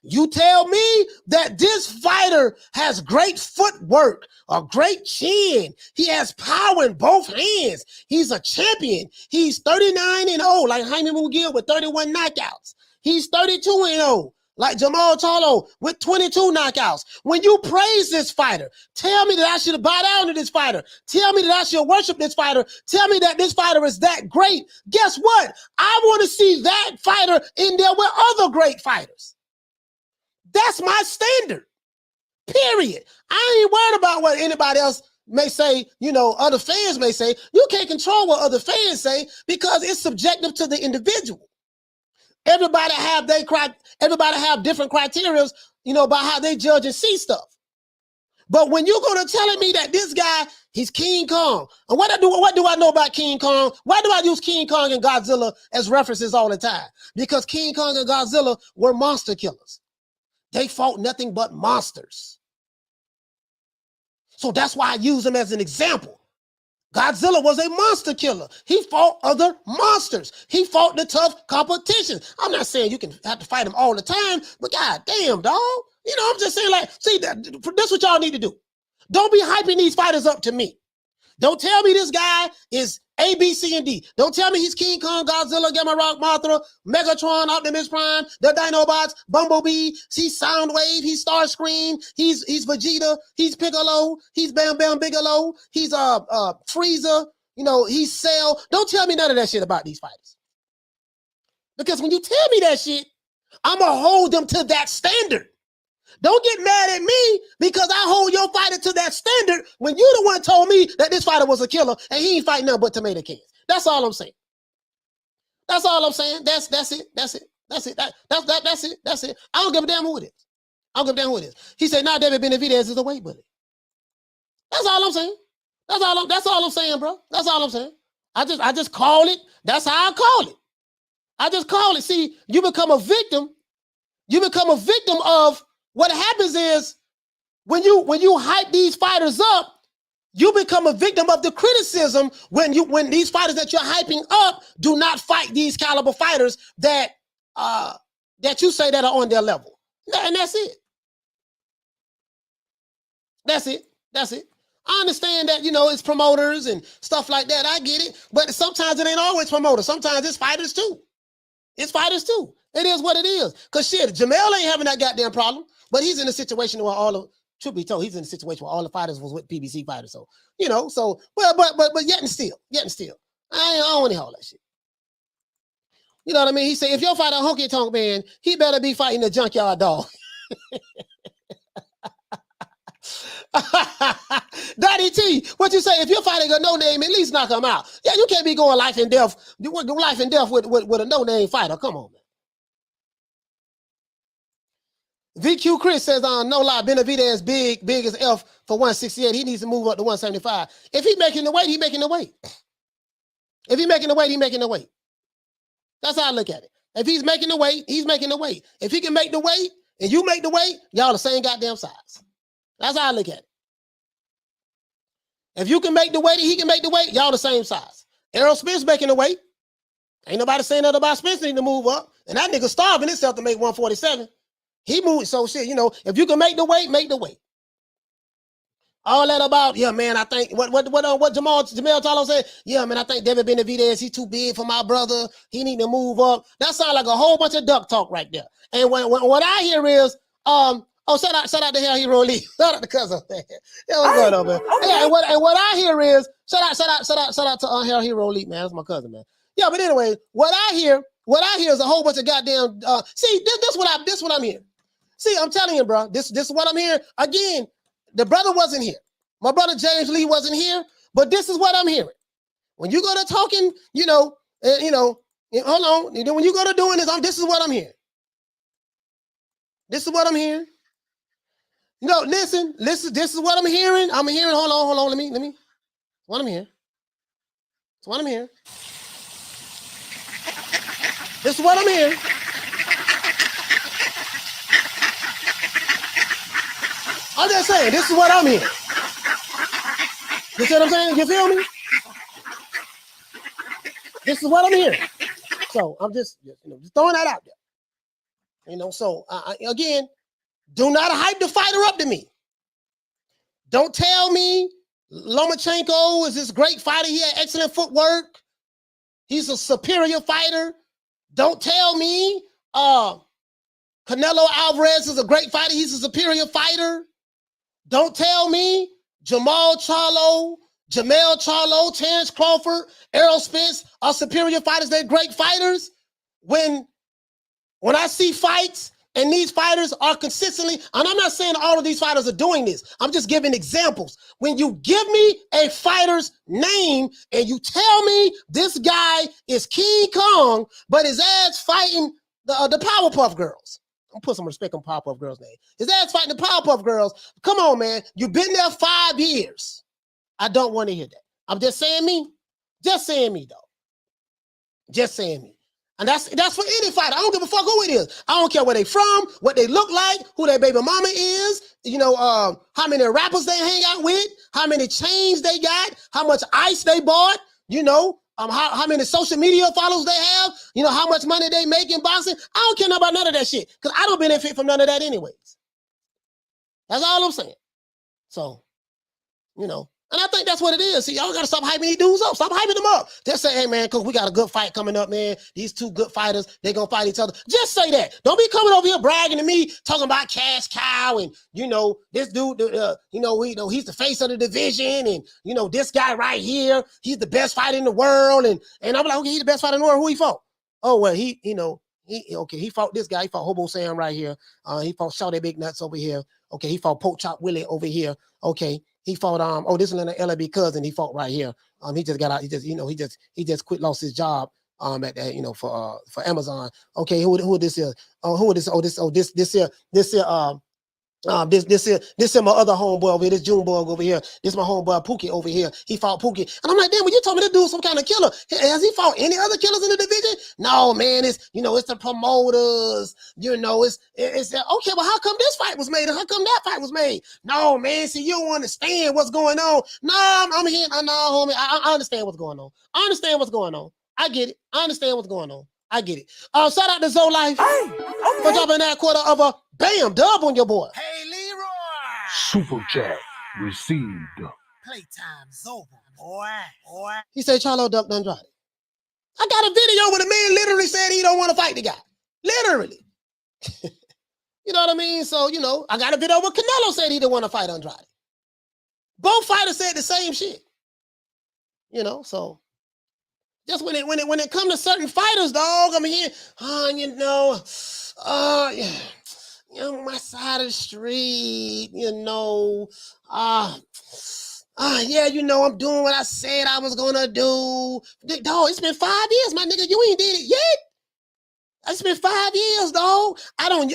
You tell me that this fighter has great footwork, a great chin. He has power in both hands. He's a champion. He's 39-0, like Jaime Mugiel with 31 knockouts. He's 32-0, like Jermall Charlo with 22 knockouts. When you praise this fighter, tell me that I should bow down to this fighter. Tell me that I should worship this fighter. Tell me that this fighter is that great. Guess what? I want to see that fighter in there with other great fighters. That's my standard, period. I ain't worried about what anybody else may say, you know, other fans may say. You can't control what other fans say because it's subjective to the individual. Everybody have different criteria, you know, about how they judge and see stuff. But when you're going to telling me that this guy, he's King Kong, and what do I know about King Kong? Why do I use King Kong and Godzilla as references all the time? Because King Kong and Godzilla were monster killers. They fought nothing but monsters. So that's why I use them as an example. Godzilla was a monster killer. He fought other monsters. He fought the tough competition. I'm not saying you can have to fight him all the time, but god damn, dog. You know, I'm just saying, like, see, that's what y'all need to do. Don't be hyping these fighters up to me. Don't tell me this guy is A, B, C, and D. Don't tell me he's King Kong, Godzilla, Gamma Rock, Mothra, Megatron, Optimus Prime, the Dinobots, Bumblebee, he's Soundwave, he's Starscream, he's Vegeta, he's Piccolo, he's Bam Bam Bigelow, he's Frieza, you know, he's Cell. Don't tell me none of that shit about these fighters. Because when you tell me that shit, I'm going to hold them to that standard. Don't get mad at me because I hold your fighter to that standard when you the one told me that this fighter was a killer and he ain't fighting nothing but tomato cans. That's all I'm saying. That's all I'm saying. That's it. That's it. That's it. That's it. I don't give a damn who it is. I don't give a damn who it is. He said, "Now David Benavidez is a weight bully." That's all I'm saying. That's all I'm saying, bro. That's all I'm saying. I just call it. That's how I call it. I just call it. See, you become a victim. You become a victim of what happens is when you hype these fighters up, you become a victim of the criticism when these fighters that you're hyping up do not fight these caliber fighters that you say that are on their level. And that's it. That's it. That's it. I understand that, you know, it's promoters and stuff like that. I get it. But sometimes it ain't always promoters. Sometimes it's fighters too. It's fighters too. It is what it is. Because shit, Jermall ain't having that goddamn problem. But he's in a situation where truth be told, he's in a situation where all the fighters was with PBC fighters. So, you know, but yet and still. I don't want to hear all that shit. You know what I mean? He said, if your fighter a honky tonk man, he better be fighting a junkyard dog. Daddy T, what you say? If you're fighting a no name, at least knock him out. Yeah, you can't be going life and death. You want to go life and death with a no name fighter. Come on, man. VQ Chris says, no lie, Benavidez big as F for 168. He needs to move up to 175. If he's making the weight, he's making the weight. If he's making the weight, he's making the weight. That's how I look at it. If he's making the weight, he's making the weight. If he can make the weight and you make the weight, y'all the same goddamn size. That's how I look at it. If you can make the weight and he can make the weight, y'all the same size. Errol Spence making the weight. Ain't nobody saying nothing about Spence needing to move up. And that nigga starving himself to make 147. He moved, so shit, you know, if you can make the weight, make the weight. All that about, yeah, man, I think, what Jermall Charlo said, yeah, man, I think David Benavidez, he's too big for my brother. He need to move up. That sounds like a whole bunch of duck talk right there. And when what I hear is, shout out to Hell Hero Lee. Shout out to cousin. Yeah, what's going on, man? Okay. Yeah, and what I hear is, shout out to Hell Hero Lee, man. That's my cousin, man. Yeah, but anyway, what I hear is a whole bunch of goddamn, this what I'm hearing. See, I'm telling you, bro, this is what I'm hearing. Again, the brother wasn't here. My brother James Lee wasn't here, but this is what I'm hearing. When you go to talking, hold on. And then when you go to doing this, this is what I'm hearing. This is what I'm hearing. Listen. This is what I'm hearing. I'm hearing. Hold on. Let me. What I'm hearing. That's what I'm hearing. This is what I'm hearing. I'm just saying, this is what I'm hearing. You see what I'm saying? You feel me? This is what I'm hearing. So I'm just throwing that out there. So again, do not hype the fighter up to me. Don't tell me Lomachenko is this great fighter. He had excellent footwork. He's a superior fighter. Don't tell me Canelo Alvarez is a great fighter. He's a superior fighter. Don't tell me Jermall Charlo, Terrence Crawford, Errol Spence are superior fighters. They're great fighters. When I see fights and these fighters are consistently, and I'm not saying all of these fighters are doing this. I'm just giving examples. When you give me a fighter's name and you tell me this guy is King Kong, but his ass fighting the Powerpuff Girls. I'm put some respect on Powerpuff Girls' name. His ass fighting the Powerpuff Girls. Come on, man. You've been there 5 years. I don't want to hear that. I'm just saying me. Just saying me, though. Just saying me. And that's for any fighter. I don't give a fuck who it is. I don't care where they from, what they look like, who their baby mama is, how many rappers they hang out with, how many chains they got, how much ice they bought, how many social media followers they have, how much money they make in boxing. I don't care about none of that shit because I don't benefit from none of that anyways. That's all I'm saying. So, and I think that's what it is. See, y'all got to stop hyping these dudes up. Stop hyping them up. Just say, hey, man, because we got a good fight coming up, man. These two good fighters, they're going to fight each other. Just say that. Don't be coming over here bragging to me, talking about cash cow and, this dude, he's the face of the division and, this guy right here, he's the best fighter in the world. And I'm like, okay, he's the best fighter in the world. Who he fought? Oh, well, he fought this guy. He fought Hobo Sam right here. He fought Shawty Big Nuts over here. Okay, he fought Pork Chop Willie over here. Okay. He fought this is an LAB cousin. He fought right here. He just got out. He just quit, lost his job at that, for Amazon. Okay, who this is? This is my other homeboy over here. This Junebug over here. This my homeboy Pookie over here. He fought Pookie, and I'm like, damn, when you told me to do some kind of killer, has he fought any other killers in the division? No, man. It's it's the promoters. It's okay. Well, how come this fight was made? And how come that fight was made? No, man. See, you don't understand what's going on. No, I'm here. No, homie. I understand what's going on. I understand what's going on. I get it. I understand what's going on. I get it. Shout out to Zoe Life for dropping that quarter of a bam dub on your boy. Hey, Leroy. Super chat received. Playtime's over, boy. He said Charlo ducked Andrade. I got a video where the man literally said he don't want to fight the guy. Literally. You know what I mean? So, I got a video where Canelo said he didn't want to fight Andrade. Both fighters said the same shit. So just when it comes to certain fighters, dog, I'm here, my side of the street, I'm doing what I said I was gonna do. Dog, it's been 5 years, my nigga. You ain't did it yet. It's been 5 years, dog. I don't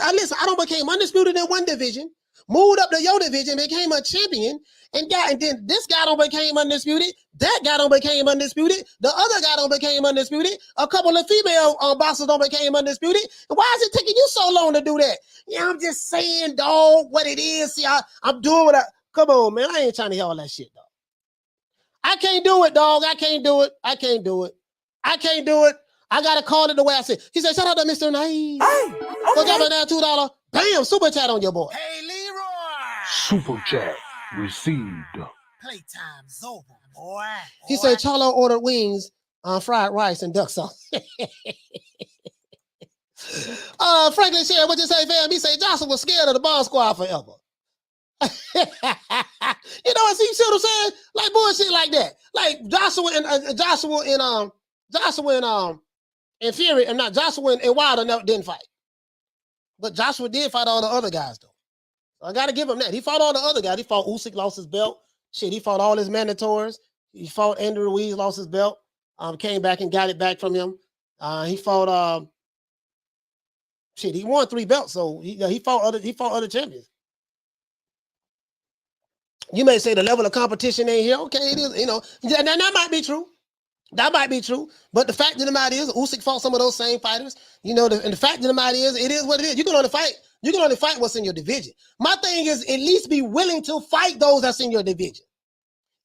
became undisputed in one division, moved up to your division, became a champion, and then this guy don't became undisputed. That guy don't became undisputed. The other guy don't became undisputed. A couple of female boxers don't became undisputed. And why is it taking you so long to do that? Yeah, I'm just saying, dog, what it is. See, I'm doing what come on, man. I ain't trying to hear all that shit, dog. I can't do it, dog. I can't do it. I gotta call it the way I said. He said, shout out to Mr. Naive. For dropping that $2. Bam, super chat on your boy. Hey, Leroy. Super chat received. Playtime's over, boy. He said Charlo ordered wings, fried rice, and duck sauce. Franklin said, what you say, fam? He said Joshua was scared of the Bomb Squad forever. You know what? See what I'm saying? Like bullshit like that. Like Joshua and Fury, and not Joshua and Wilder didn't fight. But Joshua did fight all the other guys, though. So I got to give him that. He fought all the other guys. He fought Usyk, lost his belt. Shit, he fought all his mandatories. He fought Andrew Ruiz, lost his belt. Came back and got it back from him. He fought he won 3 belts, so he fought other champions. You may say the level of competition ain't here. Okay, it is, that might be true. That might be true. But the fact of the matter is, Usyk fought some of those same fighters. And the fact of the matter is, it is what it is. You can only fight what's in your division. My thing is, at least be willing to fight those that's in your division.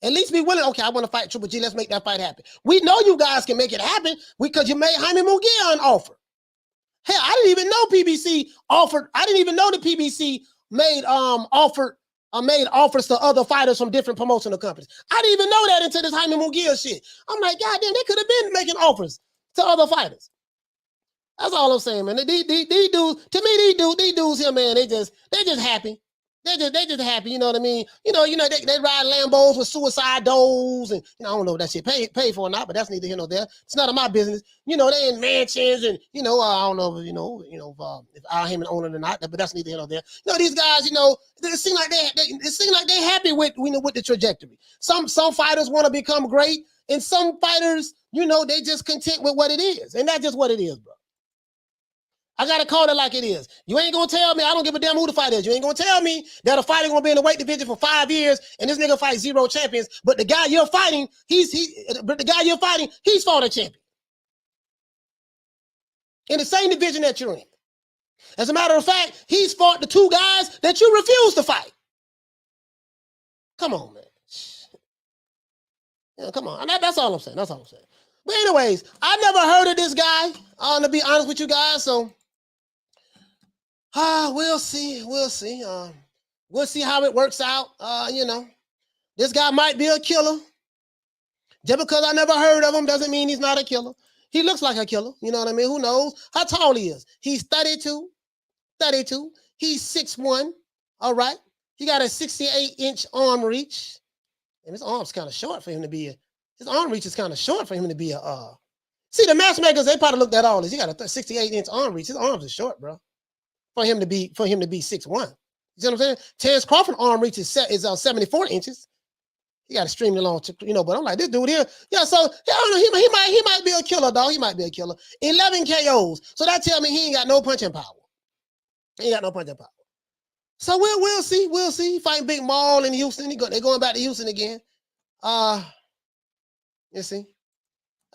At least be willing. Okay, I want to fight Triple G. Let's make that fight happen. We know you guys can make it happen because you made Jaime Munguia an offer. Hell, I didn't even know PBC offered. I didn't even know the PBC made offers to other fighters from different promotional companies. I didn't even know that until this Jaime Munguia shit. I'm like, God damn, they could have been making offers to other fighters. That's all I'm saying, man. These dudes, to me, these dudes here, man, they just happy. They just happy, you know what I mean? They ride Lambos with suicide doors, and I don't know if that shit paid for or not, but that's neither here nor there. It's none of my business. They in mansions, and I don't know, if Al Heyman own it or not, but that's neither here nor there. These guys, it seems like they happy with with the trajectory. Some fighters want to become great, and some fighters, they just content with what it is, and that's just what it is, bro. I gotta call it like it is. You ain't gonna tell me, I don't give a damn who the fight is. You ain't gonna tell me that a fighter gonna be in the weight division for 5 years and this nigga fight 0 champions, but the guy you're fighting, he's fought a champion. In the same division that you're in. As a matter of fact, he's fought the 2 guys that you refuse to fight. Come on, man. Yeah, come on. That's all I'm saying. That's all I'm saying. But anyways, I never heard of this guy, to be honest with you guys, so we'll see. We'll see. We'll see how it works out. This guy might be a killer. Just because I never heard of him doesn't mean he's not a killer. He looks like a killer. You know what I mean? Who knows how tall he is? He's 32. He's 6'1". All right. He got a 68-inch arm reach. And his arm's kind of short for him to be his arm reach is kind of short for him to be see, the matchmakers, they probably looked at all this. He got a 68-inch arm reach. His arms are short, bro. For him to be 6'1". You see what I'm saying? Terrence Crawford's arm reach is 74 inches. He got extremely long, but I'm like, this dude here, yeah, so I don't know, he might be a killer, dog. He might be a killer. 11 KOs. So that tell me he ain't got no punching power. He ain't got no punching power. So we'll see. We'll see. Fighting Big Maul in Houston. They're going back to Houston again. You see?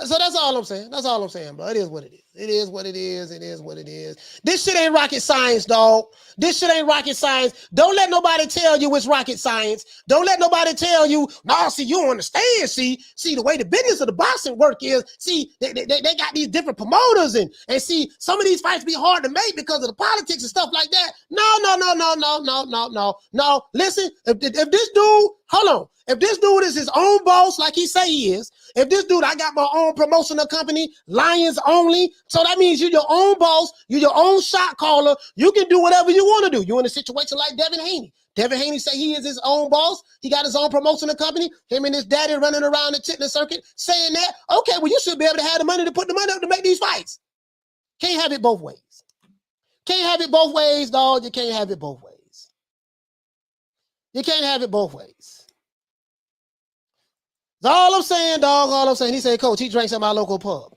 So that's all I'm saying. That's all I'm saying, bro. It is what it is. It is what it is. It is what it is. This shit ain't rocket science, dog. This shit ain't rocket science. Don't let nobody tell you it's rocket science. Don't let nobody tell you, no, see, you don't understand. See, the way the business of the boxing work is, see, they got these different promoters and see, some of these fights be hard to make because of the politics and stuff like that. No. Listen, if this dude, hold on. If this dude is his own boss, like he say he is, if this dude, I got my own promotional company, Lions Only, so that means you're your own boss, you're your own shot caller, you can do whatever you want to do. You're in a situation like Devin Haney. Devin Haney say he is his own boss. He got his own promotional company. Him and his daddy running around the Chitlin circuit saying that, okay, well, you should be able to have the money to put the money up to make these fights. Can't have it both ways. Can't have it both ways, dog. You can't have it both ways. You can't have it both ways. That's all I'm saying, dog. All I'm saying. He said, Coach, he drinks at my local pub.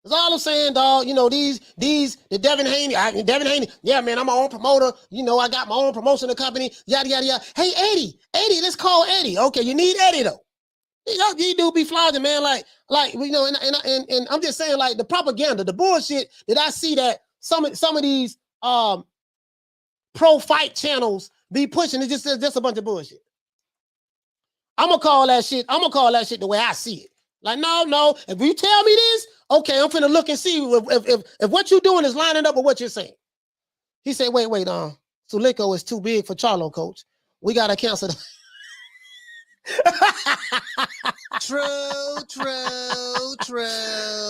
That's all I'm saying, dog. The Devin Haney, yeah, man, I'm my own promoter. I got my own promotional company, yada, yada, yada. Hey, Eddie, let's call Eddie. Okay, you need Eddie, though. You do be flogging, man, and I'm just saying, like, the propaganda, the bullshit that I see that some of these pro-fight channels be pushing, it's just a bunch of bullshit. I'm gonna call that shit the way I see it. Like, no. If you tell me this, okay, I'm finna look and see if what you're doing is lining up with what you're saying. He said, wait, Suliko is too big for Charlo, Coach. We gotta cancel that. True.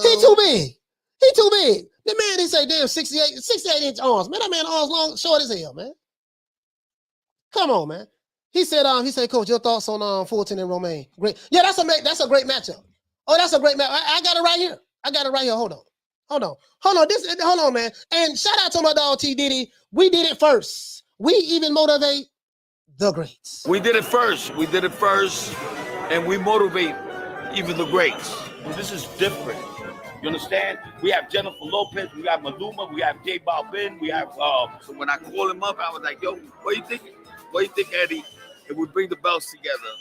He too big. The man, he say, damn, 68-inch arms. Man, that man arms long, short as hell, man. Come on, man. He said, Coach, your thoughts on Fulton and Romaine? Great. Yeah, that's a great matchup. Oh, that's a great match. I got it right here. Hold on, man. And shout out to my dog T Diddy. We did it first. We even motivate the greats. We did it first. and we motivate even the greats. This is different. You understand? We have Jennifer Lopez, we have Maluma, we have J Balvin, we have. So when I called him up, I was like, "Yo, what do you think? What do you think, Eddie? If we bring the belts together?"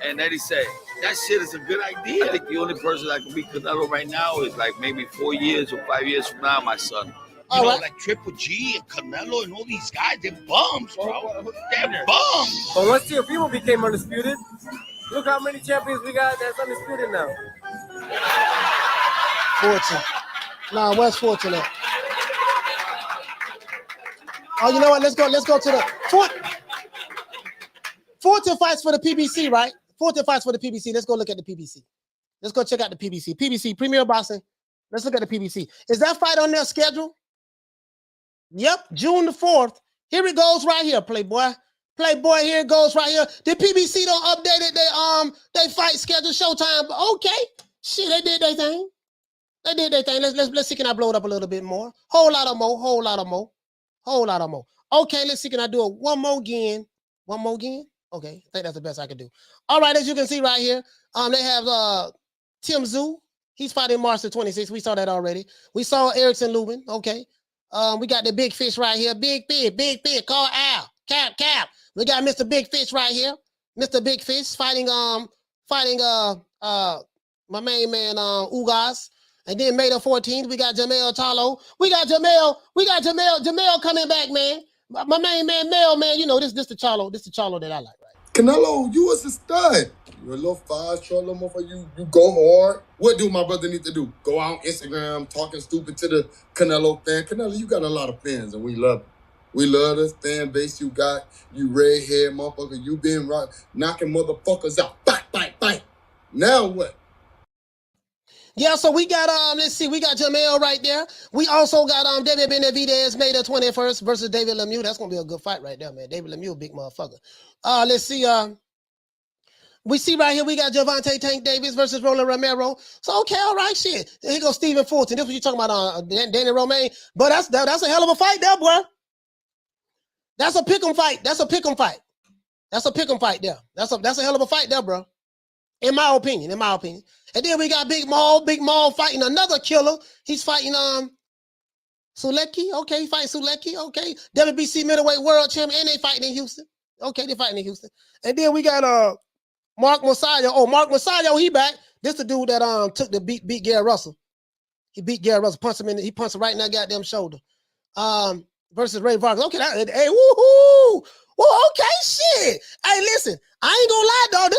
And Eddie said, "That shit is a good idea." I think the only person that can beat Canelo right now is like maybe 4 years or 5 years from now, my son. You know, like Triple G and Canelo and all these guys, they're bums, bro. They're bums. But once Teofimo became undisputed, look how many champions we got that's undisputed now. Fortune. Nah, where's Fortune at? Oh, you know what? Let's go to the Fortune fights for the PBC, right? Fortune fights for the PBC. Let's go look at the PBC. Let's go check out the PBC. PBC, Premier Boxing. Let's look at the PBC. Is that fight on their schedule? Yep, June the 4th. Here it goes right here, Playboy. Playboy, here it goes right here. The PBC don't update it. They fight schedule, showtime. Okay, shit, they did their thing. They did their thing. Let's see, can I blow it up a little bit more? Whole lot of more. Okay, let's see, can I do it one more again? One more again? Okay, I think that's the best I can do. All right, as you can see right here, they have Tim Tszyu. He's fighting March the 26th. We saw that already. We saw Erickson Lubin. Okay. We got the big fish right here. Big fish. Call Al. Cap. We got Mr. Big Fish right here. Mr. Big Fish fighting my main man Ugas. And then May the 14th, we got Jermall Charlo. We got Jermall coming back, man. My main man, Mel, man. You know, this the Charlo that I like, right? Canelo, you was a stud. You're a little fast, short little motherfucker. You go hard. What do my brother need to do? Go out on Instagram talking stupid to the Canelo fan. Canelo, you got a lot of fans, and we love it. We love the fan base you got. You redhead motherfucker. You been knocking motherfuckers out. Bang. Now what? Yeah, so we got let's see, we got Jermall right there. We also got David Benavidez May the 21st versus David Lemieux. That's gonna be a good fight right there, man. David Lemieux, big motherfucker. Let's see, we see right here we got Gervonta Tank Davis versus Rolly Romero. So okay, all right, shit. Here goes Stephen Fulton. This is what you talking about, Danny Romaine. But that's a hell of a fight there, boy. That's a pick'em fight. That's a pick'em fight there. That's a hell of a fight there, bro. In my opinion. And then we got Big Maul fighting another killer. He's fighting Sulecki. Okay, he fighting Sulecki. Okay, WBC middleweight world champion, and they fighting in Houston. Okay, they fighting in Houston. And then we got Mark Masayo. Oh, Mark Masayo, he back. This the dude that took the beat Gary Russell. He beat Gary Russell, he punched him right in that goddamn shoulder. Versus Ray Vargas. Okay, hey, woohoo! Well, okay, shit. Hey, listen, I ain't gonna lie, dog.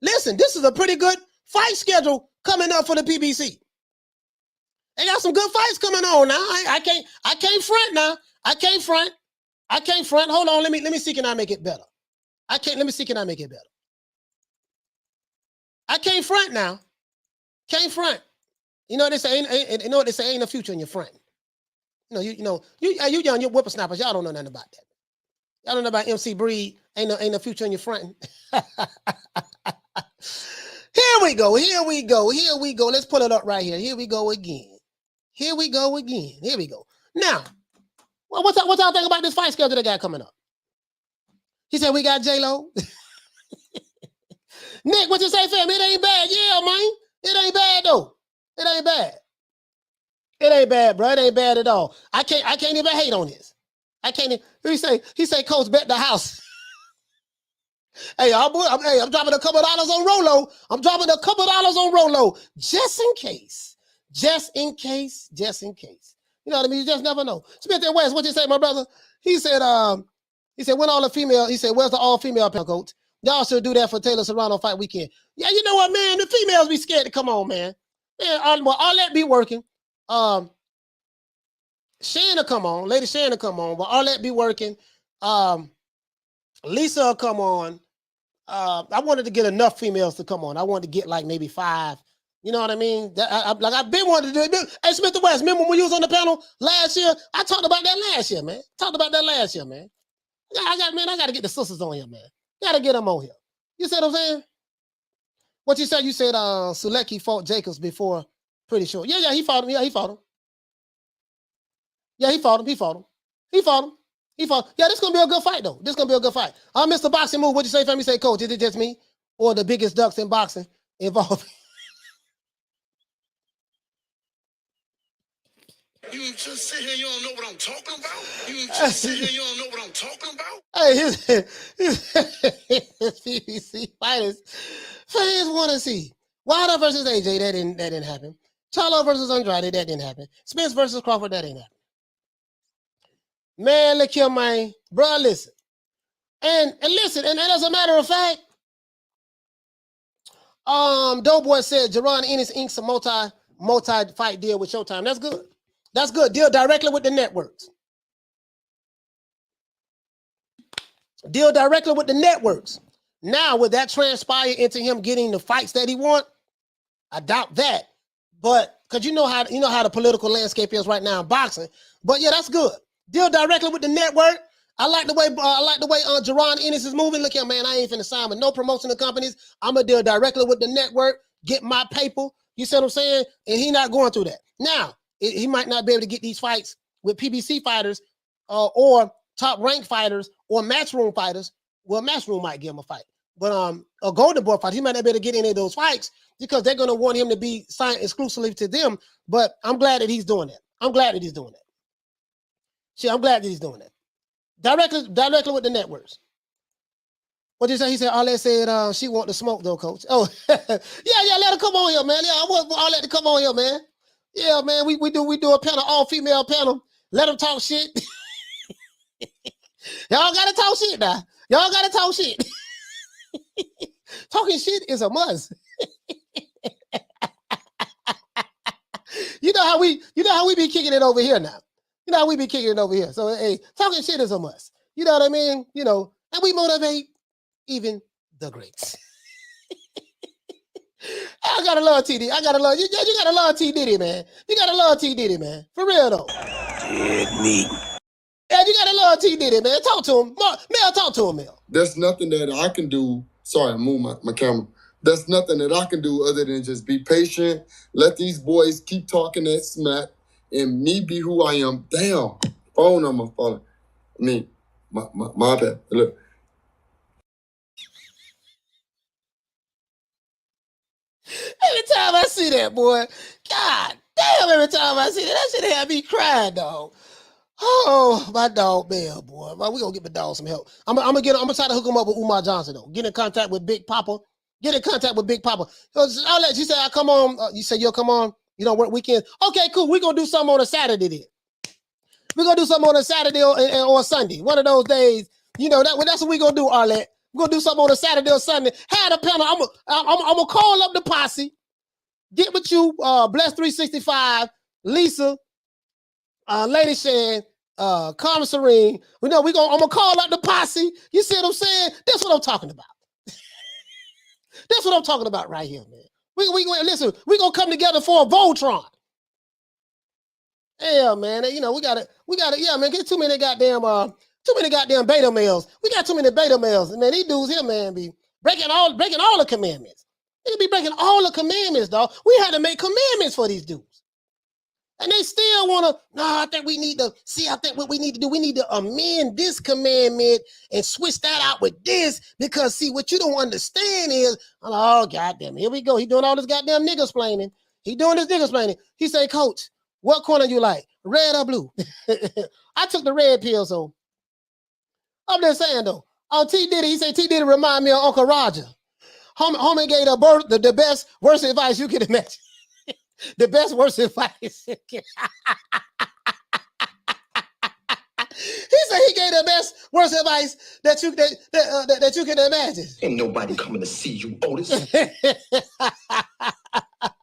This is a pretty good fight schedule coming up for the PBC. They got some good fights coming on now. I can't front now. I can't front. Hold on. Let me see, can I make it better? Let me see, can I make it better? I can't front now. Can't front. You know what they say? Ain't no future in your front. You young, you whippersnappers. Y'all don't know nothing about that. Y'all don't know about MC Breed. Ain't no future in your front. Here we go. Let's put it up right here. Here we go again. Now, what y'all think about this fight schedule they got coming up? He said we got J-Lo. Nick, what you say, fam? It ain't bad. Yeah, man. It ain't bad, though. It ain't bad, bro. It ain't bad at all. I can't even hate on this. I can't. He say, Coach, bet the house. Hey, I'm dropping a couple dollars on Rolo. Just in case. You know what I mean? You just never know. Smith and West, what you say, my brother? He said, when all the female, he said, where's the all-female panel, coach? Y'all should do that for Taylor Serrano fight weekend. Yeah, you know what, man? The females be scared to come on, man. Man, all that be working. Lady Shanna come on, but all that be working. Lisa will come on. I wanted to get enough females to come on. I wanted to get like maybe 5. You know what I mean? I've been wanting to do it. Hey, Smith and West, remember when we was on the panel last year? I talked about that last year, man. Yeah, I got to get the sisters on here, man. Got to get them on here. You see what I'm saying? What you said? You said Sulecki fought Jacobs before, pretty sure. Yeah, he fought him. Yeah, he fought him. Yeah, he fought him. Yeah, this is going to be a good fight, though. Mr. Boxing Move, what you say, family? Say, coach, is it just me? or the biggest ducks in boxing involved. You just sit here, you don't know what I'm talking about? You just sit here, you don't know what I'm talking about? Hey, his PBC fighters fans want to see Wilder versus AJ. That didn't happen. Charlo versus Andrade. That didn't happen. Spence versus Crawford. That ain't happen. Man, look here, man, bro. Listen, and listen, and as a matter of fact, Doughboy said Jerron Ennis inks a multi fight deal with Showtime. That's good. That's good. Deal directly with the networks. Deal directly with the networks. Now, would that transpire into him getting the fights that he want? I doubt that. But because you know how the political landscape is right now in boxing. But yeah, that's good. Deal directly with the network. I like the way Jerron Ennis is moving. Look here, man. I ain't finna sign with no promotional companies. I'm gonna deal directly with the network. Get my paper. You see what I'm saying? And he not going through that. Now, he might not be able to get these fights with PBC fighters or top ranked fighters or matchroom fighters. Well, matchroom might give him a fight, but a Golden Boy fight, he might not be able to get any of those fights because they're going to want him to be signed exclusively to them. But I'm glad that he's doing that. I'm glad that he's doing that. See, I'm glad that he's doing that. Directly with the networks. What did you say? He said, Arlette said she want to smoke though, coach. Oh, yeah, let her come on here, man. Yeah, I want Arlette to come on here, man. Yeah, man, we do a panel, all-female panel. Let them talk shit. Y'all gotta talk shit now. Y'all gotta talk shit. Talking shit is a must. You know how we be kicking it over here now. You know how we be kicking it over here. So hey, talking shit is a must. You know what I mean? You know, and we motivate even the greats. I gotta love TD. I gotta love you. You gotta love T Diddy, man. You gotta love T Diddy, man. For real though. Yeah, you gotta love T Diddy, man. Talk to him. Mel, talk to him, Mel. There's nothing that I can do. Sorry, I moved my camera. There's nothing that I can do other than just be patient. Let these boys keep talking that smack and me be who I am. Damn. Phone number falling. I mean, my bad. Look. Every time I see that, boy, God damn, every time I see that shit had me crying, dog. Oh, my dog, Bell, boy. Man, we gonna get my dog some help. I'm gonna try to hook him up with Umar Johnson, though. Get in contact with Big Papa. Get in contact with Big Papa. I'll let you say, I come on. You say you'll come on. You don't work weekends. Okay, cool. We're gonna do something on a Saturday then. We're gonna do something on a Saturday or Sunday. One of those days, you know, that's what we're gonna do, Arlette. We're gonna do something on a Saturday or Sunday. Had a panel. I'm gonna call up the posse. Get with you, Bless 365, Lisa, Lady Shan, Carmen Serene. I'm gonna call up the posse. You see what I'm saying? That's what I'm talking about. That's what I'm talking about right here, man. Listen, we're gonna come together for a Voltron. Yeah, man. You know, we gotta, yeah, man, get too many goddamn beta males. We got too many beta males. Man, these dudes here, man, be breaking all the commandments. They be breaking all the commandments, dog. We had to make commandments for these dudes. And they still want to, I think what we need to do, we need to amend this commandment and switch that out with this, because see, what you don't understand is, oh, goddamn, here we go. He doing all this goddamn nigga-splaining. He say, Coach, what corner you like, red or blue? I took the red pill, so I'm just saying, though. On T. Diddy, he said, T. Diddy remind me of Uncle Roger. Homie gave the best, worst advice you can imagine. The best, worst advice. He said he gave the best, worst advice that you can imagine. Ain't nobody coming to see you, Otis. Hey,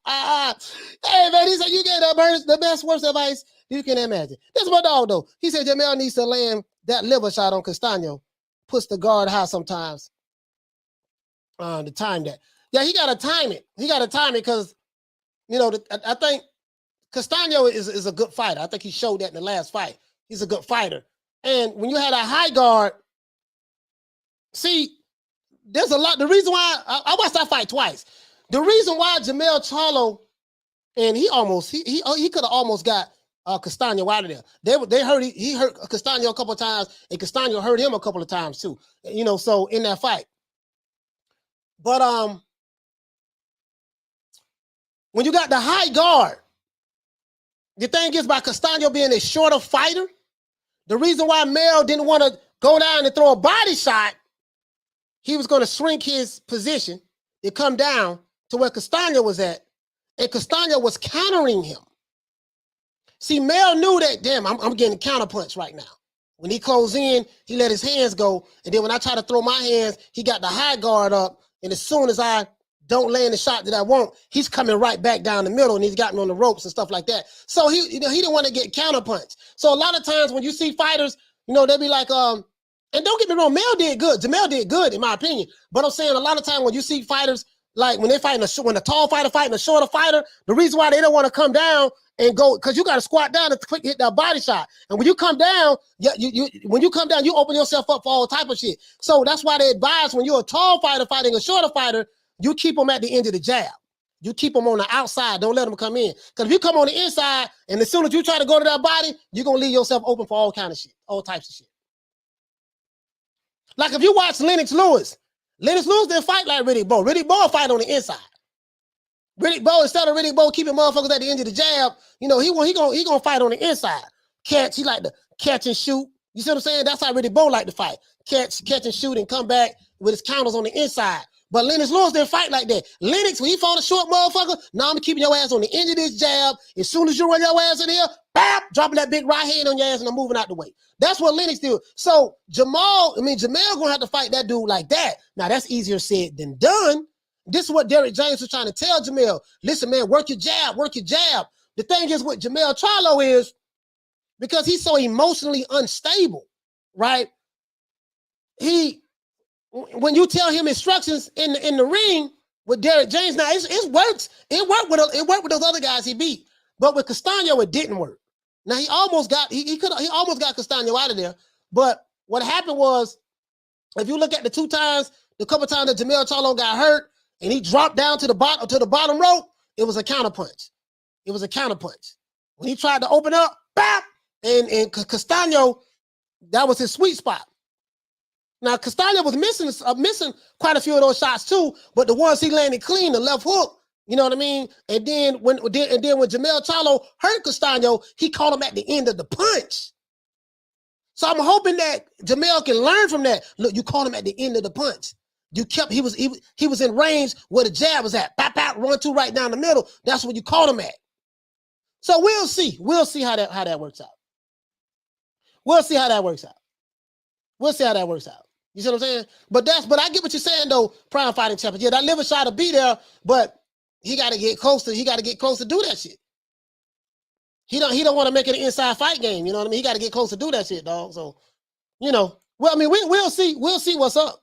man, he said you gave the best, worst advice you can imagine. That's my dog, though. He said Jermall needs to land that liver shot on Castano. Puts the guard high sometimes. To time that. Yeah, he got to time it. Because, you know, I think Castano is a good fighter. I think he showed that in the last fight. He's a good fighter. And when you had a high guard, see, there's a lot. The reason why I watched that fight twice. The reason why Jermall Charlo, and he could have almost got Castano out of there. He hurt Castano a couple of times, and Castano hurt him a couple of times too. You know, so in that fight. But when you got the high guard, the thing is by Castaño being a shorter fighter, the reason why Mel didn't want to go down and throw a body shot, he was going to shrink his position to come down to where Castaño was at, and Castaño was countering him. See, Mel knew that, damn, I'm getting counterpunch right now. When he closed in, he let his hands go, and then when I try to throw my hands, he got the high guard up, and as soon as I don't land the shot that I want, he's coming right back down the middle, and he's got me on the ropes and stuff like that. So he didn't want to get counterpunch. So a lot of times when you see fighters, they'll be like, and don't get me wrong, Mel did good. Jamel did good, in my opinion. But I'm saying a lot of times when you see fighters, like when they're fighting, when a tall fighter fighting a shorter fighter, the reason why they don't want to come down and go, because you got to squat down to quick hit that body shot. And when you come down, when you come down, you open yourself up for all type of shit. So that's why they advise when you're a tall fighter fighting a shorter fighter, you keep them at the end of the jab. You keep them on the outside. Don't let them come in. Because if you come on the inside, and as soon as you try to go to that body, you're going to leave yourself open for all kind of shit, all types of shit. Like if you watch Lennox Lewis didn't fight like Riddick Bowe. Riddick Bowe fight on the inside. Riddick Bowe, instead of Riddick Bowe keeping motherfuckers at the end of the jab, he gonna fight on the inside. He like to catch and shoot. You see what I'm saying? That's how Riddick Bowe like to fight. Catch and shoot and come back with his counters on the inside. But Lennox Lewis didn't fight like that. Lennox, when he fought a short motherfucker, now I'm keeping your ass on the end of this jab. As soon as you run your ass in here, bam, dropping that big right hand on your ass and I'm moving out the way. That's what Lennox did. So Jamel gonna have to fight that dude like that. Now that's easier said than done. This is what Derrick James was trying to tell Jamel. Listen, man, work your jab, work your jab. The thing is with Jermall Charlo is, because he's so emotionally unstable, right? When you tell him instructions in the ring with Derrick James, now it works. It worked with those other guys he beat, but with Castaño it didn't work. Now he almost got Castaño out of there, but what happened was, if you look at the couple times that Jermall Charlo got hurt and he dropped down to the bottom rope, it was a counterpunch. It was a counterpunch. When he tried to open up, bam, and Castaño, that was his sweet spot. Now, Castaño was missing quite a few of those shots too, but the ones he landed clean, the left hook, you know what I mean? And then when Jermall Charlo hurt Castaño, he caught him at the end of the punch. So I'm hoping that Jermall can learn from that. Look, you caught him at the end of the punch. He was in range where the jab was at. Bap, bap, 1-2 right down the middle. That's where you caught him at. So we'll see. We'll see how that works out. We'll see how that works out. We'll see how that works out. You see what I'm saying? But I get what you're saying though, prime fighting champion. Yeah, that liver shot to be there, but he got to get close to do that shit. He don't want to make it an inside fight game. You know what I mean? He got to get close to do that shit, dog. So, well, I mean, we'll see what's up.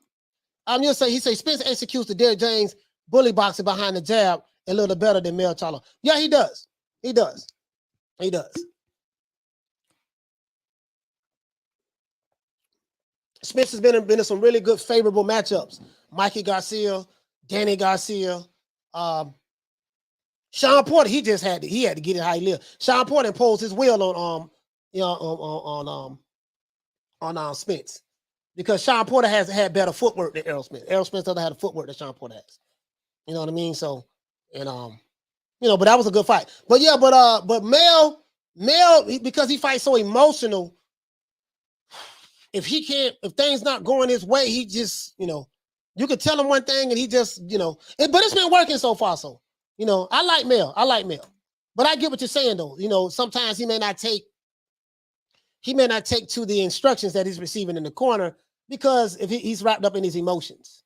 I'm just saying, he say Spence executes the Derrick James bully boxing behind the jab a little better than Mel Charlo. Yeah, he does. He does. He does. Spence has been in some really good, favorable matchups. Mikey Garcia, Danny Garcia, Sean Porter. He had to get it how he lived. Sean Porter imposed his will on Spence, because Sean Porter has had better footwork than Errol Spence. Errol Spence doesn't have the footwork that Sean Porter has. You know what I mean? So, but that was a good fight. But yeah, but Mel, because he fights so emotional, if things not going his way, he just, you could tell him one thing and he just, but it's been working so far. So, I like Mel. But I get what you're saying though. Sometimes he may not take to the instructions that he's receiving in the corner, because if he's wrapped up in his emotions.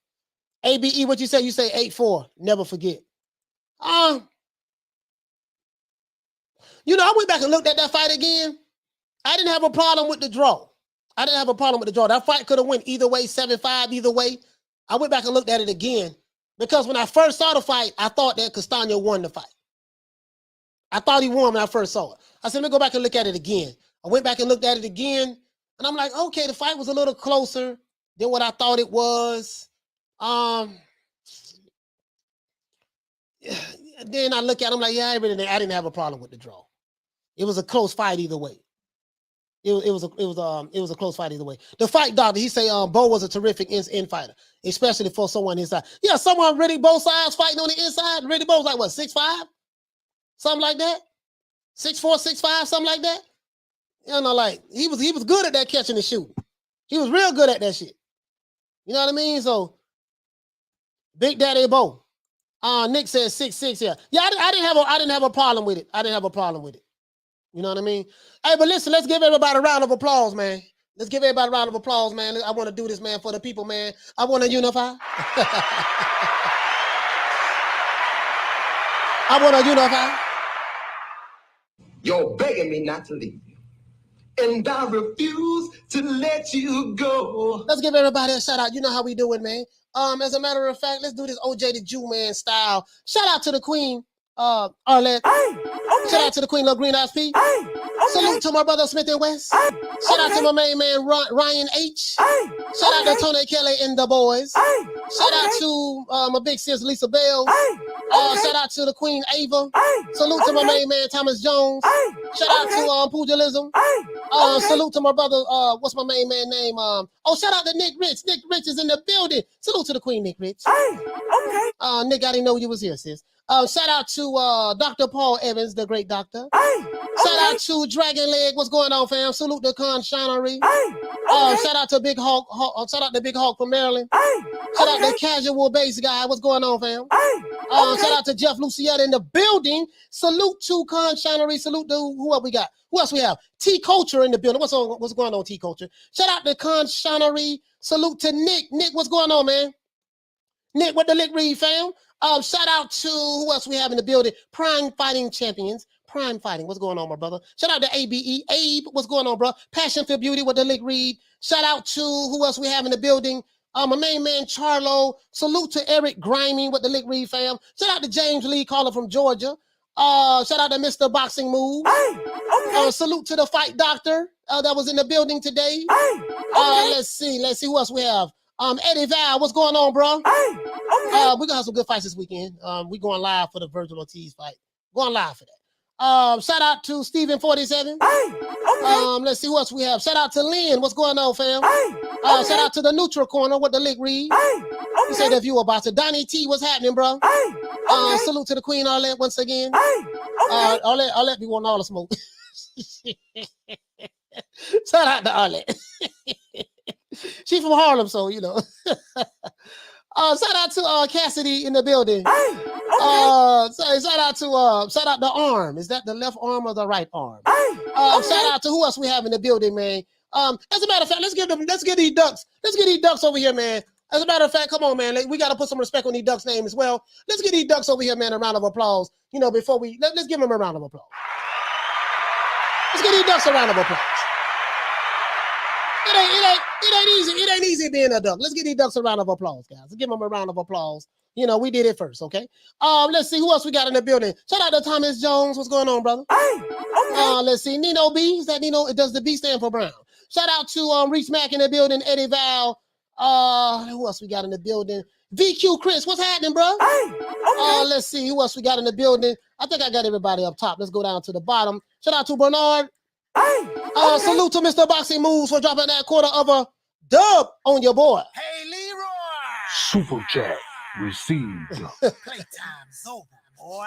ABE, what you say? You say 8-4. Never forget. I went back and looked at that fight again. I didn't have a problem with the draw. That fight could have went either way, 7-5, either way. I went back and looked at it again, because when I first saw the fight, I thought that Castaño won the fight. I thought he won when I first saw it. I said, let me go back and look at it again. I went back and looked at it again, and I'm like, okay, the fight was a little closer than what I thought it was. Then I look at him like, yeah, I didn't have a problem with the draw. It was a close fight either way. It was a close fight either way. The fight doctor, he say Bo was a terrific in fighter, especially for someone inside. Yeah, someone really both sides fighting on the inside. Really Bo's like what, 6'5", something like that, 6'4", 6'5", something like that. You know, like he was good at that catching and shooting. He was real good at that shit. You know what I mean? So Big Daddy Bo. Nick says 6'6". Yeah, I didn't have a problem with it. I didn't have a problem with it. You know what I mean? Hey, but listen, let's give everybody a round of applause, man. Let's give everybody a round of applause, man. I want to do this, man, for the people, man. I want to unify. I want to unify. You're begging me not to leave you, and I refuse to let you go. Let's give everybody a shout out. You know how we do it, man. As a matter of fact, let's do this OJ the Jew Man style. Shout out to the Queen, Arlette. Shout out to the Queen, Lil Green Eyes P. Salute to my brother Smith and West. Shout out to my main man Ryan H. Shout out to Tony Kelly and the boys. Shout out to my big sis Lisa Bell. Shout out to the Queen Ava. Salute to my main man Thomas Jones. Shout out to Pugilism. Salute to my brother. What's my main man name? Shout out to Nick Rich. Nick Rich is in the building. Salute to the Queen, Nick Rich. Nick, I didn't know you was here, sis. Shout out to Dr. Paul Evans, the great doctor. Shout out to Dragon Leg. What's going on, fam? Salute to Con Shinery. Shout out to Big Hawk. Shout out to Big Hawk from Maryland. Shout out to Casual Bass Guy. What's going on, fam? Shout out to Jeff Lucietta in the building. Salute to Con Shinery. Salute to who else we got? Who else we have? T Culture in the building. What's going on, T Culture? Shout out to Con Shinery. Salute to Nick. Nick, what's going on, man? Nick, what the Lick Read, fam? Shout out to who else we have in the building? Prime Fighting Champions. Prime Fighting. What's going on, my brother? Shout out to ABE. Abe, what's going on, bro? Passion for Beauty with the Lick Read. Shout out to who else we have in the building? My main man Charlo. Salute to Eric Grimey with the Lick Read fam. Shout out to James Lee, caller from Georgia. Shout out to Mr. Boxing Move. Salute to the Fight Doctor that was in the building today. Let's see who else we have. Eddie Val, what's going on, bro? We're gonna have some good fights this weekend. We're going live for the Virgil Ortiz fight. Going live for that. Shout out to Steven 47. Let's see who else we have. Shout out to Lynn. What's going on, fam? Shout out to the Neutral Corner with the Lick Read. You said if you about to Donnie T, what's happening, bro? Salute to the Queen Arlette once again. Arlette be wanting all the smoke. Shout out to Arlette. She from Harlem, so you know. Shout out to Cassidy in the building. Shout out to Arm. Is that the left arm or the right arm? Shout out to who else we have in the building, man. As a matter of fact, let's get these ducks over here, man. As a matter of fact, come on, man. We got to put some respect on these ducks' name as well. Let's get these ducks over here, man. A round of applause. You know, before let's give them a round of applause. Let's give these ducks a round of applause. It ain't easy being a duck. Let's give these ducks a round of applause, guys. Let's give them a round of applause. You know, we did it first, okay? Let's see who else we got in the building. Shout out to Thomas Jones. What's going on, brother? Let's see. Nino B. Is that Nino? Does the B stand for Brown? Shout out to Reese Mack in the building. Eddie Val. Who else we got in the building? VQ Chris. What's happening, bro? Let's see who else we got in the building. I think I got everybody up top. Let's go down to the bottom. Shout out to Bernard. Salute to Mr. Boxing Moves for dropping that quarter of a dub on your boy. Hey, Leroy. Super chat received. Playtime's over, boy.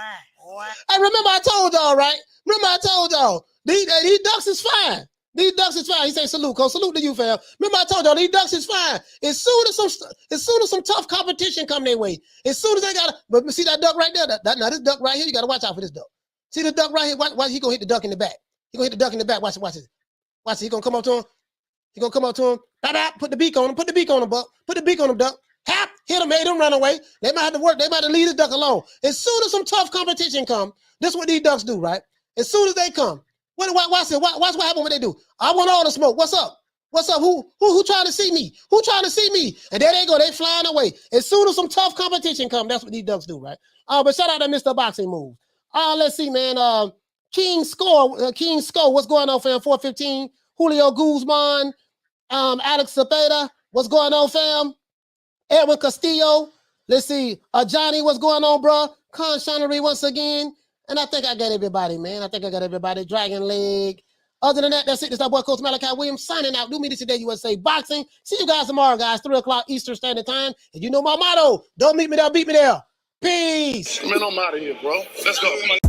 Hey, remember I told y'all, right? Remember I told y'all, these ducks is fine. These ducks is fine. He say salute, cause salute to you, fam. Remember I told y'all these ducks is fine. As soon as some tough competition come their way, as soon as they but see that duck right there, now this duck right here, you gotta watch out for this duck. See the duck right here? Watch he gonna hit the duck in the back. He gonna hit the duck in the back. Watch it. Watch it. He gonna come up to him. Put the beak on him. Put the beak on him, buck. Put the beak on him, duck. Hap, hit him, made him run away. They might have to work. They might have to leave the duck alone. As soon as some tough competition come, this is what these ducks do, right? As soon as they come, watch what happen when they do. I want all the smoke. What's up? What's up? Who trying to see me? Who trying to see me? And there they go. They flying away. As soon as some tough competition come, that's what these ducks do, right? But shout out to Mr. Boxing Move. Let's see, man. King Score. What's going on, fam? 415. Julio Guzman. Alex Cepeda. What's going on, fam? Edwin Castillo. Let's see. Johnny, what's going on, bro? Con Shinery once again. And I think I got everybody, man. I think I got everybody. Dragon Leg. Other than that, that's it. This is our boy, Coach Malachi Williams, signing out. New Media Today, USA Boxing. See you guys tomorrow, guys, 3 o'clock Eastern Standard Time. And you know my motto, don't meet me there, beat me there. Peace. Man, I'm out of here, bro. Let's go. Come on.